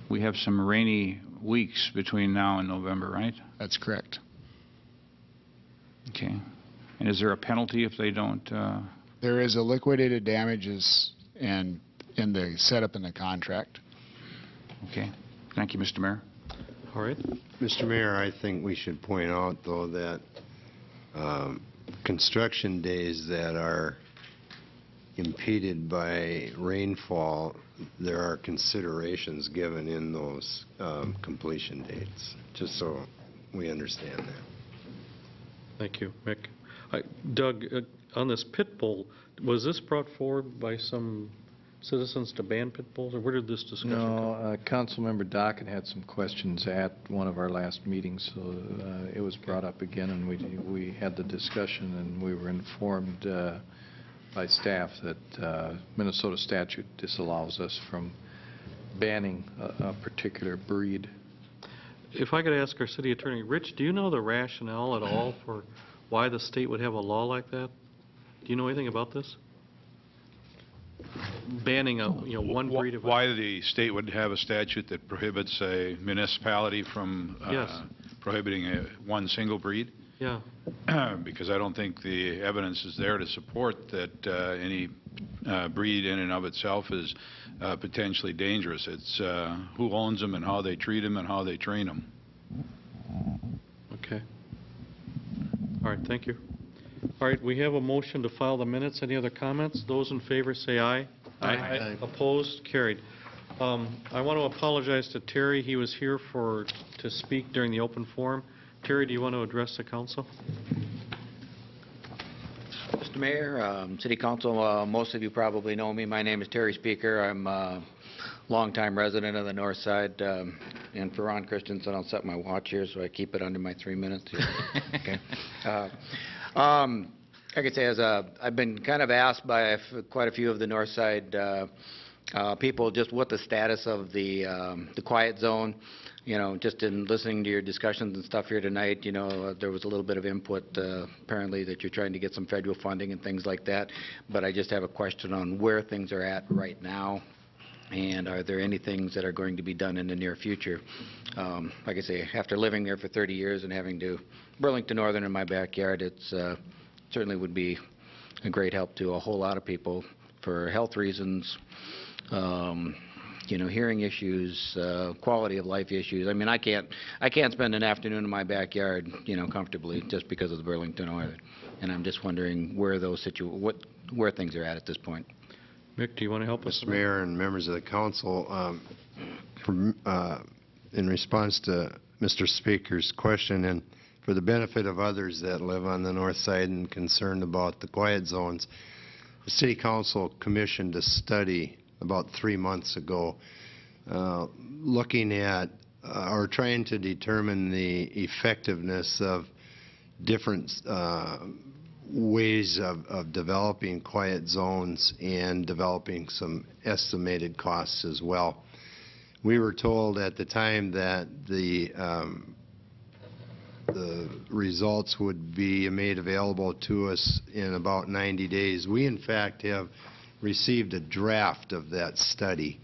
N: We have some rainy weeks between now and November, right?
U: That's correct.
N: Okay. And is there a penalty if they don't?
U: There is a liquidated damages and in the setup in the contract.
N: Okay. Thank you, Mr. Mayor.
A: All right.
R: Mr. Mayor, I think we should point out, though, that construction days that are impeded by rainfall, there are considerations given in those completion dates, just so we understand that.
A: Thank you, Mick. Doug, on this pit bull, was this brought forward by some citizens to ban pit bulls, or where did this discussion come?
M: No, Councilmember Dockett had some questions at one of our last meetings, so it was brought up again, and we had the discussion, and we were informed by staff that Minnesota statute disallows us from banning a particular breed.
A: If I could ask our city attorney, Rich, do you know the rationale at all for why the state would have a law like that? Do you know anything about this? Banning a, one breed of...
E: Why the state would have a statute that prohibits a municipality from
A: Yes.
E: prohibiting one single breed?
A: Yeah.
E: Because I don't think the evidence is there to support that any breed in and of itself is potentially dangerous. It's who owns them and how they treat them and how they train them.
A: Okay. All right, thank you. All right, we have a motion to file the minutes. Any other comments? Those in favor say aye.
D: Aye.
A: Opposed? Carried. I want to apologize to Terry. He was here to speak during the open forum. Terry, do you want to address the council?
V: Mr. Mayor, City Council, most of you probably know me. My name is Terry Speaker. I'm a longtime resident of the north side. And for Ron Christensen, I'll set my watch here so I keep it under my 3 minutes here. Okay. Like I say, I've been kind of asked by quite a few of the north side people just what the status of the quiet zone. Just in listening to your discussions and stuff here tonight, there was a little bit of input apparently that you're trying to get some federal funding and things like that. But I just have a question on where things are at right now. And are there any things that are going to be done in the near future? Like I say, after living there for 30 years and having Burlington Northern in my backyard, it's certainly would be a great help to a whole lot of people for health reasons, hearing issues, quality of life issues. I mean, I can't spend an afternoon in my backyard, comfortably just because of the Burlington Northern. And I'm just wondering where where things are at this point.
A: Mick, do you want to help us?
R: Mr. Mayor and members of the council, in response to Mr. Speaker's question, and for the benefit of others that live on the north side and concerned about the quiet zones, the City Council commissioned a study about 3 months ago looking at or trying to determine the effectiveness of different ways of developing quiet zones and developing some estimated costs as well. We were told at the time that the results would be made available to us in about 90 days. We, in fact, have received a draft of that study,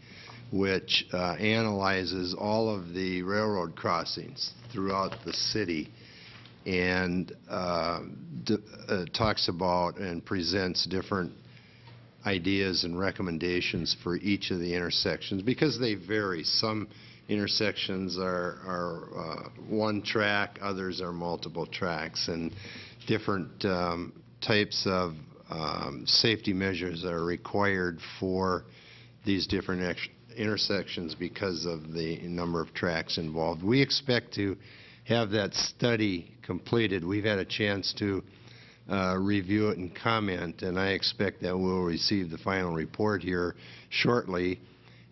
R: which analyzes all of the railroad crossings throughout the city and talks about and presents different ideas and recommendations for each of the intersections because they vary. Some intersections are one track, others are multiple tracks, and different types of safety measures are required for these different intersections because of the number of tracks involved. We expect to have that study completed. We've had a chance to review it and comment, and I expect that we'll receive the final report here shortly,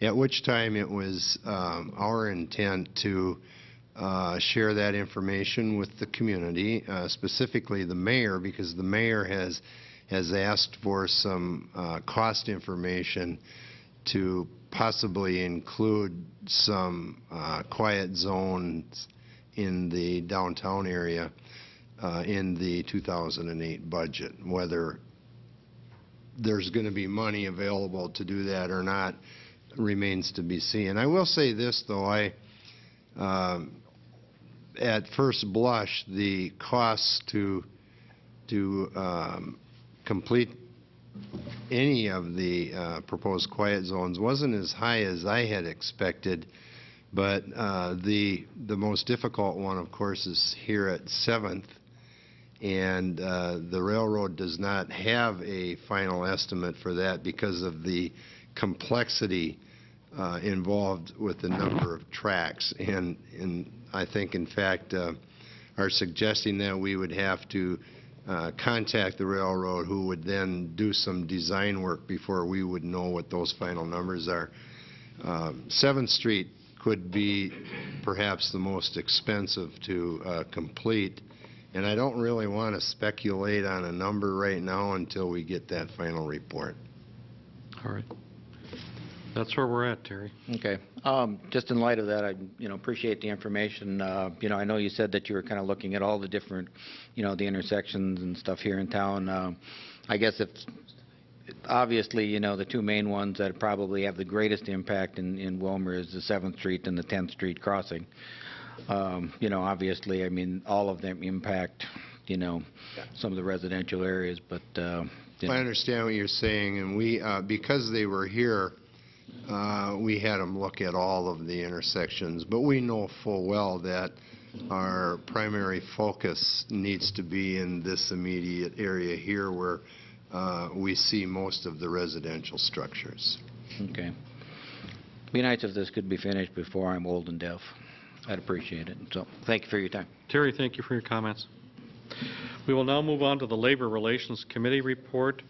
R: at which time it was our intent to share that information with the community, specifically the mayor, because the mayor has asked for some cost information to possibly include some quiet zones in the downtown area in the 2008 budget. Whether there's going to be money available to do that or not remains to be seen. I will say this, though. At first blush, the costs to complete any of the proposed quiet zones wasn't as high as I had expected. But the most difficult one, of course, is here at 7th, and the railroad does not have a final estimate for that because of the complexity involved with the number of tracks. And I think, in fact, are suggesting that we would have to contact the railroad, who would then do some design work before we would know what those final numbers are. 7th Street could be perhaps the most expensive to complete, and I don't really want to speculate on a number right now until we get that final report.
A: All right. That's where we're at, Terry.
V: Okay. Just in light of that, I appreciate the information. I know you said that you were kind of looking at all the different, the intersections and stuff here in town. I guess if obviously, the two main ones that probably have the greatest impact in Willmar is the 7th Street and the 10th Street crossing. Obviously, I mean, all of them impact, some of the residential areas, but
R: I understand what you're saying, and we, because they were here, we had them look at all of the intersections, but we know full well that our primary focus needs to be in this immediate area here where we see most of the residential structures.
V: Okay. Be nice if this could be finished before I'm old and deaf. I'd appreciate it. So thank you for your time.
A: Terry, thank you for your comments. We will now move on to the Labor Relations Committee report.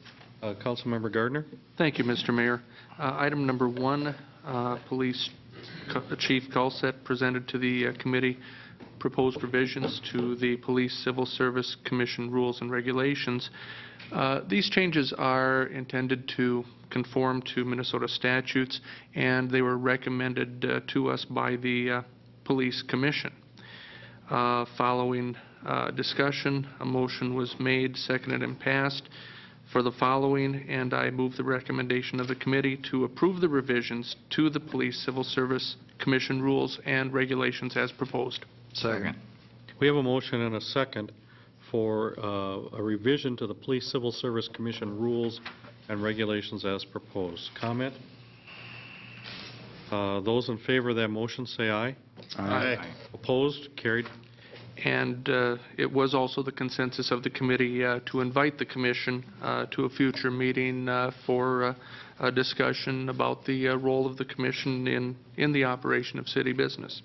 A: Councilmember Gardner.
O: Thank you, Mr. Mayor. Item number 1, Police Chief Culsett presented to the committee proposed revisions to the Police Civil Service Commission rules and regulations. These changes are intended to conform to Minnesota statutes, and they were recommended to us by the Police Commission. Following discussion, a motion was made, seconded, and passed for the following, and I move the recommendation of the committee to approve the revisions to the Police Civil Service Commission rules and regulations as proposed.
A: Second. We have a motion and a second for a revision to the Police Civil Service Commission rules and regulations as proposed. Comment? Those in favor of that motion say aye.
O: Aye.
A: Opposed? Carried.
O: And it was also the consensus of the committee to invite the commission to a future meeting for a discussion about the role of the commission in the operation of city business.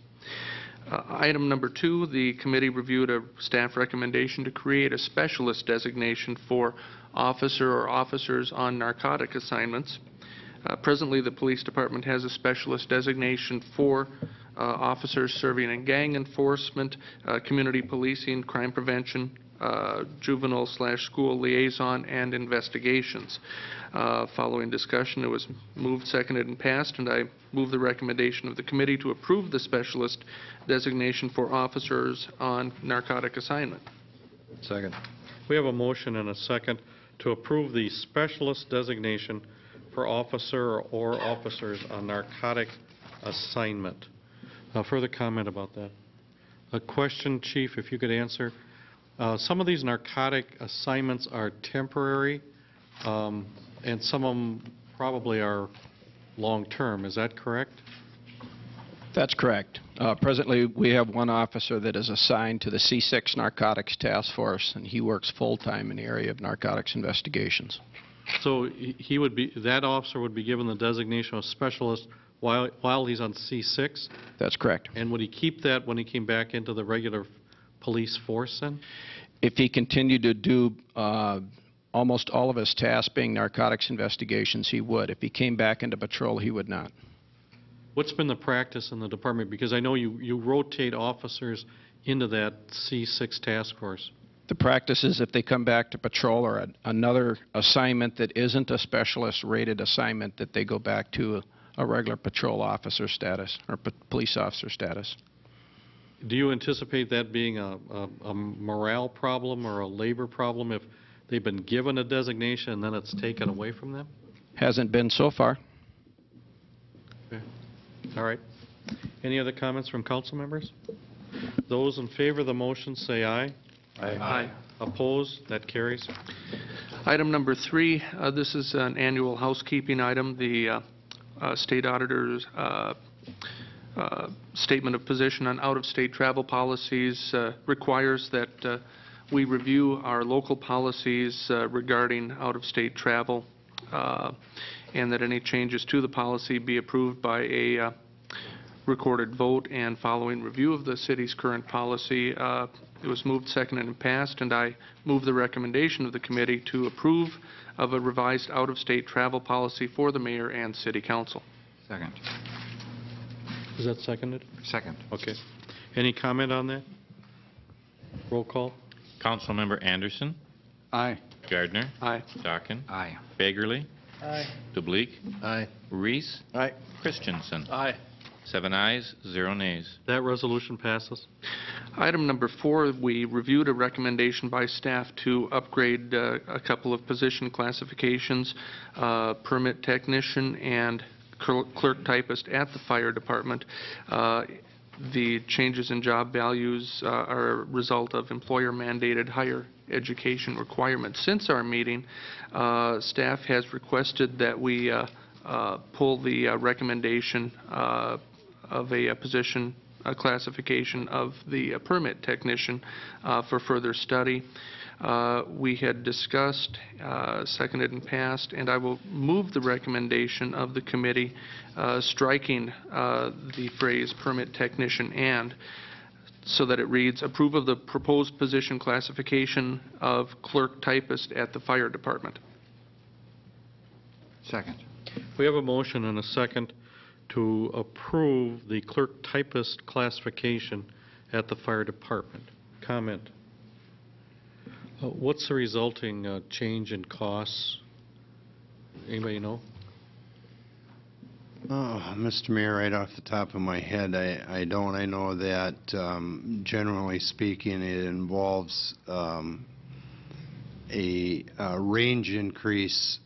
O: Item number 2, the committee reviewed a staff recommendation to create a specialist designation for officer or officers on narcotic assignments. Presently, the police department has a specialist designation for officers serving in gang enforcement, community policing, crime prevention, juvenile/school liaison, and investigations. Following discussion, it was moved, seconded, and passed, and I move the recommendation of the committee to approve the specialist designation for officers on narcotic assignment.
A: Second. We have a motion and a second to approve the specialist designation for officer or officers on narcotic assignment. Further comment about that? A question, Chief, if you could answer. Some of these narcotic assignments are temporary, and some of them probably are long-term. Is that correct?
G: That's correct. Presently, we have one officer that is assigned to the C6 Narcotics Task Force, and he works full-time in the area of narcotics investigations.
A: So he would be, that officer would be given the designation of specialist while he's on C6?
G: That's correct.
A: And would he keep that when he came back into the regular police force then?
G: If he continued to do almost all of his tasks being narcotics investigations, he would. If he came back into patrol, he would not.
A: What's been the practice in the department? Because I know you rotate officers into that C6 task force.
G: The practice is if they come back to patrol or another assignment that isn't a specialist rated assignment, that they go back to a regular patrol officer status or police officer status.
A: Do you anticipate that being a morale problem or a labor problem if they've been given a designation and then it's taken away from them?
G: Hasn't been so far.
A: Okay. All right. Any other comments from council members? Those in favor of the motion say aye.
O: Aye.
A: Opposed? That carries.
O: Item number 3, this is an annual housekeeping item. The state auditor's statement of position on out-of-state travel policies requires that we review our local policies regarding out-of-state travel and that any changes to the policy be approved by a recorded vote and following review of the city's current policy, it was moved, seconded, and passed, and I move the recommendation of the committee to approve of a revised out-of-state travel policy for the mayor and city council.
B: Second.
A: Is that seconded?
B: Second.
A: Okay. Any comment on that? Roll call.
B: Councilmember Anderson.
J: Aye.
B: Gardner.
O: Aye.
B: Stockin.
Q: Aye.
B: Fagerly.
J: Aye.
B: DeBleek.
D: Aye.
B: Reese.
Q: Aye.
B: Christensen.
J: Aye.
B: 7 ayes, 0 nays.
A: That resolution passes.
O: Item number 4, we reviewed a recommendation by staff to upgrade a couple of position classifications, permit technician and clerk typist at the fire department. The changes in job values are a result of employer-mandated higher education requirements. Since our meeting, staff has requested that we pull the recommendation of a position classification of the permit technician for further study. We had discussed, seconded and passed, and I will move the recommendation of the committee striking the phrase permit technician and, so that it reads, approve of the proposed position classification of clerk typist at the fire department.
B: Second.
A: We have a motion and a second to approve the clerk typist classification at the fire department. Comment. What's the resulting change in costs? Anybody know?
R: Oh, Mr. Mayor, right off the top of my head, I don't. I know that generally speaking, it involves a range increase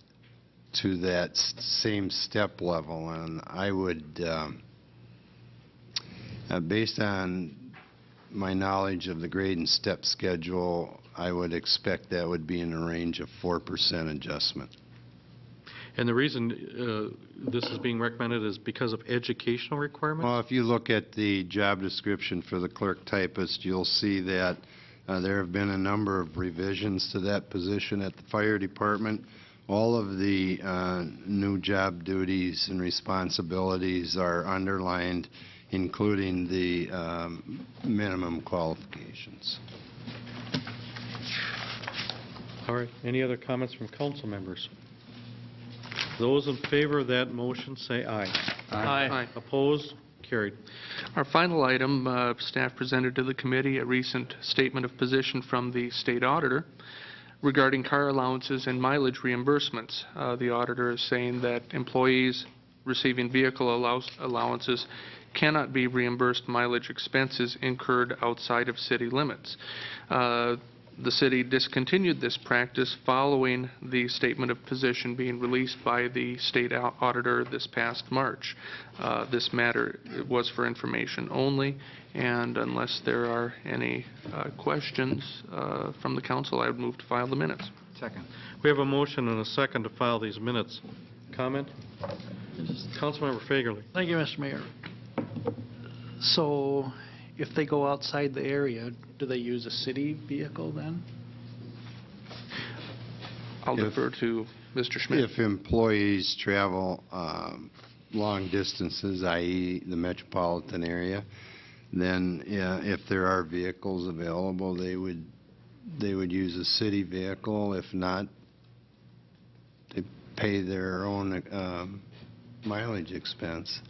R: to that same step level, and I would, based on my knowledge of the grade and step schedule, I would expect that would be in the range of 4% adjustment.
A: And the reason this is being recommended is because of educational requirements?
R: Well, if you look at the job description for the clerk typist, you'll see that there have been a number of revisions to that position at the fire department. All of the new job duties and responsibilities are underlined, including the minimum qualifications.
A: All right. Any other comments from council members? Those in favor of that motion say aye.
O: Aye.
A: Opposed? Carried.
O: Our final item, staff presented to the committee a recent statement of position from the state auditor regarding car allowances and mileage reimbursements. The auditor is saying that employees receiving vehicle allowances cannot be reimbursed mileage expenses incurred outside of city limits. The city discontinued this practice following the statement of position being released by the state auditor this past March. This matter was for information only, and unless there are any questions from the council, I would move to file the minutes.
B: Second.
A: We have a motion and a second to file these minutes. Comment? Councilmember Fagerly.
H: Thank you, Mr. Mayor. So if they go outside the area, do they use a city vehicle then?
O: I'll defer to Mr. Schmidt.
R: If employees travel long distances, i.e. the metropolitan area, then if there are vehicles available, they would use a city vehicle. If not, they pay their own mileage expense.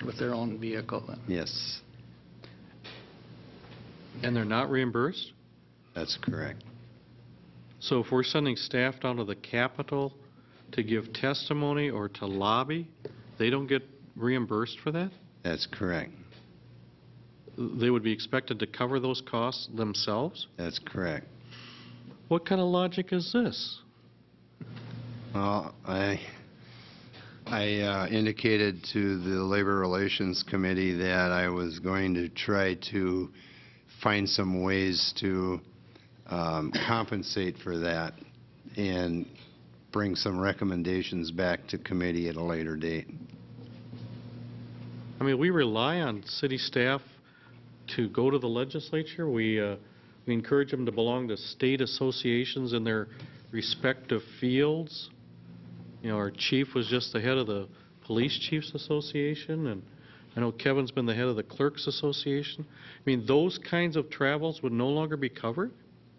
H: With their own vehicle then?
R: Yes.
A: And they're not reimbursed?
R: That's correct.
A: So if we're sending staff down to the Capitol to give testimony or to lobby, they don't get reimbursed for that?
R: That's correct.
A: They would be expected to cover those costs themselves?
R: That's correct.
A: What kind of logic is this?
R: Well, I indicated to the Labor Relations Committee that I was going to try to find some ways to compensate for that and bring some recommendations back to committee at a later date.
A: I mean, we rely on city staff to go to the legislature. We encourage them to belong to state associations in their respective fields. You know, our chief was just the head of the Police Chiefs Association, and I know Kevin's been the head of the Clerks Association. I mean, those kinds of travels would no longer be covered?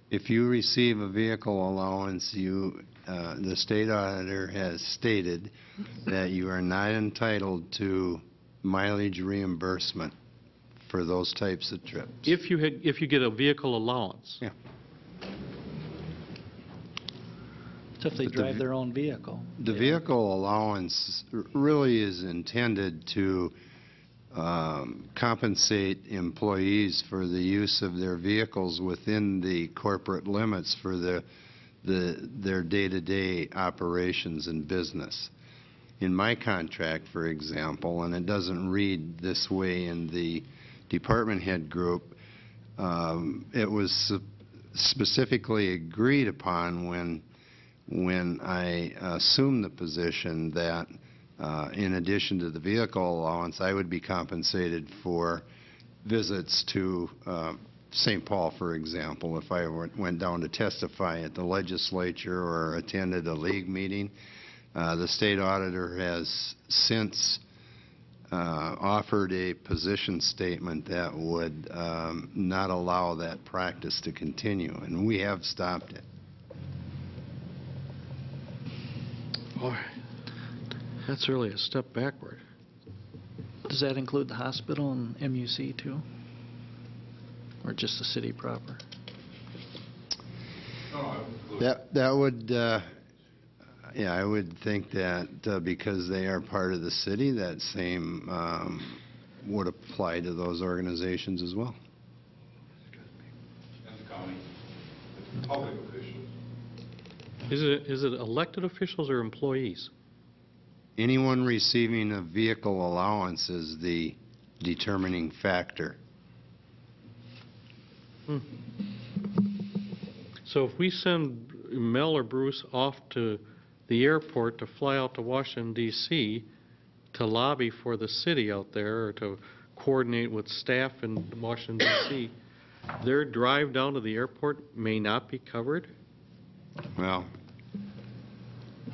R: If you receive a vehicle allowance, the state auditor has stated that you are not entitled to mileage reimbursement for those types of trips.
A: If you get a vehicle allowance?
R: Yeah.
H: So if they drive their own vehicle.
R: The vehicle allowance really is intended to compensate employees for the use of their vehicles within the corporate limits for their day-to-day operations and business. In my contract, for example, and it doesn't read this way in the department head group, it was specifically agreed upon when I assumed the position that in addition to the vehicle allowance, I would be compensated for visits to St. Paul, for example, if I went down to testify at the legislature or attended a league meeting. The state auditor has since offered a position statement that would not allow that practice to continue, and we have stopped it.
A: Boy, that's really a step backward.
H: Does that include the hospital and MUC too? Or just the city proper?
R: That would, yeah, I would think that because they are part of the city, that same would apply to those organizations as well.
I: And the county, the public officials.
A: Is it elected officials or employees?
R: Anyone receiving a vehicle allowance is the determining factor.
A: So if we send Mel or Bruce off to the airport to fly out to Washington, D.C. to lobby for the city out there or to coordinate with staff in Washington, D.C., their drive down to the airport may not be covered?
R: Well,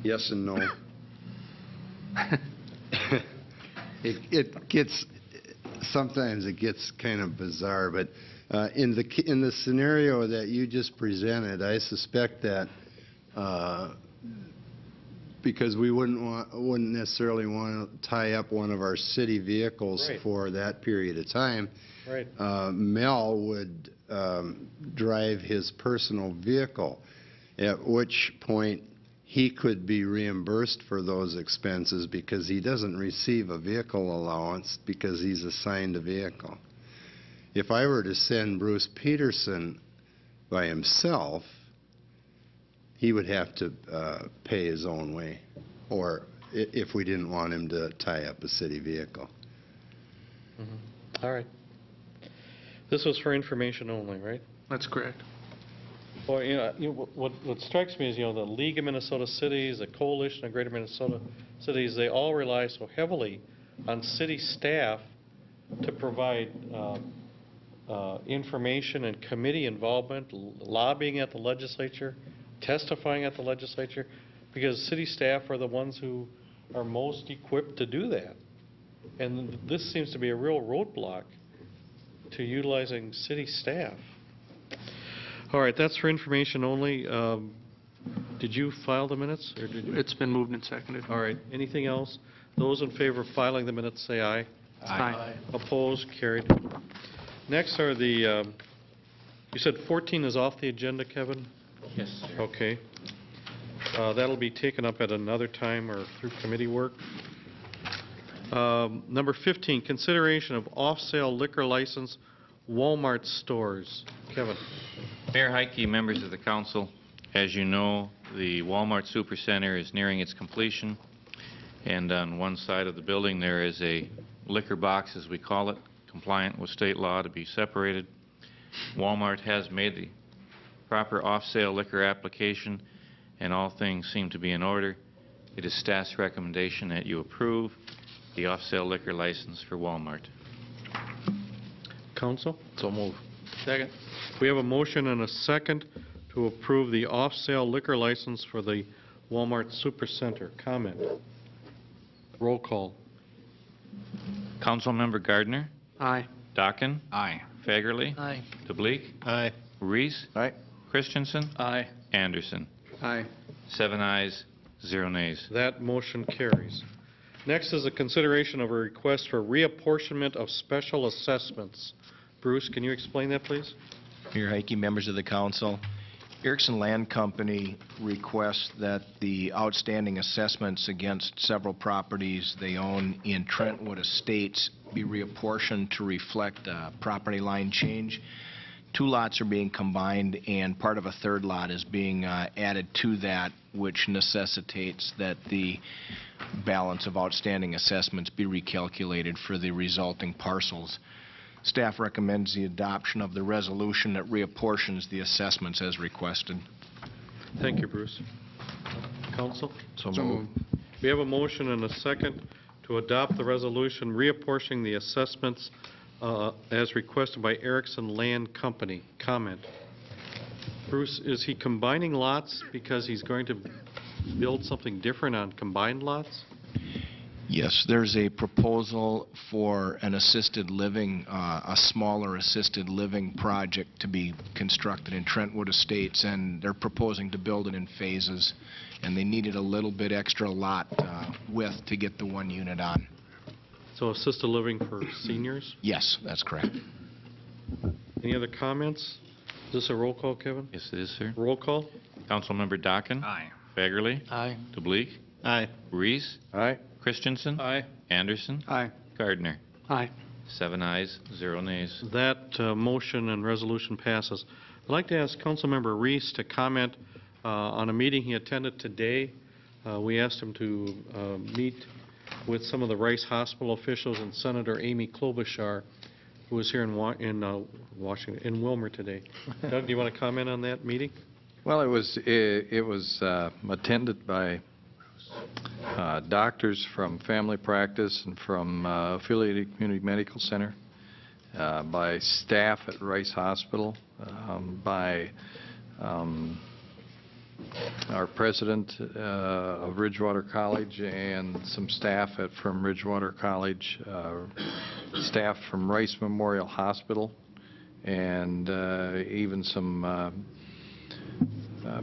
R: yes and no. Sometimes it gets kind of bizarre, but in the scenario that you just presented, I suspect that because we wouldn't necessarily want to tie up one of our city vehicles for that period of time.
A: Right.
R: Mel would drive his personal vehicle, at which point he could be reimbursed for those expenses because he doesn't receive a vehicle allowance because he's assigned a vehicle. If I were to send Bruce Peterson by himself, he would have to pay his own way, or if we didn't want him to tie up a city vehicle.
A: All right. This was for information only, right?
O: That's correct.
A: Well, what strikes me is, the League of Minnesota Cities, the Coalition of Greater Minnesota Cities, they all rely so heavily on city staff to provide information and committee involvement, lobbying at the legislature, testifying at the legislature, because city staff are the ones who are most equipped to do that. And this seems to be a real roadblock to utilizing city staff. All right, that's for information only. Did you file the minutes? Or did you?
O: It's been moved and seconded.
A: All right, anything else? Those in favor of filing the minutes say aye.
O: Aye.
A: Opposed? Carried. Next are the, you said 14 is off the agenda, Kevin?
B: Yes, sir.
A: Okay. That'll be taken up at another time or through committee work. Number 15, consideration of off-sale liquor license Walmart stores. Kevin.
B: Mayor Heike, members of the council, as you know, the Walmart Supercenter is nearing its completion, and on one side of the building there is a liquor box, as we call it, compliant with state law, to be separated. Walmart has made the proper off-sale liquor application, and all things seem to be in order. It is staff's recommendation that you approve the off-sale liquor license for Walmart.
A: Council?
G: So move.
A: Second. We have a motion and a second to approve the off-sale liquor license for the Walmart Supercenter. Comment. Roll call.
B: Councilmember Gardner,
O: Aye.
B: Dockin,
M: Aye.
B: Fagerly,
H: Aye.
B: DeBleek,
D: Aye.
B: Reese,
M: Aye.
B: Christensen,
C: Aye.
B: Anderson.
J: Aye.
B: 7 ayes, 0 nays.
A: That motion carries. Next is a consideration of a request for reapportionment of special assessments. Bruce, can you explain that, please?
Q: Mayor Heike, members of the council, Erickson Land Company requests that the outstanding assessments against several properties they own in Trentwood Estates be reapportioned to reflect a property line change. 2 lots are being combined, and part of a 3rd lot is being added to that, which necessitates that the balance of outstanding assessments be recalculated for the resulting parcels. Staff recommends the adoption of the resolution that reapportions the assessments as requested.
A: Thank you, Bruce. Council?
M: So moved.
A: We have a motion and a second to adopt the resolution reapportioning the assessments as requested by Erickson Land Company. Comment. Bruce, is he combining lots because he's going to build something different on combined lots?
Q: Yes, there's a proposal for an assisted living, a smaller assisted living project to be constructed in Trentwood Estates, and they're proposing to build it in phases, and they needed a little bit extra lot width to get the 1 unit on.
A: So assisted living for seniors?
Q: Yes, that's correct.
A: Any other comments? Is this a roll call, Kevin?
B: Yes, it is, sir.
A: Roll call?
B: Councilmember Dockin.
M: Aye.
B: Fagerly,
H: Aye.
B: DeBleek,
D: Aye.
B: Reese,
M: Aye.
B: Christensen,
C: Aye.
B: Anderson,
J: Aye.
B: Gardner.
O: Aye.
B: 7 ayes, 0 nays.
A: That motion and resolution passes. I'd like to ask Councilmember Reese to comment on a meeting he attended today. We asked him to meet with some of the Rice Hospital officials and Senator Amy Klobuchar, who was here in Washington, in Willmar today. Doug, do you want to comment on that meeting?
M: Well, it was attended by doctors from family practice and from affiliated community medical center, by staff at Rice Hospital, by our president of Ridgewater College and some staff from Ridgewater College, staff from Rice Memorial Hospital, and even some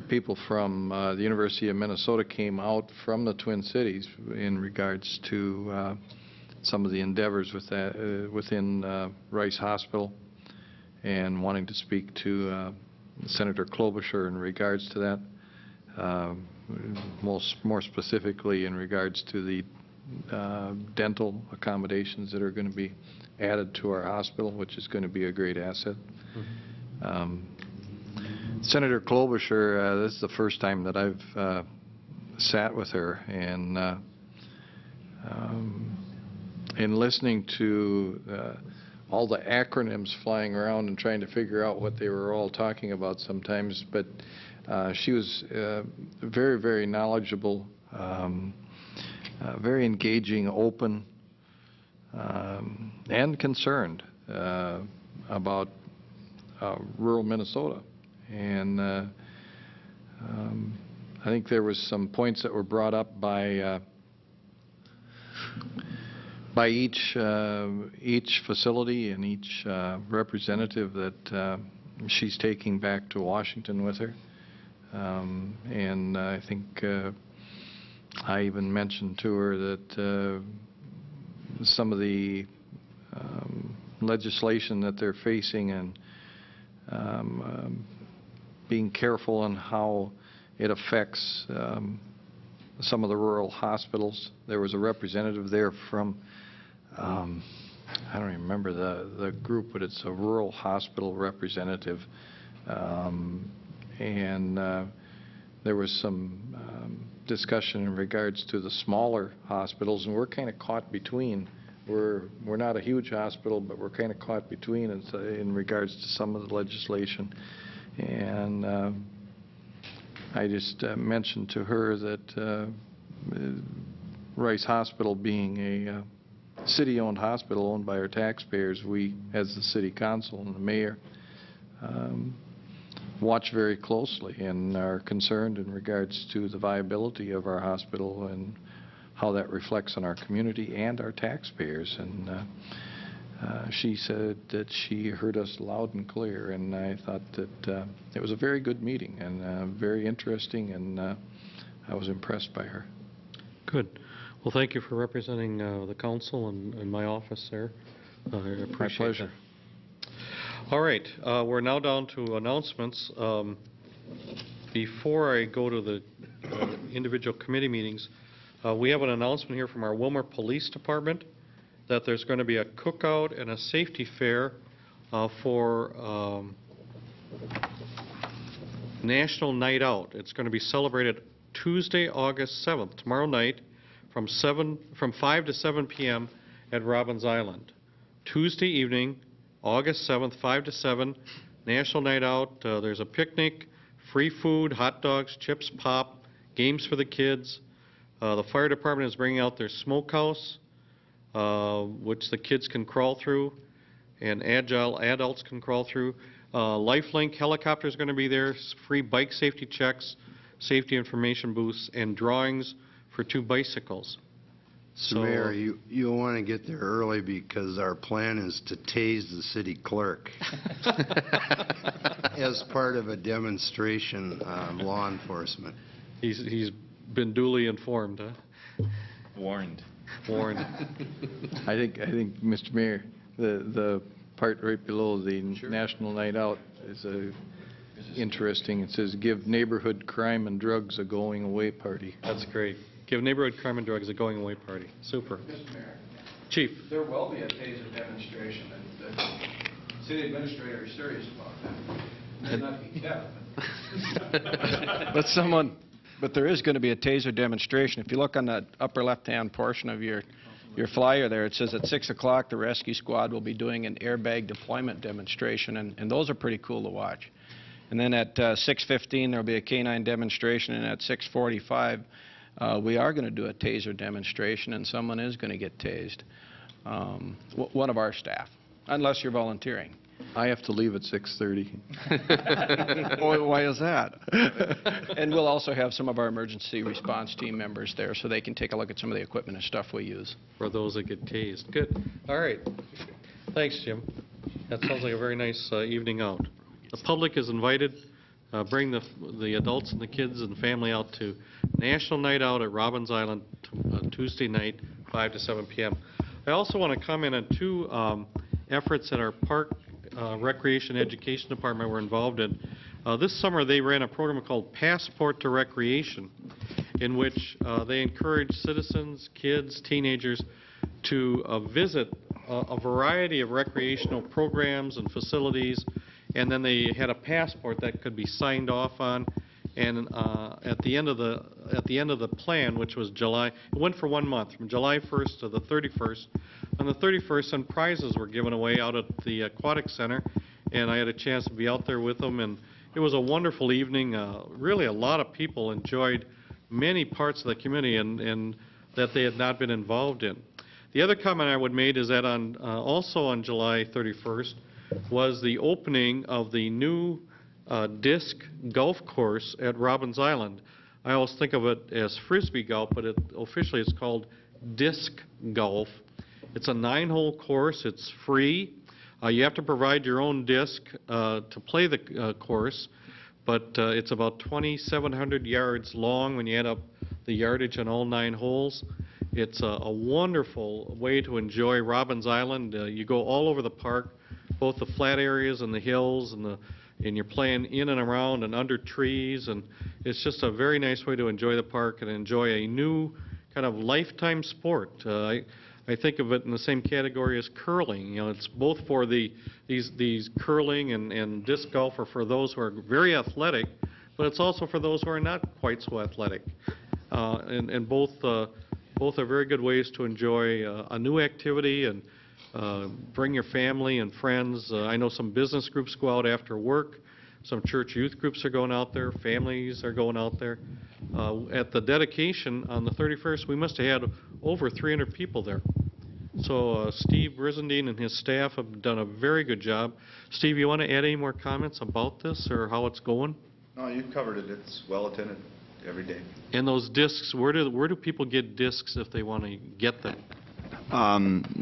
M: people from the University of Minnesota came out from the Twin Cities in regards to some of the endeavors with that, within Rice Hospital, and wanting to speak to Senator Klobuchar in regards to that. More specifically in regards to the dental accommodations that are going to be added to our hospital, which is going to be a great asset. Senator Klobuchar, this is the first time that I've sat with her, and in listening to all the acronyms flying around and trying to figure out what they were all talking about sometimes, but she was very, very knowledgeable, very engaging, open, and concerned about rural Minnesota. And I think there was some points that were brought up by each facility and each representative that she's taking back to Washington with her. And I think I even mentioned to her that some of the legislation that they're facing, and being careful on how it affects some of the rural hospitals. There was a representative there from, I don't even remember the group, but it's a rural hospital representative. And there was some discussion in regards to the smaller hospitals, and we're kind of caught between. We're not a huge hospital, but we're kind of caught between in regards to some of the legislation. And I just mentioned to her that Rice Hospital being a city-owned hospital owned by our taxpayers, we, as the city council and the mayor, watch very closely and are concerned in regards to the viability of our hospital and how that reflects on our community and our taxpayers. And she said that she heard us loud and clear, and I thought that it was a very good meeting and very interesting, and I was impressed by her.
A: Good. Well, thank you for representing the council and my office there. I appreciate
M: My pleasure.
A: that. All right, we're now down to announcements. Before I go to the individual committee meetings, we have an announcement here from our Willmar Police Department that there's going to be a cookout and a safety fair for National Night Out. It's going to be celebrated Tuesday, August 7th, tomorrow night, from 5 to 7 p.m. at Robbins Island. Tuesday evening, August 7th, 5 to 7, National Night Out. There's a picnic, free food, hot dogs, chips, pop, games for the kids. The fire department is bringing out their smokehouse, which the kids can crawl through, and agile adults can crawl through. Lifelink helicopter is going to be there, free bike safety checks, safety information booths, and drawings for 2 bicycles.
R: So, Mayor, you'll want to get there early because our plan is to tase the city clerk as part of a demonstration of law enforcement.
A: He's been duly informed, huh?
B: Warned.
A: Warned.
M: I think, Mr. Mayor, the part right below the National Night Out is interesting. It says, "Give neighborhood crime and drugs a going away party."
A: That's great. Give neighborhood crime and drugs a going away party. Super.
G: Mr. Mayor,
A: Chief.
G: there will be a taser demonstration, and the city administrator is serious about that. Not to be kept, but there is going to be a taser demonstration. If you look on the upper left-hand portion of your flyer there, it says at 6 o'clock the rescue squad will be doing an airbag deployment demonstration, and those are pretty cool to watch. And then at 6:15 there will be a canine demonstration, and at 6:45 we are going to do a taser demonstration, and someone is going to get tased. One of our staff, unless you're volunteering.
M: I have to leave at 6:30.
G: Why is that? And we'll also have some of our emergency response team members there so they can take a look at some of the equipment and stuff we use.
A: For those that get tased. Good. All right. Thanks, Jim. That sounds like a very nice evening out. The public is invited. Bring the adults and the kids and family out to National Night Out at Robbins Island Tuesday night, 5 to 7 p.m. I also want to comment on 2 efforts that our Park Recreation Education Department were involved in. This summer they ran a program called Passport to Recreation, in which they encouraged citizens, kids, teenagers to visit a variety of recreational programs and facilities, and then they had a passport that could be signed off on. And at the end of the plan, which was July, it went for 1 month, from July 1st to the 31st. On the 31st, some prizes were given away out at the Aquatic Center, and I had a chance to be out there with them, and it was a wonderful evening. Really, a lot of people enjoyed many parts of the community and that they had not been involved in. The other comment I would make is that also on July 31st was the opening of the new disc golf course at Robbins Island. I always think of it as Frisbee golf, but officially it's called disc golf. It's a 9-hole course. It's free. You have to provide your own disc to play the course, but it's about 2,700 yards long when you add up the yardage on all 9 holes. It's a wonderful way to enjoy Robbins Island. You go all over the park, both the flat areas and the hills, and you're playing in and around and under trees, and it's just a very nice way to enjoy the park and enjoy a new kind of lifetime sport. I think of it in the same category as curling. You know, it's both for these curling and disc golf are for those who are very athletic, but it's also for those who are not quite so athletic. And both are very good ways to enjoy a new activity and bring your family and friends. I know some business groups go out after work. Some church youth groups are going out there. Families are going out there. At the dedication on the 31st, we must have had over 300 people there. So Steve Brizendine and his staff have done a very good job. Steve, you want to add any more comments about this or how it's going?
I: No, you've covered it. It's well attended. every day.
A: And those discs, where do people get discs if they want to get them?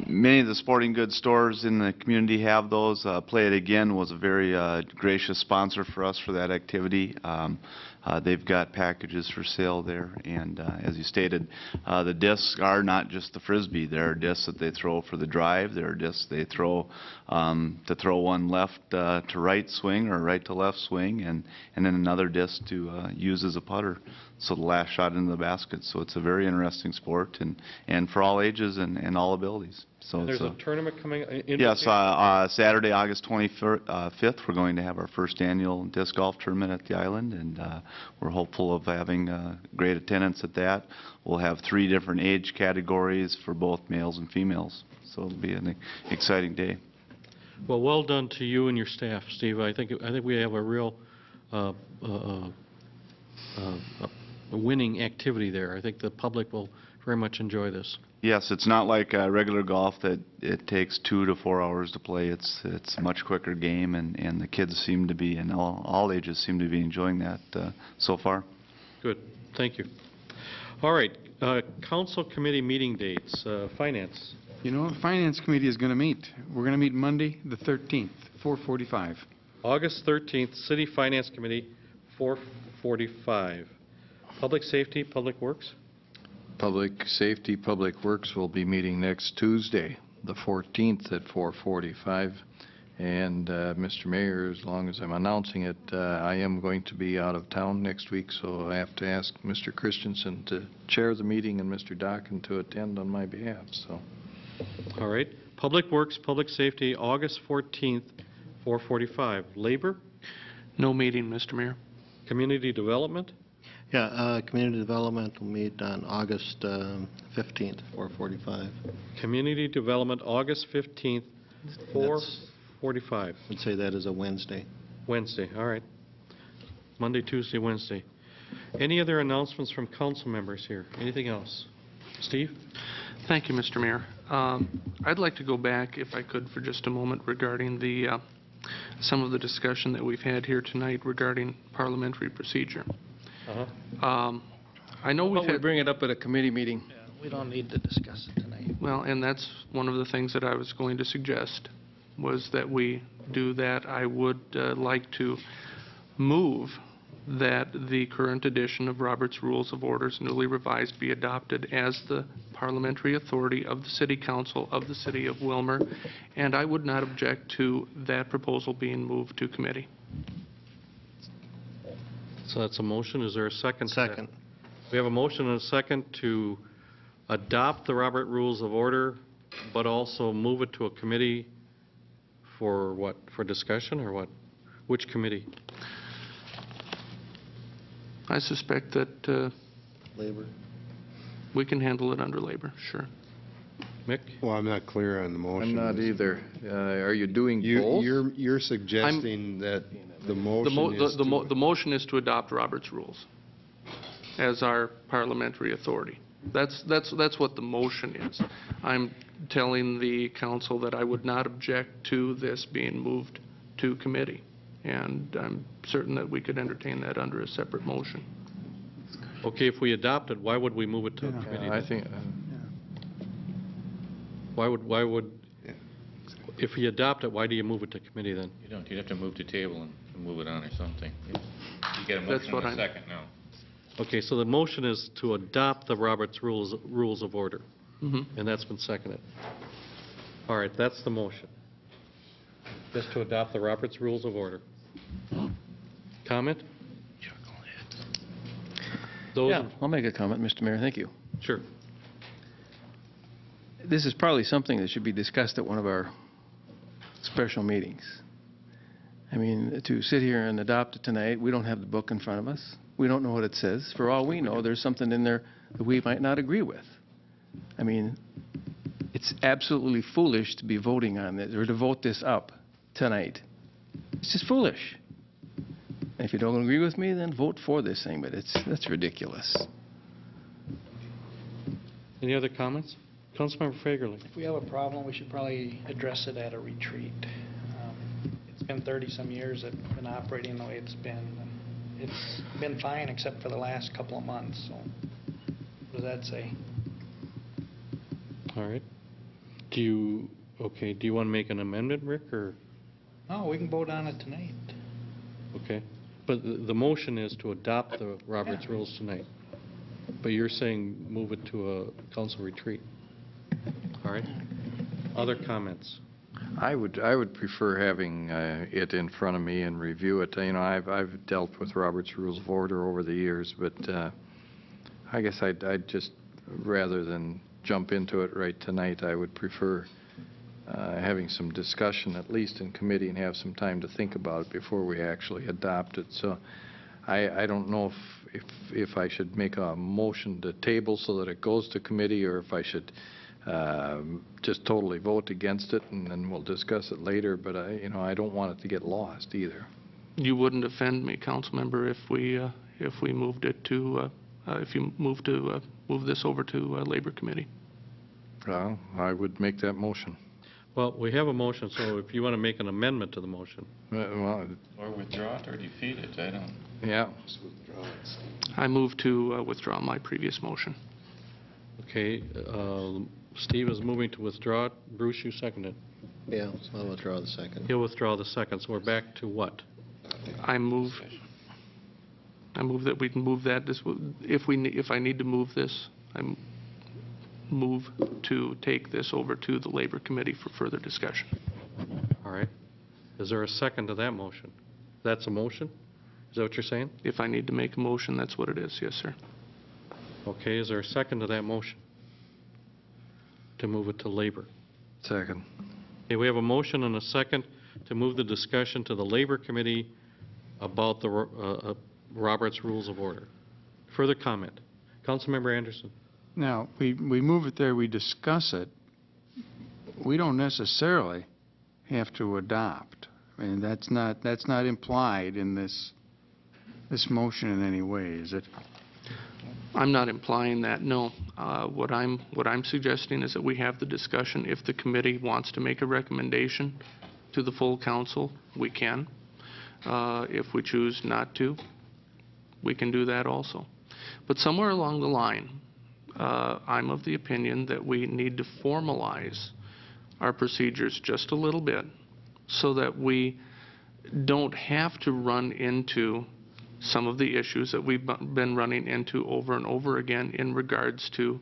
K: Many of the sporting goods stores in the community have those. Play It Again was a very gracious sponsor for us for that activity. They've got packages for sale there, and as you stated, the discs are not just the Frisbee. There are discs that they throw for the drive. There are discs they throw to throw one left to right swing or right to left swing, and then another disc to use as a putter, so the last shot into the basket. So it's a very interesting sport, and for all ages and all abilities. So
A: There's
K: it's
A: a tournament coming in?
K: Yes, Saturday, August 25th, we're going to have our first annual disc golf tournament at the island, and we're hopeful of having great attendance at that. We'll have 3 different age categories for both males and females, so it'll be an exciting day.
A: Well, well done to you and your staff, Steve. I think we have a real winning activity there. I think the public will very much enjoy this.
K: Yes, it's not like regular golf that it takes 2 to 4 hours to play. It's a much quicker game, and the kids seem to be, and all ages seem to be enjoying that so far.
A: Good. Thank you. All right. Council committee meeting dates. Finance.
J: You know, the Finance Committee is going to meet. We're going to meet Monday, the 13th, 4:45.
A: August 13th, City Finance Committee, 4:45. Public Safety, Public Works.
M: Public Safety, Public Works will be meeting next Tuesday, the 14th at 4:45. And Mr. Mayor, as long as I'm announcing it, I am going to be out of town next week, so I have to ask Mr. Christensen to chair the meeting and Mr. Dockin to attend on my behalf. So.
A: All right. Public Works, Public Safety, August 14th, 4:45. Labor?
O: No meeting, Mr. Mayor.
A: Community Development?
D: Yeah, Community Development will meet on August 15th, 4:45.
A: Community Development, August 15th, 4:45.
D: I'd say that is a Wednesday.
A: Wednesday, all right. Monday, Tuesday, Wednesday. Any other announcements from council members here? Anything else? Steve?
O: Thank you, Mr. Mayor. I'd like to go back, if I could, for just a moment regarding the some of the discussion that we've had here tonight regarding parliamentary procedure. I know
C: we bring it up at a committee meeting.
H: Yeah, we don't need to discuss it tonight.
O: Well, and that's one of the things that I was going to suggest, was that we do that. I would like to move that the current edition of Robert's Rules of Orders, newly revised, be adopted as the parliamentary authority of the City Council of the City of Willmar, and I would not object to that proposal being moved to committee.
A: So that's a motion. Is there a second?
D: Second.
A: We have a motion and a second to adopt the Robert Rules of Order, but also move it to a committee for what? For discussion or what? Which committee?
O: I suspect that
D: Labor.
O: we can handle it under labor, sure.
A: Mick?
I: Well, I'm not clear on the motion.
M: I'm not either. Are you doing both?
I: You're suggesting that the motion is
O: the motion is to adopt Robert's Rules as our parliamentary authority. That's what the motion is. I'm telling the council that I would not object to this being moved to committee, and I'm certain that we could entertain that under a separate motion.
A: Okay, if we adopt it, why would we move it to a committee?
M: I think.
A: Why would, if you adopt it, why do you move it to committee then?
B: You don't. You'd have to move to table and move it on or something. You get a
A: That's
B: motion
A: what
B: in a second now.
A: Okay, so the motion is to adopt the Robert's Rules of Order,
O: Mm-hmm.
A: and that's been seconded. All right, that's the motion. Just to adopt the Robert's Rules of Order. Comment? Those
C: Yeah, I'll make a comment, Mr. Mayor. Thank you.
A: Sure.
C: This is probably something that should be discussed at one of our special meetings. I mean, to sit here and adopt it tonight, we don't have the book in front of us. We don't know what it says. For all we know, there's something in there that we might not agree with. I mean, it's absolutely foolish to be voting on this or to vote this up tonight. It's just foolish. And if you don't agree with me, then vote for this thing, but that's ridiculous.
A: Any other comments? Councilmember Fagerly.
H: If we have a problem, we should probably address it at a retreat. It's been 30-some years that we've been operating the way it's been. it's been fine except for the last couple of months, so what does that say?
A: All right. Do you want to make an amendment, Rick, or?
H: No, we can vote on it tonight.
A: Okay. But the motion is to adopt the Roberts rules tonight. But you're saying move it to a council retreat. All right. Other comments?
M: I would prefer having it in front of me and review it. You know, I've dealt with Robert's Rules of Order over the years, but I guess I'd just, rather than jump into it right tonight, I would prefer having some discussion, at least in committee, and have some time to think about it before we actually adopt it. So I don't know if I should make a motion to table so that it goes to committee, or if I should just totally vote against it and then we'll discuss it later. But I don't want it to get lost either.
O: You wouldn't offend me, Councilmember, if we moved it to if you move this over to Labor Committee.
M: Well, I would make that motion.
A: Well, we have a motion, so if you want to make an amendment to the motion.
B: Or withdraw it or defeat it, I don't.
M: Yeah.
O: I move to withdraw my previous motion.
A: Okay. Steve is moving to withdraw it. Bruce, you second it.
D: Yeah, so I'll withdraw the second.
A: He'll withdraw the second. So we're back to what?
O: I move that we can move that. If I need to move this, I move to take this over to the Labor Committee for further discussion.
A: All right. Is there a second to that motion? That's a motion? Is that what you're saying?
O: If I need to make a motion, that's what it is. Yes, sir.
A: Okay. Is there a second to that motion? To move it to Labor.
M: Second.
A: Okay, we have a motion and a second to move the discussion to the Labor Committee about the Roberts Rules of Order. Further comment? Councilmember Anderson.
J: Now, we move it there, we discuss it. We don't necessarily have to adopt. I mean, that's not implied in this motion in any way, is it?
O: I'm not implying that, no. What I'm suggesting is that we have the discussion. If the committee wants to make a recommendation to the full council, we can. If we choose not to, we can do that also. But somewhere along the line, I'm of the opinion that we need to formalize our procedures just a little bit so that we don't have to run into some of the issues that we've been running into over and over again in regards to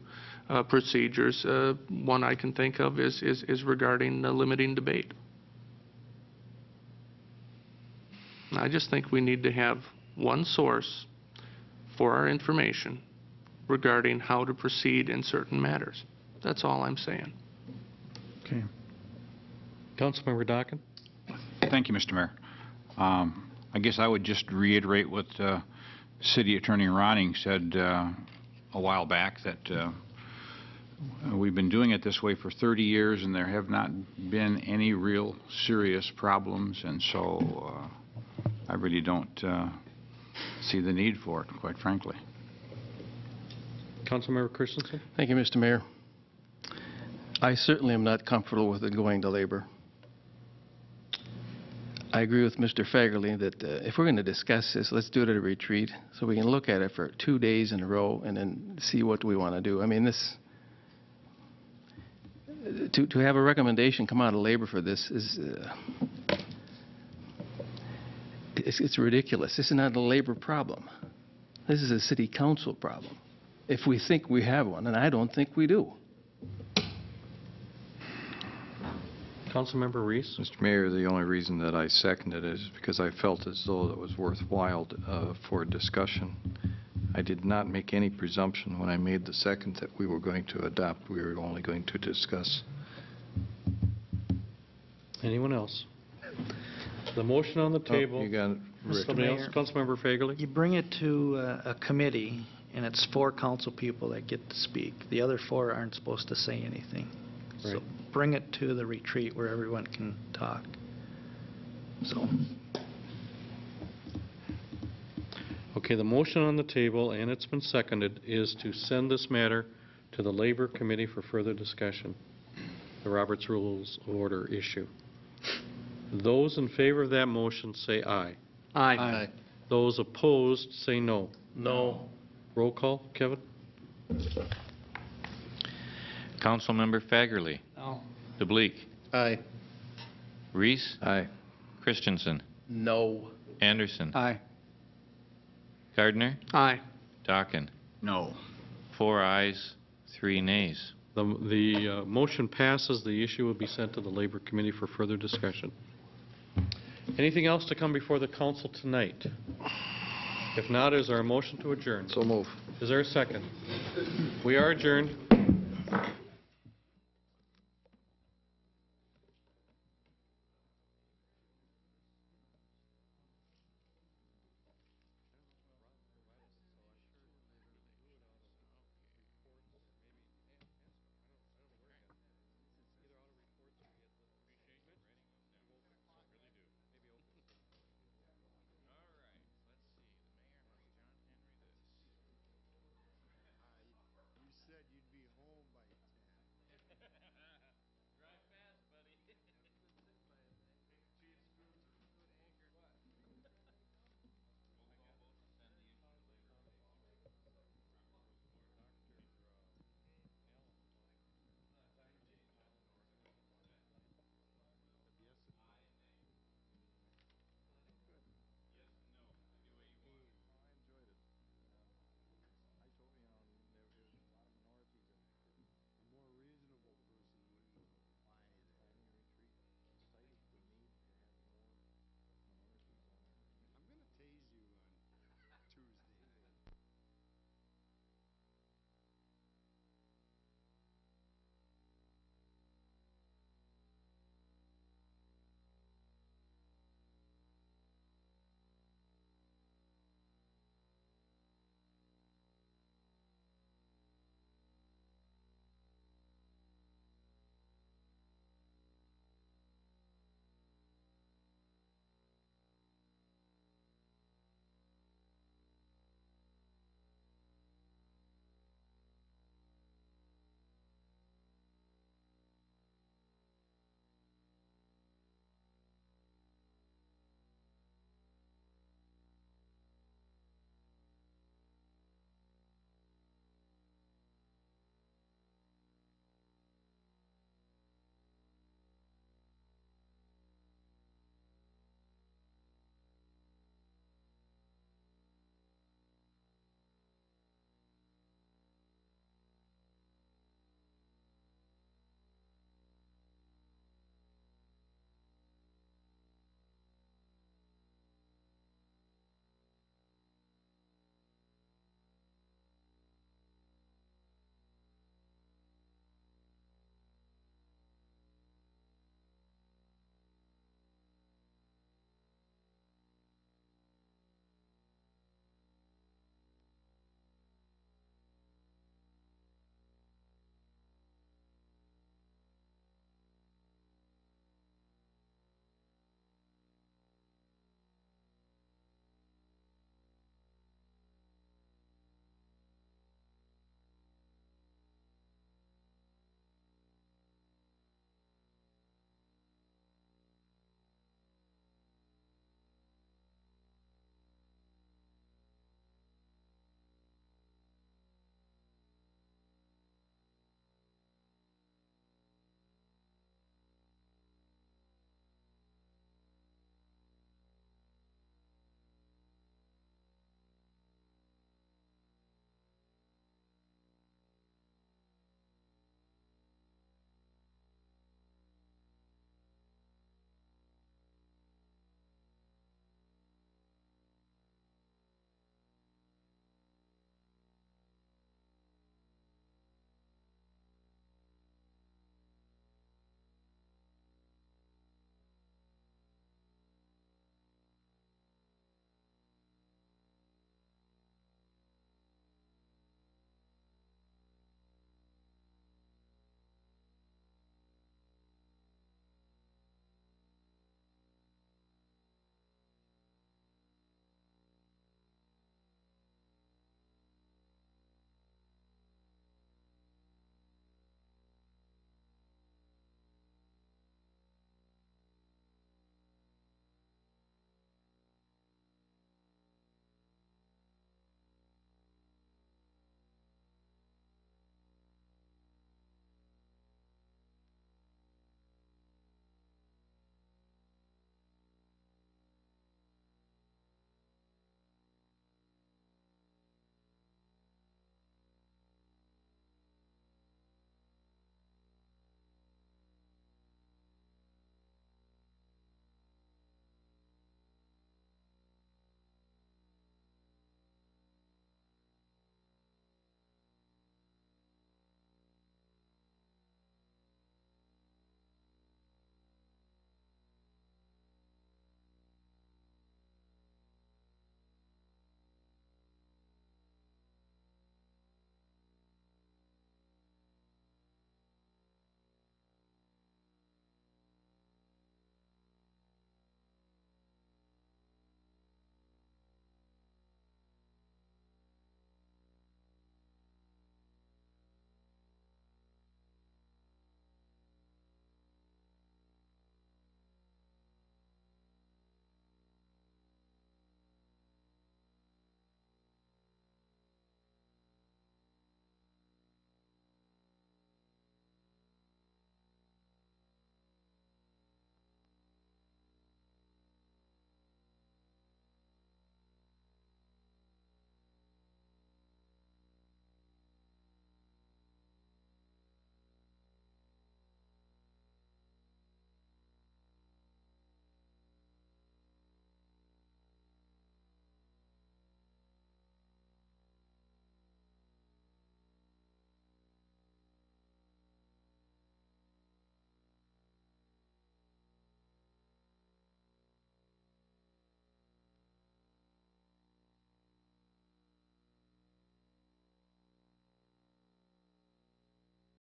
O: procedures. One I can think of is regarding limiting debate. I just think we need to have one source for our information regarding how to proceed in certain matters. That's all I'm saying.
J: Okay.
A: Councilmember Dockin.
N: Thank you, Mr. Mayor. I guess I would just reiterate what City Attorney Ronning said a while back, that we've been doing it this way for 30 years and there have not been any real serious problems, and so I really don't see the need for it, quite frankly.
A: Councilmember Christensen.
C: Thank you, Mr. Mayor. I certainly am not comfortable with it going to Labor. I agree with Mr. Fagerly that if we're going to discuss this, let's do it at a retreat so we can look at it for 2 days in a row and then see what we want to do. I mean, to have a recommendation come out of Labor for this is it's ridiculous. This is not a Labor problem. This is a city council problem. If we think we have one, and I don't think we do.
A: Councilmember Reese.
M: Mr. Mayor, the only reason that I seconded it is because I felt as though it was worthwhile for discussion. I did not make any presumption when I made the second that we were going to adopt. We were only going to discuss.
A: Anyone else? The motion on the table.
M: You got it, Rick.
A: Somebody else? Councilmember Fagerly.
H: You bring it to a committee, and it's 4 council people that get to speak. The other 4 aren't supposed to say anything.
A: Right.
H: So bring it to the retreat where everyone can talk. So.
A: Okay, the motion on the table, and it's been seconded, is to send this matter to the Labor Committee for further discussion, the Roberts Rules of Order issue. Those in favor of that motion say aye.
O: Aye.
A: Those opposed, say no.
H: No.
A: Roll call, Kevin?
B: Councilmember Fagerly.
H: No.
B: DeBleek.
D: Aye.
B: Reese.
M: Aye.
B: Christensen.
H: No.
B: Anderson.
J: Aye.
B: Gardner.
O: Aye.
B: Dockin.
J: No.
B: 4 ayes, 3 nays.
A: The motion passes. The issue will be sent to the Labor Committee for further discussion. Anything else to come before the council tonight? If not, is there a motion to adjourn?
M: So move.
A: Is there a second? We are adjourned.